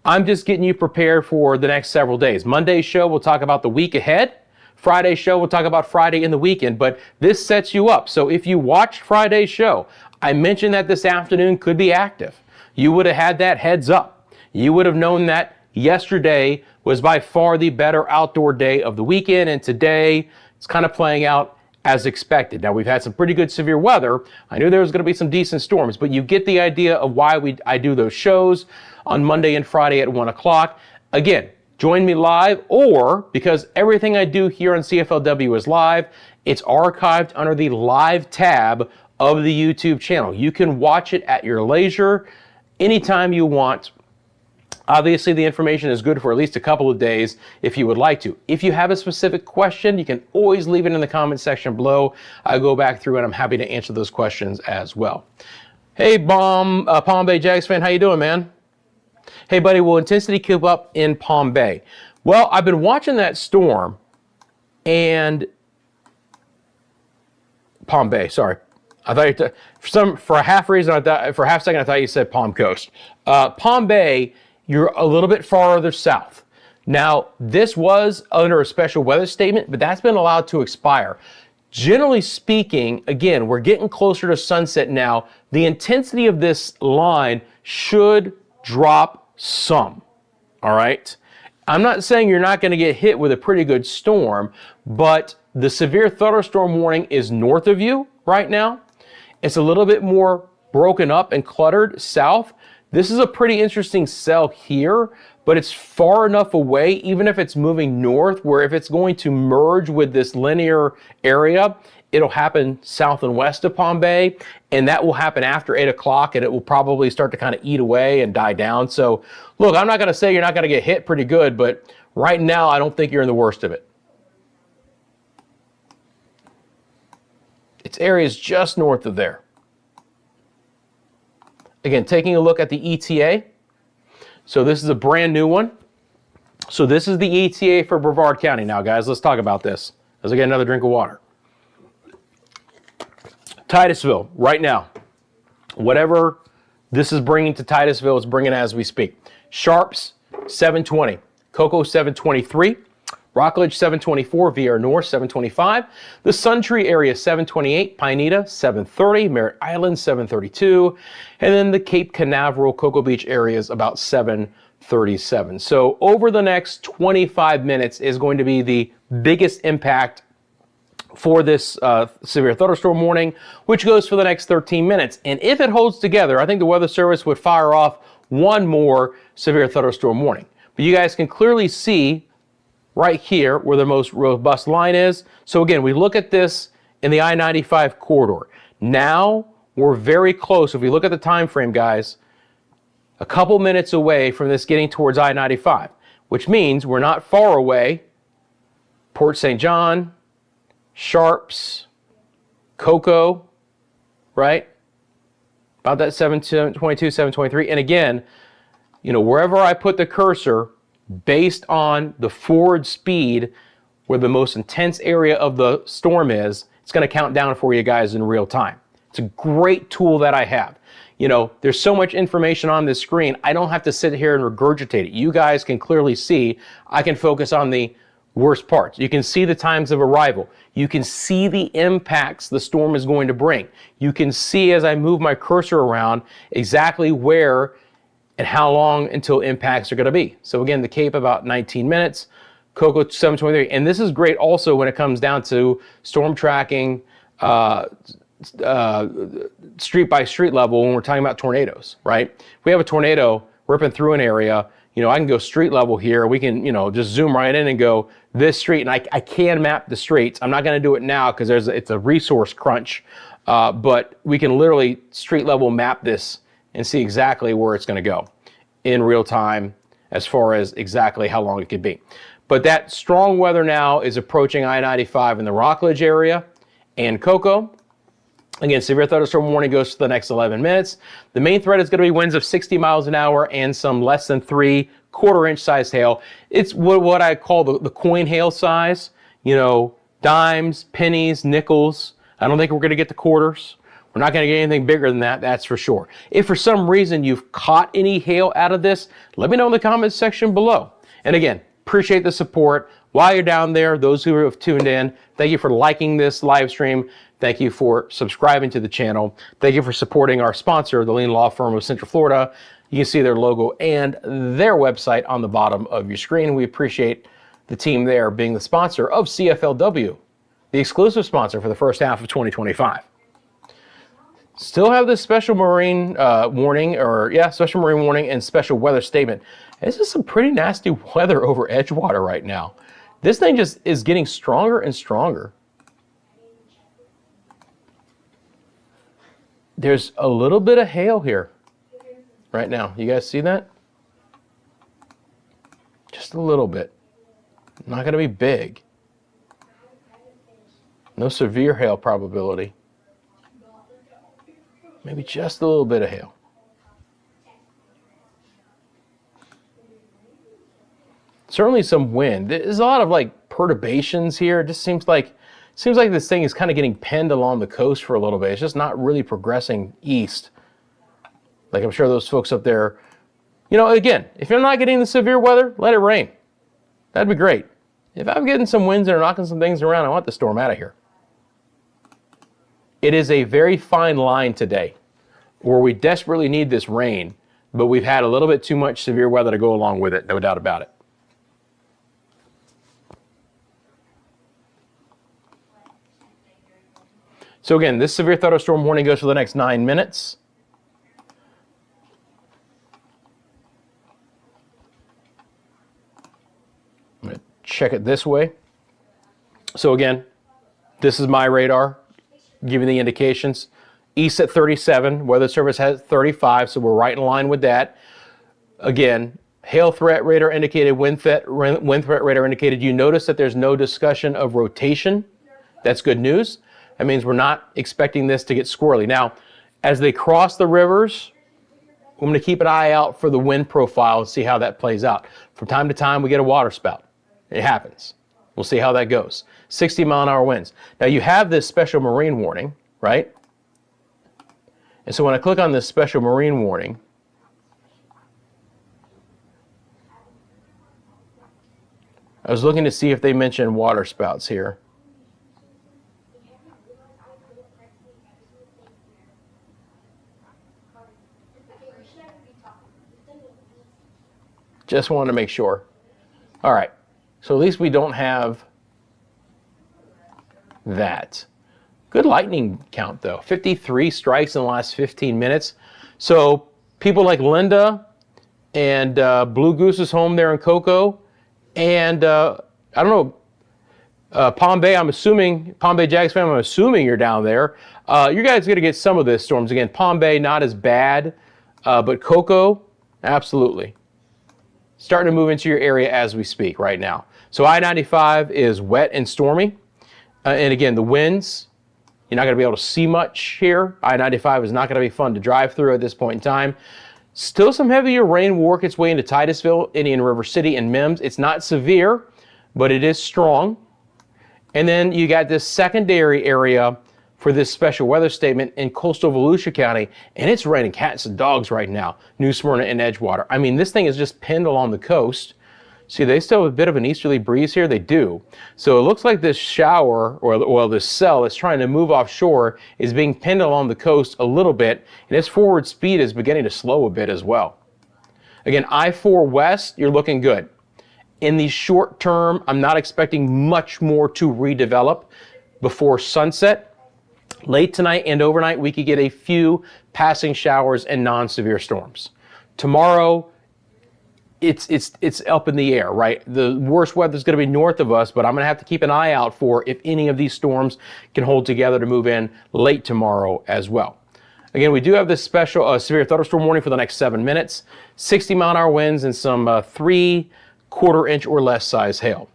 I'm just getting you prepared for the next several days. Monday's show, we'll talk about the week ahead. Friday's show, we'll talk about Friday and the weekend. But this sets you up. So if you watched Friday's show, I mentioned that this afternoon could be active. You would have had that heads up. You would have known that yesterday was by far the better outdoor day of the weekend, and today it's kind of playing out as expected. Now, we've had some pretty good severe weather. I knew there was going to be some decent storms, but you get the idea of why I do those shows on Monday and Friday at 1 o'clock. Again, join me live, or because everything I do here on CFLW is live, it's archived under the live tab of the YouTube channel. You can watch it at your leisure anytime you want. Obviously, the information is good for at least a couple of days if you would like to. If you have a specific question, you can always leave it in the comment section below. I go back through and I'm happy to answer those questions as well. Hey, Palm Bay Jags fan, how you doing, man? Hey, buddy, will intensity keep up in Palm Bay? Well, I've been watching that storm, and Palm Bay, sorry. I thought for a half second, I thought you said Palm Coast. Palm Bay, you're a little bit farther south. Now, this was under a special weather statement, but that's been allowed to expire. Generally speaking, again, we're getting closer to sunset now. The intensity of this line should drop some, all right? I'm not saying you're not going to get hit with a pretty good storm, but the severe thunderstorm warning is north of you right now. It's a little bit more broken up and cluttered south. This is a pretty interesting cell here, but it's far enough away, even if it's moving north, where if it's going to merge with this linear area, it'll happen south and west of Palm Bay, and that will happen after 8 o'clock, and it will probably start to kind of eat away and die down. So, look, I'm not going to say you're not going to get hit pretty good, but right now I don't think you're in the worst of it. Its area is just north of there. Again, taking a look at the ETA. So this is a brand new one. So this is the ETA for Brevard County. Now, guys, let's talk about this as I get another drink of water. Titusville, right now, whatever this is bringing to Titusville, it's bringing as we speak. Sharps, 720. Cocoa, 723. Rockledge, 724. VR North, 725. The Suntree area, 728. Pineda, 730. Merritt Island, 732. And then the Cape Canaveral, Cocoa Beach areas, about 737. So over the next 25 minutes is going to be the biggest impact for this severe thunderstorm warning, which goes for the next 13 minutes. And if it holds together, I think the Weather Service would fire off one more severe thunderstorm warning. But you guys can clearly see right here where the most robust line is. So again, we look at this in the I-95 corridor. Now we're very close. If we look at the time frame, guys, a couple minutes away from this getting towards I-95, which means we're not far away. Port St. John, Sharps, Cocoa, right? About that 722, 723. And again, you know, wherever I put the cursor, based on the forward speed, where the most intense area of the storm is, it's going to count down for you guys in real time. It's a great tool that I have. You know, there's so much information on this screen, I don't have to sit here and regurgitate it. You guys can clearly see, I can focus on the worst parts. You can see the times of arrival. You can see the impacts the storm is going to bring. You can see as I move my cursor around exactly where and how long until impacts are going to be. So again, the Cape about 19 minutes, Cocoa 723, and this is great also when it comes down to storm tracking, street by street level when we're talking about tornadoes, right? If we have a tornado ripping through an area, you know, I can go street level here. We can, you know, just zoom right in and go this street, and I can map the streets. I'm not going to do it now because it's a resource crunch, but we can literally street level map this and see exactly where it's going to go in real time as far as exactly how long it could be. But that strong weather now is approaching I-95 in the Rockledge area and Cocoa. Again, severe thunderstorm warning goes for the next 11 minutes. The main threat is going to be winds of 60 miles an hour and some less than 3/4 inch sized hail. It's what I call the coin hail size, you know, dimes, pennies, nickels. I don't think we're going to get to quarters. We're not going to get anything bigger than that, that's for sure. If for some reason you've caught any hail out of this, let me know in the comments section below. And again, appreciate the support. While you're down there, those who have tuned in, thank you for liking this live stream. Thank you for subscribing to the channel. Thank you for supporting our sponsor, the leading law firm of Central Florida. You can see their logo and their website on the bottom of your screen. We appreciate the team there being the sponsor of CFLW, the exclusive sponsor for the first half of 2025. Still have this special marine warning, special marine warning and special weather statement. This is some pretty nasty weather over Edgewater right now. This thing just is getting stronger and stronger. There's a little bit of hail here right now. You guys see that? Just a little bit. Not going to be big. No severe hail probability. Maybe just a little bit of hail. Certainly some wind. There's a lot of like perturbations here. It just seems like this thing is kind of getting penned along the coast for a little bit. It's just not really progressing east. Like I'm sure those folks up there, you know, again, if you're not getting the severe weather, let it rain. That'd be great. If I'm getting some winds that are knocking some things around, I want the storm out of here. It is a very fine line today where we desperately need this rain, but we've had a little bit too much severe weather to go along with it, no doubt about it. So again, this severe thunderstorm warning goes for the next 9 minutes. I'm going to check it this way. So again, this is my radar, giving the indications. East at 37, Weather Service has 35, so we're right in line with that. Again, hail threat radar indicated, wind threat radar indicated. You notice that there's no discussion of rotation. That's good news. That means we're not expecting this to get squirrely. Now, as they cross the rivers, I'm going to keep an eye out for the wind profile and see how that plays out. From time to time, we get a water spout. It happens. We'll see how that goes. 60-mile-an-hour winds. Now, you have this special marine warning, right? And so when I click on this special marine warning, I was looking to see if they mentioned water spouts here. Just wanted to make sure. All right, so at least we don't have that. Good lightning count though, 53 strikes in the last 15 minutes. So people like Linda and Blue Goose's home there in Cocoa, and I don't know, Palm Bay, Palm Bay Jags fan, I'm assuming you're down there. You guys are going to get some of this storms. Again, Palm Bay, not as bad, but Cocoa, absolutely. Starting to move into your area as we speak right now. So I-95 is wet and stormy. And again, the winds, you're not going to be able to see much here. I-95 is not going to be fun to drive through at this point in time. Still some heavier rain will work its way into Titusville, Indian River City, and Mims. It's not severe, but it is strong. And then you got this secondary area for this special weather statement in coastal Volusia County, and it's raining cats and dogs right now, New Smyrna and Edgewater. I mean, this thing is just pinned along the coast. See, they still have a bit of an easterly breeze here. They do. So it looks like this shower, or this cell that's trying to move offshore, is being pinned along the coast a little bit, and its forward speed is beginning to slow a bit as well. Again, I-4 west, you're looking good. In the short term, I'm not expecting much more to redevelop before sunset. Late tonight and overnight, we could get a few passing showers and non-severe storms. Tomorrow, it's up in the air, right? The worst weather is going to be north of us, but I'm going to have to keep an eye out for if any of these storms can hold together to move in late tomorrow as well. Again, we do have this special severe thunderstorm warning for the next 7 minutes, 60-mile-an-hour winds and some 3/4 inch or less size hail.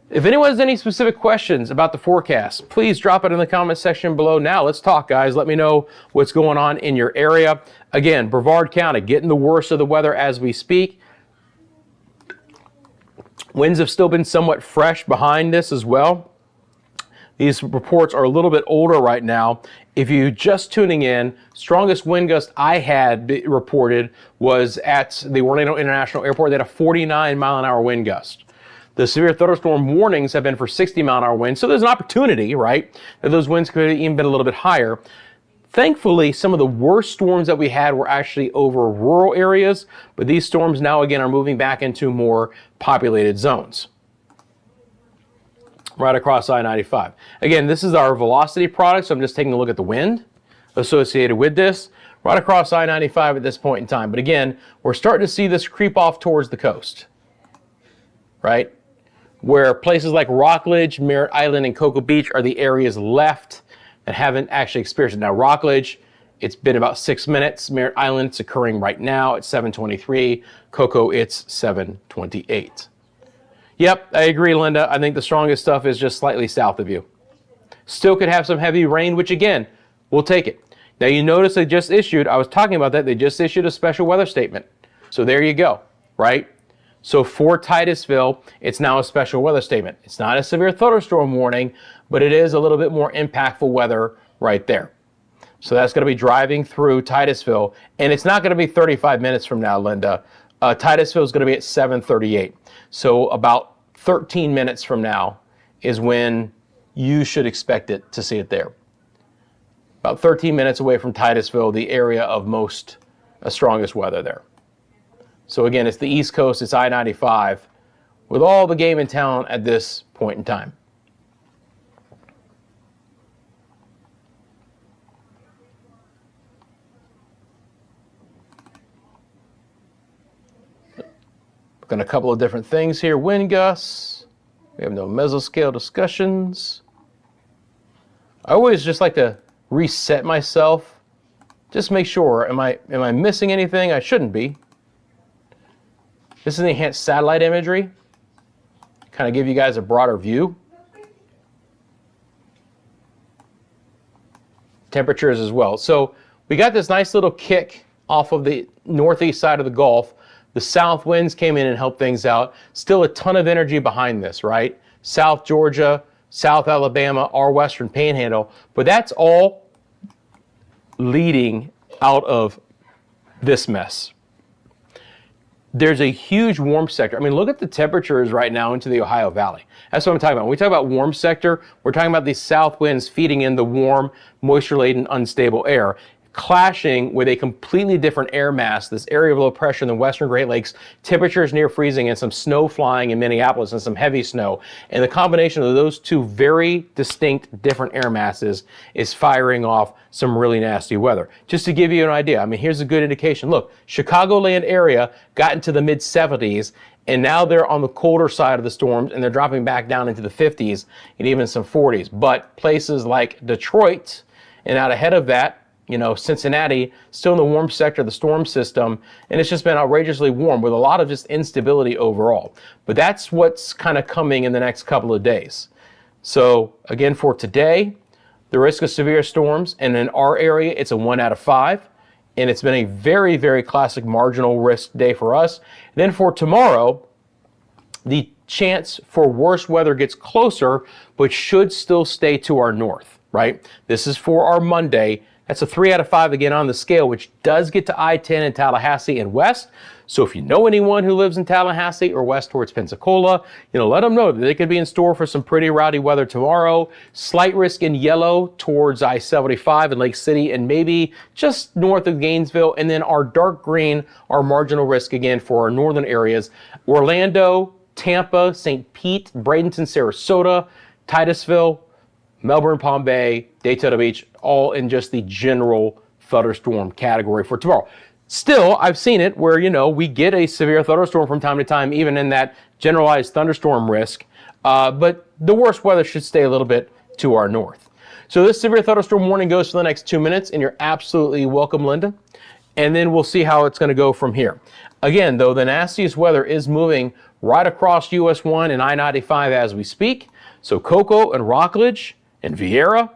If anyone has any specific questions about the forecast, please drop it in the comment section below now. Let's talk, guys. Let me know what's going on in your area. Again, Brevard County getting the worst of the weather as we speak. Winds have still been somewhat fresh behind this as well. These reports are a little bit older right now. If you're just tuning in, strongest wind gust I had reported was at the Orlando International Airport. They had a 49-mile-an-hour wind gust. The severe thunderstorm warnings have been for 60-mile-an-hour winds, so there's an opportunity, right, that those winds could have even been a little bit higher. Thankfully, some of the worst storms that we had were actually over rural areas, but these storms now again are moving back into more populated zones. Right across I-95. Again, this is our velocity product, so I'm just taking a look at the wind associated with this. Right across I-95 at this point in time. But again, we're starting to see this creep off towards the coast, right? Where places like Rockledge, Merritt Island, and Cocoa Beach are the areas left that haven't actually experienced it. Now, Rockledge, it's been about 6 minutes. Merritt Island, it's occurring right now at 7:23. Cocoa, it's 7:28. Yep, I agree, Linda. I think the strongest stuff is just slightly south of you. Still could have some heavy rain, which again, we'll take it. Now, you notice they just issued, I was talking about that, they just issued a special weather statement. So there you go, right? So for Titusville, it's now a special weather statement. It's not a severe thunderstorm warning, but it is a little bit more impactful weather right there. So that's going to be driving through Titusville, and it's not going to be 35 minutes from now, Linda. Titusville is going to be at 7:38. So about 13 minutes from now is when you should expect it to see it there. About 13 minutes away from Titusville, the area of most strongest weather there. So again, it's the East Coast, it's I-95, with all the game in town at this point in time. Looking at a couple of different things here. Wind gusts. We have no mesoscale discussions. I always just like to reset myself. Just make sure, am I missing anything? I shouldn't be. This is the enhanced satellite imagery. Kind of give you guys a broader view. Temperatures as well. So we got this nice little kick off of the northeast side of the Gulf. The south winds came in and helped things out. Still a ton of energy behind this, right? South Georgia, South Alabama, our western panhandle. But that's all leading out of this mess. There's a huge warm sector. I mean, look at the temperatures right now into the Ohio Valley. That's what I'm talking about. When we talk about warm sector, we're talking about these south winds feeding in the warm, moisture-laden, unstable air, clashing with a completely different air mass, this area of low pressure in the western Great Lakes, temperatures near freezing and some snow flying in Minneapolis and some heavy snow. And the combination of those two very distinct different air masses is firing off some really nasty weather. Just to give you an idea, I mean, here's a good indication. Look, Chicagoland area got into the mid-70s, And now they're on the colder side of the storms, and they're dropping back down into the 50s and even some 40s. But places like Detroit and out ahead of that, you know, Cincinnati, still in the warm sector of the storm system, and it's just been outrageously warm with a lot of just instability overall. But that's what's kind of coming in the next couple of days. So again, for today, the risk of severe storms, and in our area, it's a 1 out of 5. And it's been a very, very classic marginal risk day for us. And then for tomorrow, the chance for worse weather gets closer, but should still stay to our north, right? This is for our Monday. That's a 3 out of 5 again on the scale, which does get to I-10 in Tallahassee and west. So if you know anyone who lives in Tallahassee or west towards Pensacola, you know, let them know that they could be in store for some pretty rowdy weather tomorrow. Slight risk in yellow towards I-75 in Lake City and maybe just north of Gainesville. And then our dark green, our marginal risk again for our northern areas. Orlando, Tampa, St. Pete, Bradenton, Sarasota, Titusville, Melbourne, Palm Bay, Daytona Beach, all in just the general thunderstorm category for tomorrow. Still, I've seen it where, you know, we get a severe thunderstorm from time to time, even in that generalized thunderstorm risk, but the worst weather should stay a little bit to our north. So this severe thunderstorm warning goes for the next 2 minutes, and you're absolutely welcome, Linda. And then we'll see how it's going to go from here. Again, though, the nastiest weather is moving right across US 1 and I-95 as we speak. So Cocoa and Rockledge and Vieira.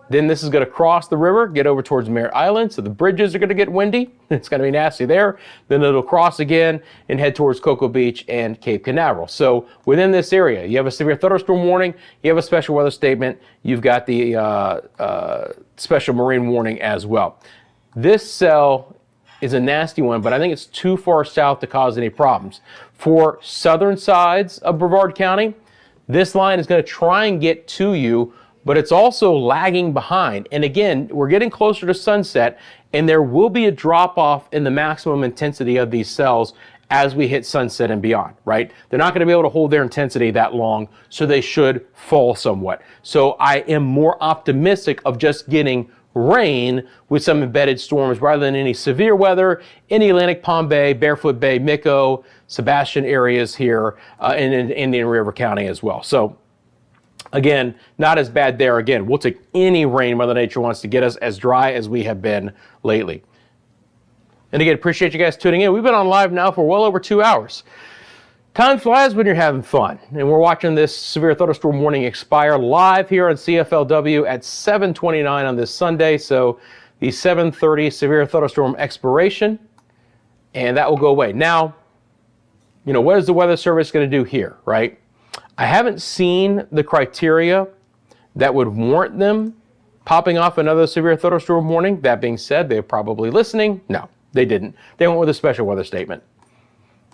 Then this is going to cross the river, get over towards Merritt Island. So the bridges are going to get windy. It's going to be nasty there. Then it'll cross again and head towards Cocoa Beach and Cape Canaveral. So within this area, you have a severe thunderstorm warning. You have a special weather statement. You've got the special marine warning as well. This cell is a nasty one, but I think it's too far south to cause any problems. For southern sides of Brevard County, this line is going to try and get to you, but it's also lagging behind. And again, we're getting closer to sunset, and there will be a drop off in the maximum intensity of these cells as we hit sunset and beyond, right? They're not going to be able to hold their intensity that long, so they should fall somewhat. So I am more optimistic of just getting rain with some embedded storms rather than any severe weather in the Atlantic, Palm Bay, Barefoot Bay, Mico, Sebastian areas here, and in Indian River County as well. So again, not as bad there. Again, we'll take any rain Mother Nature wants to get us as dry as we have been lately. And again, appreciate you guys tuning in. We've been on live now for well over 2 hours. Time flies when you're having fun. And we're watching this severe thunderstorm warning expire live here on CFLW at 7:29 on this Sunday. So the 7:30 severe thunderstorm expiration, and that will go away. Now, you know, what is the Weather Service going to do here, right? I haven't seen the criteria that would warrant them popping off another severe thunderstorm warning. That being said, they're probably listening. No, they didn't. They went with a special weather statement.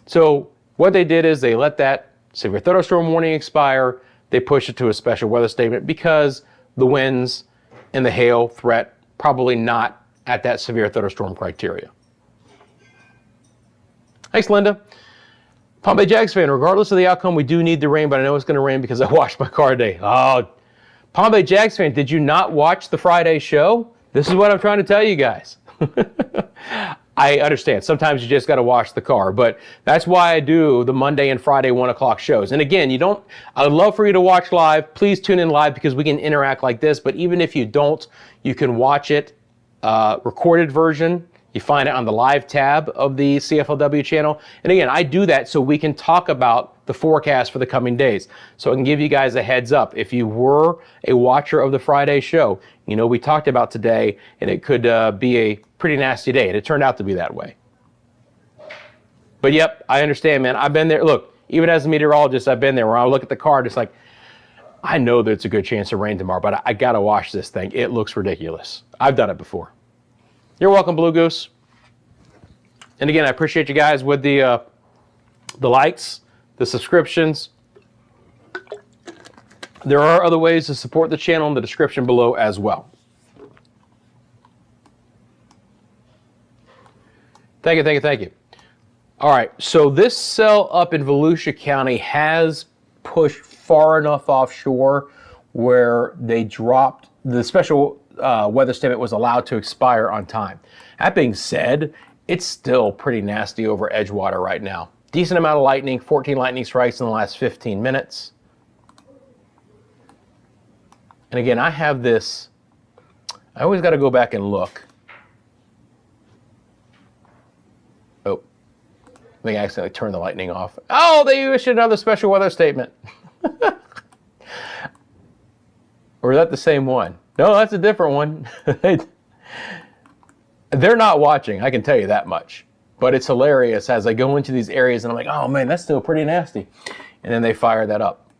So what they did is they let that severe thunderstorm warning expire. They pushed it to a special weather statement because the winds and the hail threat probably not at that severe thunderstorm criteria. Thanks, Linda. Palm Bay Jags fan, regardless of the outcome, we do need the rain, but I know it's going to rain because I washed my car today. Oh, Palm Bay Jags fan, did you not watch the Friday show? This is what I'm trying to tell you guys. I understand. Sometimes you just got to wash the car, but that's why I do the Monday and Friday 1 o'clock shows. And again, I would love for you to watch live. Please tune in live because we can interact like this. But even if you don't, you can watch it, recorded version. You find it on the live tab of the CFLW channel. And again, I do that so we can talk about the forecast for the coming days. So I can give you guys a heads up. If you were a watcher of the Friday show, you know, we talked about today, and it could be a pretty nasty day. And it turned out to be that way. But yep, I understand, man. I've been there. Look, even as a meteorologist, I've been there where I look at the car, just like, I know that it's a good chance of rain tomorrow, but I got to wash this thing. It looks ridiculous. I've done it before. You're welcome, Blue Goose. And again, I appreciate you guys with the likes, the subscriptions. There are other ways to support the channel in the description below as well. Thank you, thank you, thank you. All right, so this cell up in Volusia County has pushed far enough offshore where they dropped the special weather statement was allowed to expire on time. That being said, it's still pretty nasty over Edgewater right now. Decent amount of lightning, 14 lightning strikes in the last 15 minutes. And again, I have this, I always got to go back and look. Oh, I think I accidentally turned the lightning off. Oh, they issued another special weather statement. Or is that the same one? No, that's a different one. They're not watching, I can tell you that much. But it's hilarious as I go into these areas and I'm like, oh man, that's still pretty nasty. And then they fire that up.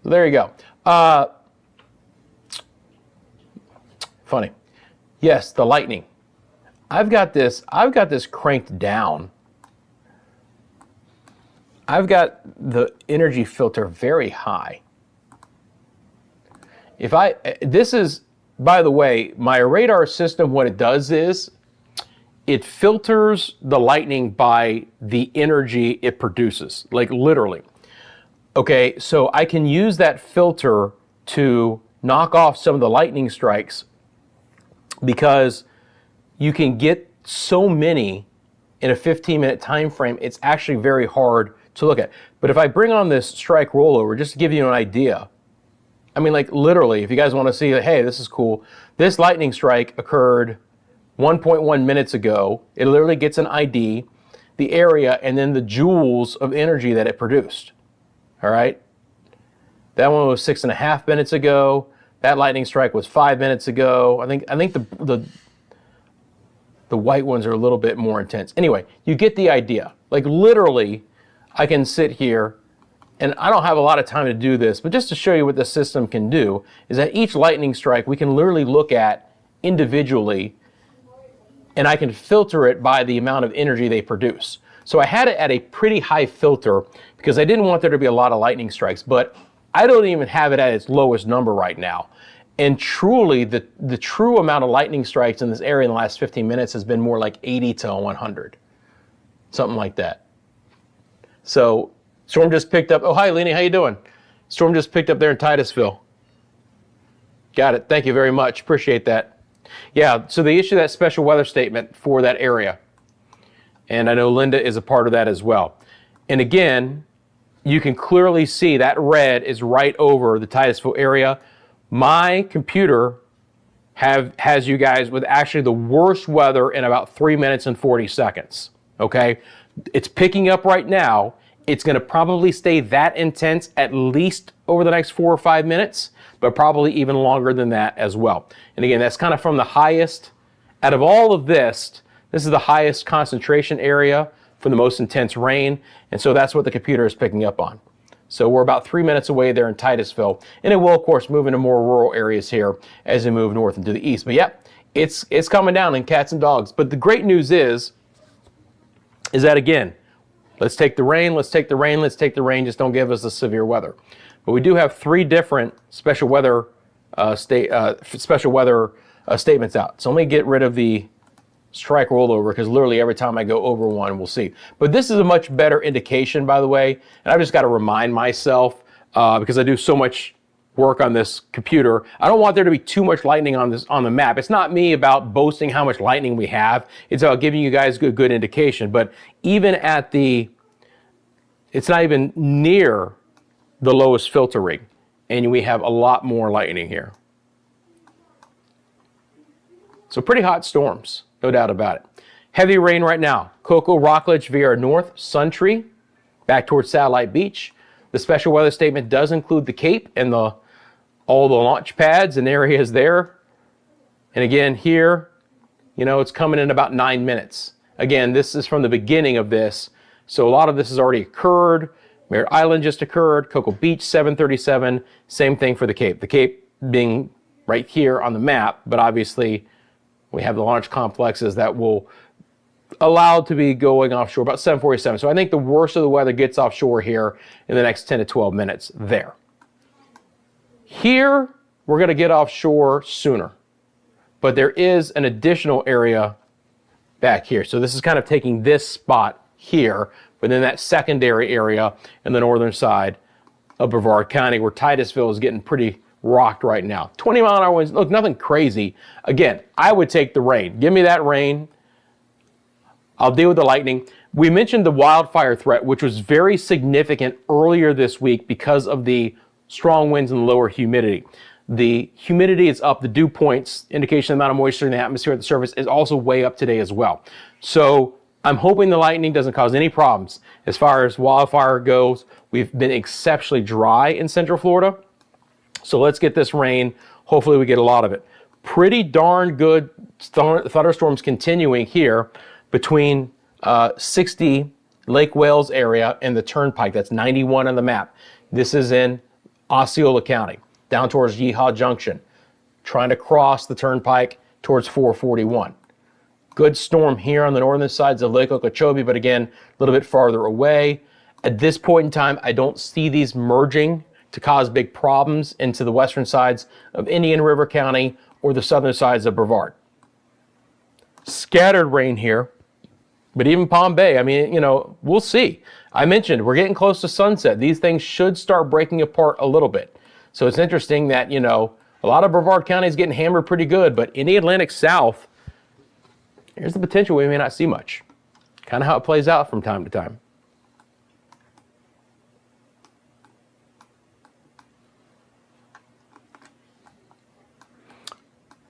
So there you go. Funny. Yes, the lightning. I've got this cranked down. I've got the energy filter very high. This is, by the way, my radar system, what it does is it filters the lightning by the energy it produces, like literally. Okay, so I can use that filter to knock off some of the lightning strikes because you can get so many in a 15-minute time frame, it's actually very hard to look at. But if I bring on this strike rollover, just to give you an idea, I mean, like literally, if you guys want to see, hey, this is cool. This lightning strike occurred 1.1 minutes ago. It literally gets an ID, the area, and then the joules of energy that it produced. All right. That one was 6.5 minutes ago. That lightning strike was 5 minutes ago. I think the white ones are a little bit more intense. Anyway, you get the idea. Like literally, I can sit here. And I don't have a lot of time to do this, but just to show you what the system can do, is that each lightning strike we can literally look at individually, and I can filter it by the amount of energy they produce. So I had it at a pretty high filter because I didn't want there to be a lot of lightning strikes, but I don't even have it at its lowest number right now. And truly, the true amount of lightning strikes in this area in the last 15 minutes has been more like 80 to 100, something like that. So storm just picked up. Oh, hi, Lenny. How you doing? Storm just picked up there in Titusville. Got it. Thank you very much. Appreciate that. Yeah, so they issued that special weather statement for that area. And I know Linda is a part of that as well. And again, you can clearly see that red is right over the Titusville area. My computer has you guys with actually the worst weather in about 3 minutes and 40 seconds. Okay? It's picking up right now. It's going to probably stay that intense at least over the next 4 or 5 minutes, but probably even longer than that as well. And again, that's kind of from the highest, out of all of this is the highest concentration area for the most intense rain. And so that's what the computer is picking up on. So we're about 3 minutes away there in Titusville. And it will, of course, move into more rural areas here as we move north into the east. But yeah, it's coming down in cats and dogs. But the great news is that, again, let's take the rain, let's take the rain, let's take the rain, just don't give us the severe weather. But we do have 3 different special weather statements out. So let me get rid of the strike rollover because literally every time I go over one, we'll see. But this is a much better indication, by the way, and I've just got to remind myself because I do so much work on this computer. I don't want there to be too much lightning on the map. It's not me about boasting how much lightning we have. It's about giving you guys good indication. But even at it's not even near the lowest filtering, and we have a lot more lightning here. So pretty hot storms, no doubt about it. Heavy rain right now. Cocoa, Rockledge, Vieira North, Suntree, back towards Satellite Beach. The special weather statement does include the Cape and all the launch pads and areas there. And again, here, it's coming in about 9 minutes. Again, this is from the beginning of this. So a lot of this has already occurred. Merritt Island just occurred. Cocoa Beach, 737. Same thing for the Cape. The Cape being right here on the map, but obviously we have the launch complexes that will allow to be going offshore about 747. So I think the worst of the weather gets offshore here in the next 10 to 12 minutes there. Here, we're going to get offshore sooner, but there is an additional area back here. So this is kind of taking this spot here, but then that secondary area in the northern side of Brevard County where Titusville is getting pretty rocked right now. 20-mile-an-hour winds, look, nothing crazy. Again, I would take the rain. Give me that rain. I'll deal with the lightning. We mentioned the wildfire threat, which was very significant earlier this week because of the strong winds and lower humidity. The humidity is up, the dew points, indication of the amount of moisture in the atmosphere at the surface, is also way up today as well. So I'm hoping the lightning doesn't cause any problems. As far as wildfire goes, we've been exceptionally dry in Central Florida. So let's get this rain. Hopefully we get a lot of it. Pretty darn good thunderstorms continuing here between 60 Lake Wales area and the Turnpike. That's 91 on the map. This is in Osceola County, down towards Yeehaw Junction, trying to cross the Turnpike towards 441. Good storm here on the northern sides of Lake Okeechobee, but again, a little bit farther away. At this point in time, I don't see these merging to cause big problems into the western sides of Indian River County or the southern sides of Brevard. Scattered rain here. But even Palm Bay, I mean, you know, we'll see. I mentioned we're getting close to sunset. These things should start breaking apart a little bit. So it's interesting that, you know, a lot of Brevard County is getting hammered pretty good, but in the Atlantic South, here's the potential we may not see much. Kind of how it plays out from time to time.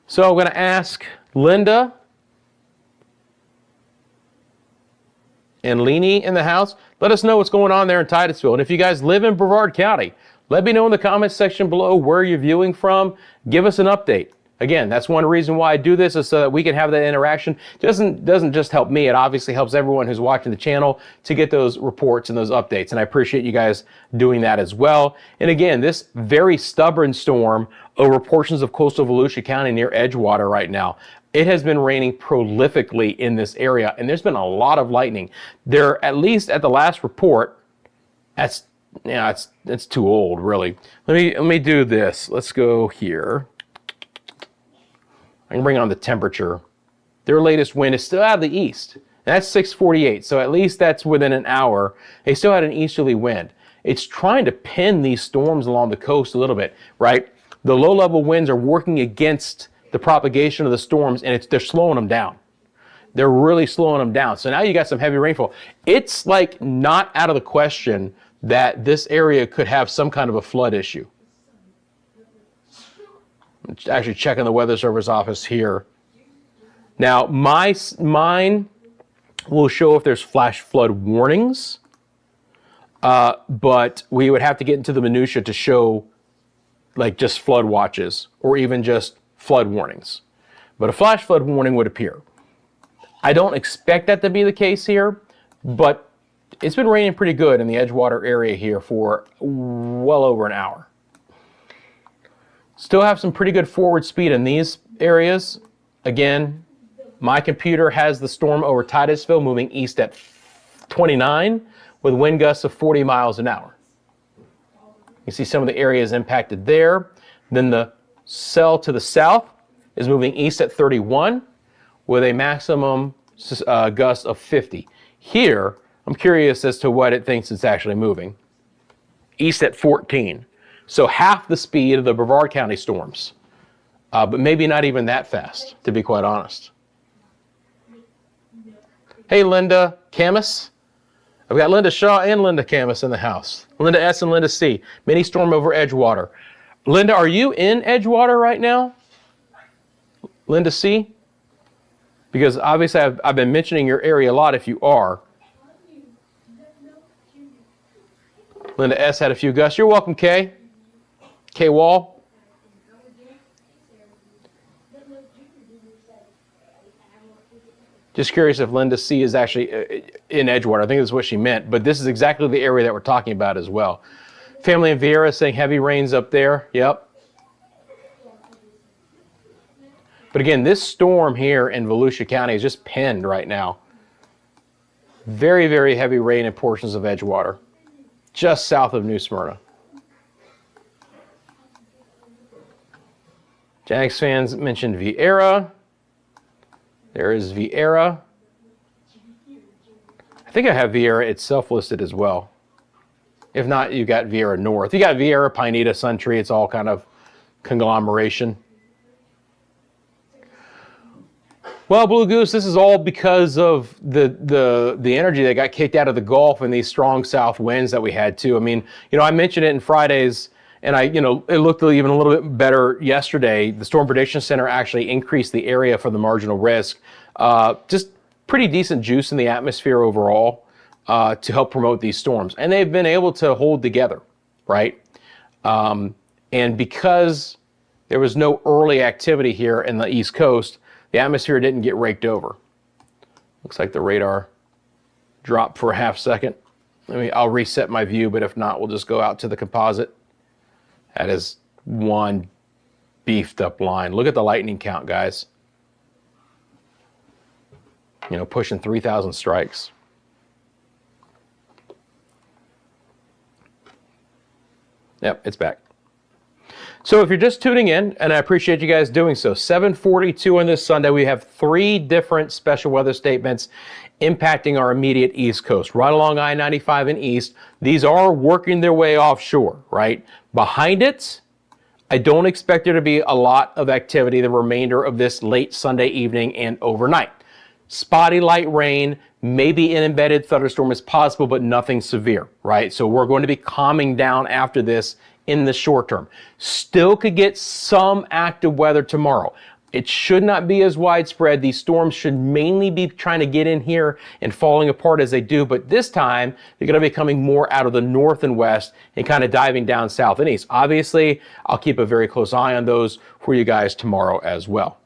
So I'm going to ask Linda and Leanie in the house. Let us know what's going on there in Titusville. And if you guys live in Brevard County, let me know in the comments section below where you're viewing from. Give us an update. Again, that's one reason why I do this, is so that we can have that interaction. It doesn't just help me, it obviously helps everyone who's watching the channel to get those reports and those updates. And I appreciate you guys doing that as well. And again, this very stubborn storm over portions of coastal Volusia County near Edgewater right now. It has been raining prolifically in this area, and there's been a lot of lightning. There, at least at the last report, it's too old, really. Let me do this. Let's go here. I can bring on the temperature. Their latest wind is still out of the east. And that's 648, so at least that's within an hour. They still had an easterly wind. It's trying to pin these storms along the coast a little bit, right? The low-level winds are working against the propagation of the storms, and they're slowing them down. They're really slowing them down. So now you got some heavy rainfall. It's like not out of the question that this area could have some kind of a flood issue. Actually checking the Weather Service office here. Now, mine will show if there's flash flood warnings, but we would have to get into the minutia to show like just flood watches or even just flood warnings. But a flash flood warning would appear. I don't expect that to be the case here, but it's been raining pretty good in the Edgewater area here for well over an hour. Still have some pretty good forward speed in these areas. Again, my computer has the storm over Titusville moving east at 29 with wind gusts of 40 miles an hour. You see some of the areas impacted there. Then the cell to the south is moving east at 31 with a maximum gust of 50. Here, I'm curious as to what it thinks it's actually moving. East at 14. So half the speed of the Brevard County storms, but maybe not even that fast, to be quite honest. Hey, Linda Camus. I've got Linda Shaw and Linda Camus in the house. Linda S. and Linda C. Mini storm over Edgewater. Linda, are you in Edgewater right now? Linda C? Because obviously I've been mentioning your area a lot if you are. Linda S. had a few gusts. You're welcome, Kay. Kay Wall. Just curious if Linda C is actually in Edgewater. I think that's what she meant, but this is exactly the area that we're talking about as well. Family in Vieira saying heavy rains up there. Yep. But again, this storm here in Volusia County is just pinned right now. Very, very heavy rain in portions of Edgewater, just south of New Smyrna. Jags fans mentioned Vieira. There is Vieira. I think I have Vieira itself listed as well. If not, you got Vieira North. You got Vieira, Pineda, Suntree. It's all kind of conglomeration. Well, Blue Goose, this is all because of the energy that got kicked out of the Gulf and these strong south winds that we had too. I mean, I mentioned it in Fridays, and it looked even a little bit better yesterday. The Storm Prediction Center actually increased the area for the marginal risk. Just pretty decent juice in the atmosphere overall to help promote these storms, and they've been able to hold together, right? And because there was no early activity here in the East Coast, the atmosphere didn't get raked over. Looks like the radar dropped for a half second. I'll reset my view, but if not, we'll just go out to the composite. That is one beefed up line. Look at the lightning count, guys. Pushing 3,000 strikes. Yep, it's back. So if you're just tuning in, and I appreciate you guys doing so, 7:42 on this Sunday, we have 3 different special weather statements impacting our immediate East Coast, right along I-95 and east. These are working their way offshore, right? Behind it, I don't expect there to be a lot of activity the remainder of this late Sunday evening and overnight. Spotty light rain, maybe an embedded thunderstorm is possible, but nothing severe, right? So we're going to be calming down after this in the short term. Still could get some active weather tomorrow. It should not be as widespread. These storms should mainly be trying to get in here and falling apart as they do, but this time they're going to be coming more out of the north and west and kind of diving down south and east. Obviously, I'll keep a very close eye on those for you guys tomorrow as well.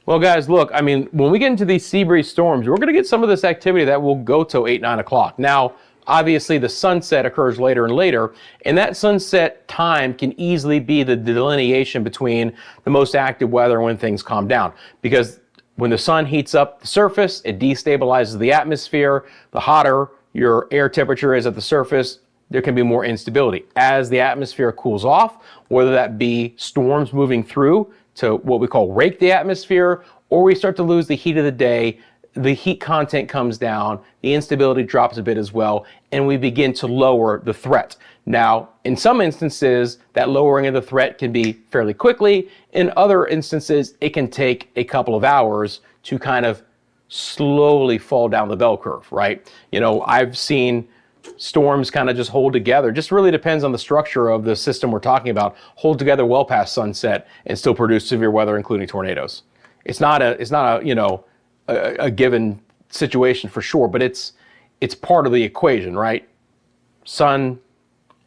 Well, guys, look, when we get into these sea breeze storms, we're going to get some of this activity that will go till 8, 9 o'clock. Now, obviously, the sunset occurs later and later, and that sunset time can easily be the delineation between the most active weather and when things calm down. Because when the sun heats up the surface, it destabilizes the atmosphere. The hotter your air temperature is at the surface, there can be more instability. As the atmosphere cools off, whether that be storms moving through to what we call rake the atmosphere, or we start to lose the heat of the day, the heat content comes down, the instability drops a bit as well, and we begin to lower the threat. Now, in some instances, that lowering of the threat can be fairly quickly. In other instances, it can take a couple of hours to kind of slowly fall down the bell curve, right? I've seen storms kind of just hold together. Just really depends on the structure of the system we're talking about. Hold together well past sunset and still produce severe weather, including tornadoes. It's not a given situation for sure, but it's part of the equation, right? Sun,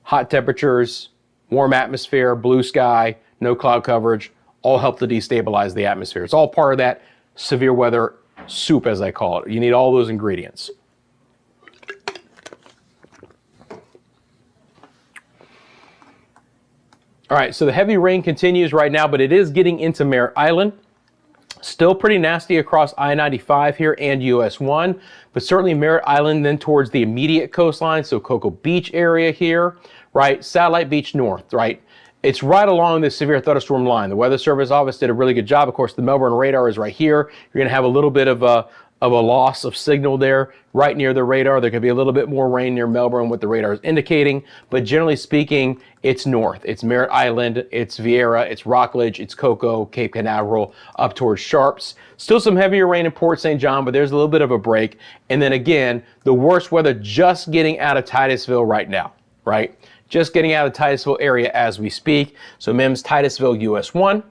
hot temperatures, warm atmosphere, blue sky, no cloud coverage, all help to destabilize the atmosphere. It's all part of that severe weather soup, as I call it. You need all those ingredients. All right, so the heavy rain continues right now, but it is getting into Merritt Island. Still pretty nasty across I-95 here and US 1, but certainly Merritt Island then towards the immediate coastline, so Cocoa Beach area here, right? Satellite Beach North, right? It's right along the severe thunderstorm line. The Weather Service office did a really good job. Of course, the Melbourne radar is right here. You're going to have a little bit of a loss of signal there right near the radar. There could be a little bit more rain near Melbourne, what the radar is indicating, but generally speaking, it's north. It's Merritt Island, it's Vieira, it's Rockledge, it's Cocoa, Cape Canaveral, up towards Sharps. Still some heavier rain in Port St. John, but there's a little bit of a break. And then again, the worst weather just getting out of Titusville right now, right? Just getting out of the Titusville area as we speak. So MIMS Titusville, US 1.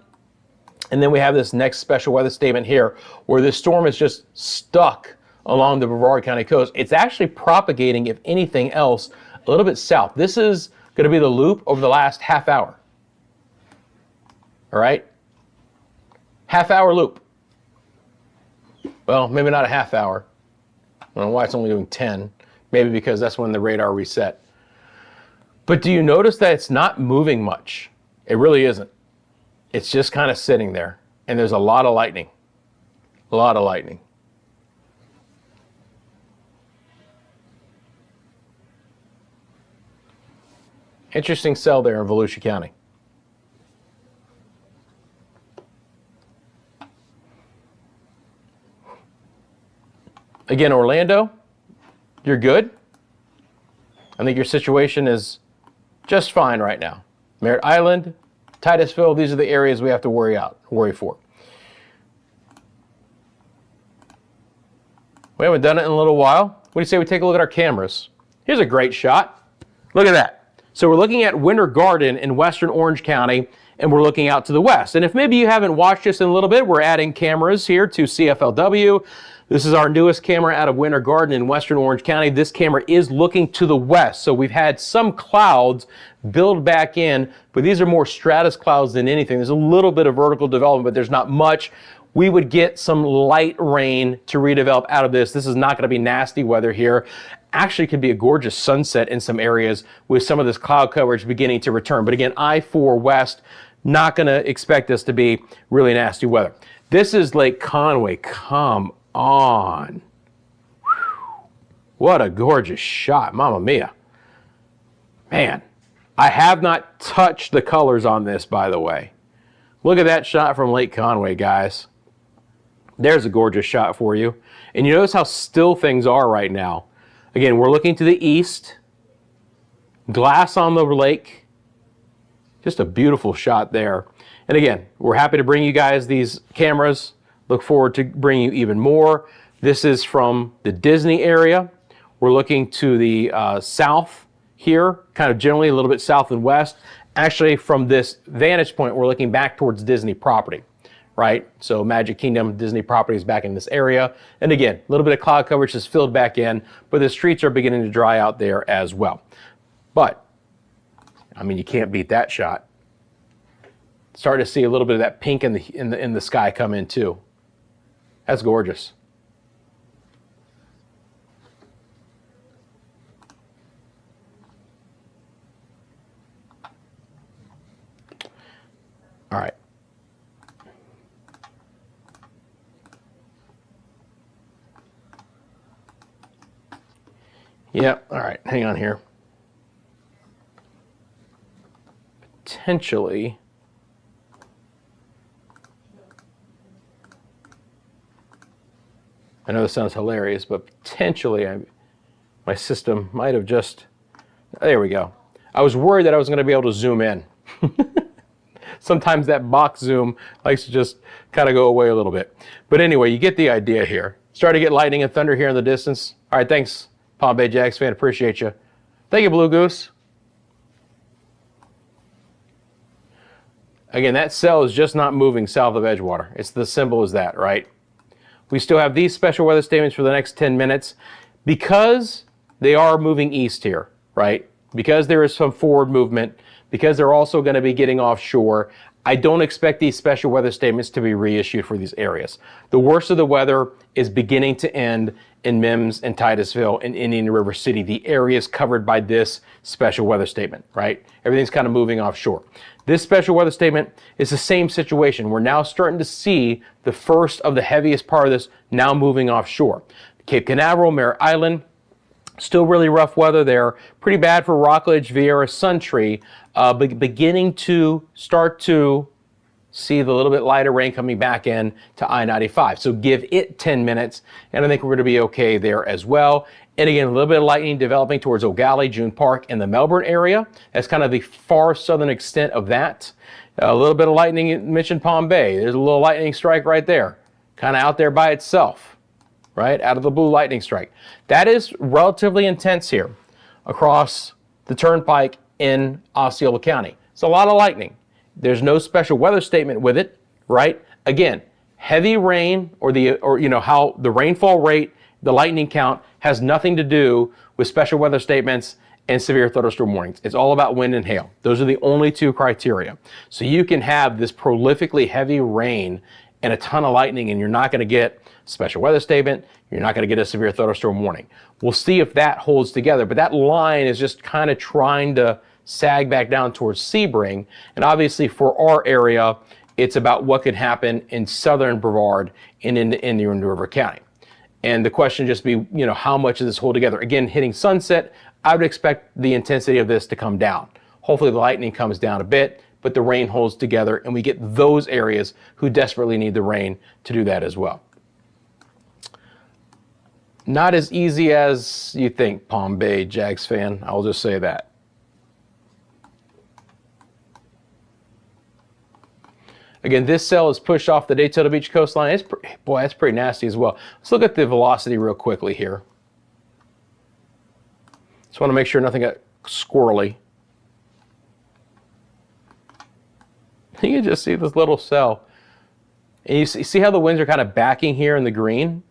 And then we have this next special weather statement here where this storm is just stuck along the Brevard County coast. It's actually propagating, if anything else, a little bit south. This is going to be the loop over the last half hour. All right? Half-hour loop. Well, maybe not a half hour. I don't know why it's only doing 10. Maybe because that's when the radar reset. But do you notice that it's not moving much? It really isn't. It's just kind of sitting there. And there's a lot of lightning. A lot of lightning. Interesting cell there in Volusia County. Again, Orlando, you're good. I think your situation is just fine right now. Merritt Island, Titusville, these are the areas we have to worry for. We haven't done it in a little while. What do you say we take a look at our cameras? Here's a great shot. Look at that. So we're looking at Winter Garden in western Orange County, and we're looking out to the west. And if maybe you haven't watched this in a little bit, we're adding cameras here to CFLW. This is our newest camera out of Winter Garden in western Orange County. This camera is looking to the west. So we've had some clouds build back in, but these are more stratus clouds than anything. There's a little bit of vertical development, but there's not much. We would get some light rain to redevelop out of this. This is not going to be nasty weather here. Actually, could be a gorgeous sunset in some areas with some of this cloud coverage beginning to return. But again, I-4 west, not going to expect this to be really nasty weather. This is Lake Conway. Come on. Whew. What a gorgeous shot. Mamma mia. Man, I have not touched the colors on this, by the way. Look at that shot from Lake Conway, guys. There's a gorgeous shot for you. And you notice how still things are right now. Again, we're looking to the east. Glass on the lake. Just a beautiful shot there. And again, we're happy to bring you guys these cameras. Look forward to bringing you even more. This is from the Disney area. We're looking to the south here, kind of generally a little bit south and west. Actually, from this vantage point, we're looking back towards Disney property, right? So Magic Kingdom, Disney property is back in this area. And again, a little bit of cloud coverage is filled back in, but the streets are beginning to dry out there as well. But, I mean, you can't beat that shot. Starting to see a little bit of that pink in the sky come in too. That's gorgeous. All right. Yep. All right. Hang on here. Potentially. I know this sounds hilarious, but potentially my system might have just, there we go. I was worried that I was going to be able to zoom in. Sometimes that box zoom likes to just kind of go away a little bit. But anyway, you get the idea here. Starting to get lightning and thunder here in the distance. All right, thanks, Palm Bay Jags fan. Appreciate you. Thank you, Blue Goose. Again, that cell is just not moving south of Edgewater. It's the symbol as that, right? We still have these special weather statements for the next 10 minutes because they are moving east here, right? Because there is some forward movement, because they're also going to be getting offshore. I don't expect these special weather statements to be reissued for these areas. The worst of the weather is beginning to end in Mims and Titusville and Indian River City, the areas covered by this special weather statement, right? Everything's kind of moving offshore. This special weather statement is the same situation. We're now starting to see the first of the heaviest part of this now moving offshore. Cape Canaveral, Merritt Island, still really rough weather there. Pretty bad for Rockledge, Vieira, Suntree, but beginning to start to see the little bit lighter rain coming back in to I-95. So give it 10 minutes, and I think we're going to be okay there as well. And again, a little bit of lightning developing towards O'Galley, June Park, and the Melbourne area. That's kind of the far southern extent of that. A little bit of lightning, mentioned Palm Bay. There's a little lightning strike right there, kind of out there by itself, right? Out of the blue lightning strike. That is relatively intense here across the turnpike in Osceola County. It's a lot of lightning. There's no special weather statement with it, right? Again, heavy rain or you know how the rainfall rate, the lightning count has nothing to do with special weather statements and severe thunderstorm warnings. It's all about wind and hail. Those are the only two criteria. So you can have this prolifically heavy rain and a ton of lightning and you're not going to get special weather statement. You're not going to get a severe thunderstorm warning. We'll see if that holds together, but that line is just kind of trying to sag back down towards Sebring. And obviously for our area, it's about what could happen in southern Brevard and in Indian River County. And the question just be, you know, how much does this hold together? Again, hitting sunset, I would expect the intensity of this to come down. Hopefully the lightning comes down a bit, but the rain holds together and we get those areas who desperately need the rain to do that as well. Not as easy as you think, Palm Bay Jags fan. I'll just say that. Again, this cell is pushed off the Daytona Beach coastline. Boy, that's pretty nasty as well. Let's look at the velocity real quickly here. Just want to make sure nothing got squirrely. You can just see this little cell. And you see how the winds are kind of backing here in the green?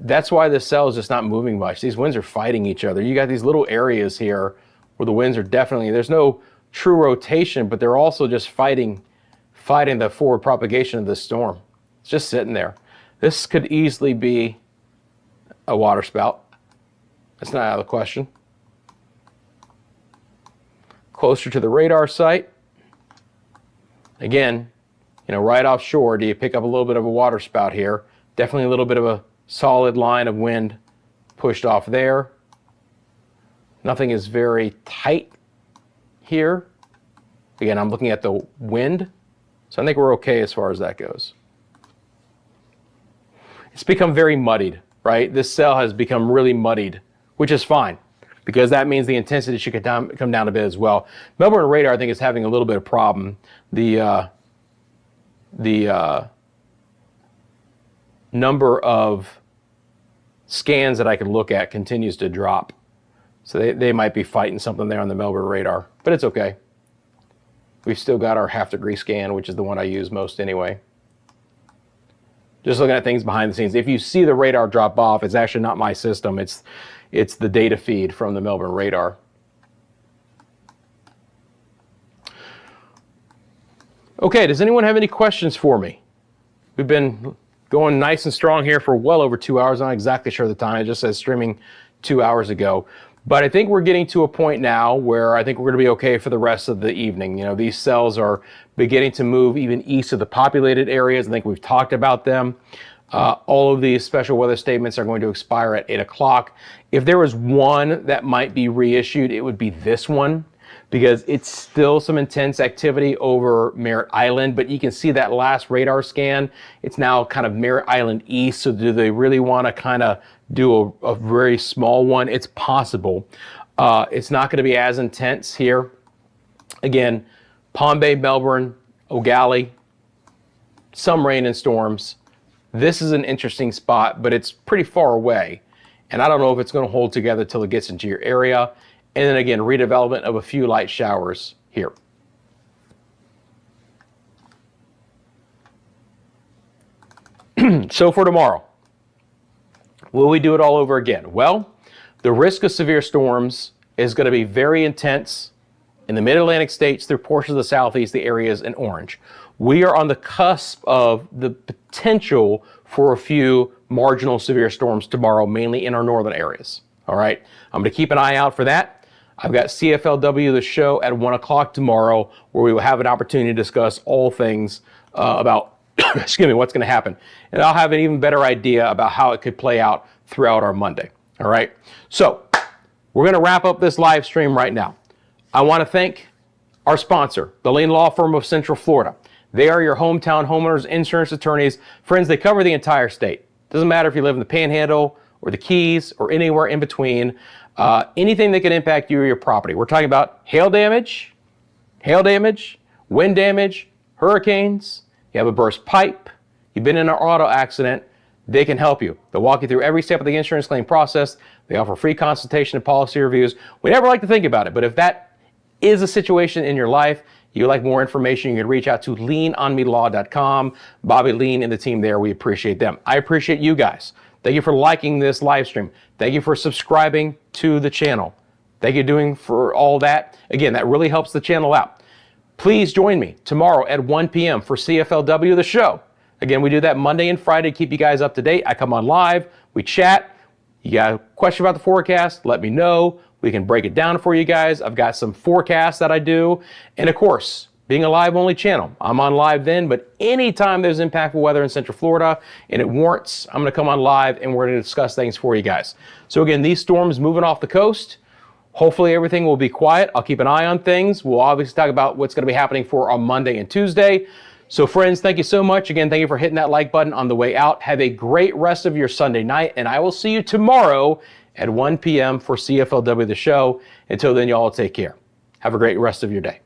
That's why this cell is just not moving much. These winds are fighting each other. You got these little areas here where the winds are definitely, there's no true rotation, but they're also just fighting the forward propagation of the storm. It's just sitting there. This could easily be a water spout. That's not out of the question. Closer to the radar site. Again, right offshore, do you pick up a little bit of a water spout here? Definitely a little bit of a solid line of wind pushed off there. Nothing is very tight here. Again, I'm looking at the wind, so I think we're okay as far as that goes. It's become very muddied, right? This cell has become really muddied, which is fine, because that means the intensity should come down a bit as well. Melbourne radar, I think, is having a little bit of problem. The number of scans that I can look at continues to drop. So they might be fighting something there on the Melbourne radar, but it's okay. We've still got our half-degree scan, which is the one I use most anyway. Just looking at things behind the scenes. If you see the radar drop off, it's actually not my system. It's the data feed from the Melbourne radar. Okay, does anyone have any questions for me? We've been going nice and strong here for well over 2 hours. I'm not exactly sure the time. It just says streaming 2 hours ago. But I think we're getting to a point now where I think we're going to be okay for the rest of the evening. These cells are beginning to move even east of the populated areas. I think we've talked about them. All of these special weather statements are going to expire at 8 o'clock. If there was one that might be reissued, it would be this one, because it's still some intense activity over Merritt Island, but you can see that last radar scan, it's now kind of Merritt Island east. So do they really want to kind of do a very small one? It's possible. It's not going to be as intense here. Again, Palm Bay, Melbourne, O'Galley, some rain and storms. This is an interesting spot, but it's pretty far away. And I don't know if it's going to hold together till it gets into your area. And then again, redevelopment of a few light showers here. So for tomorrow, will we do it all over again? Well, the risk of severe storms is going to be very intense in the mid-Atlantic states through portions of the southeast, the areas in orange. We are on the cusp of the potential for a few marginal severe storms tomorrow, mainly in our northern areas. All right, I'm going to keep an eye out for that. I've got CFLW, the show, at 1 o'clock tomorrow, where we will have an opportunity to discuss all things about, excuse me, what's going to happen. And I'll have an even better idea about how it could play out throughout our Monday. All right, so we're going to wrap up this live stream right now. I want to thank our sponsor, the Lane Law Firm of Central Florida. They are your hometown homeowners insurance attorneys. Friends, they cover the entire state. Doesn't matter if you live in the Panhandle or the Keys or anywhere in between. Anything that can impact you or your property. We're talking about hail damage, wind damage, hurricanes. You have a burst pipe, you've been in an auto accident. They can help you. They'll walk you through every step of the insurance claim process. They offer free consultation and policy reviews. We never like to think about it, but if that is a situation in your life, you'd like more information, you can reach out to leanonmelaw.com. Bobby Lean and the team there, we appreciate them. I appreciate you guys. Thank you for liking this live stream. Thank you for subscribing to the channel. Thank you for doing for all that. Again, that really helps the channel out. Please join me tomorrow at 1 p.m. for CFLW, the show. Again, we do that Monday and Friday to keep you guys up to date. I come on live, we chat. You got a question about the forecast, let me know. We can break it down for you guys. I've got some forecasts that I do. And of course, being a live only channel, I'm on live then, but anytime there's impactful weather in Central Florida and it warrants, I'm gonna come on live and we're gonna discuss things for you guys. So again, these storms moving off the coast, hopefully everything will be quiet. I'll keep an eye on things. We'll obviously talk about what's gonna be happening for on Monday and Tuesday. So friends, thank you so much. Again, thank you for hitting that like button on the way out. Have a great rest of your Sunday night, and I will see you tomorrow at 1 p.m. for CFLW, the show. Until then, y'all take care. Have a great rest of your day.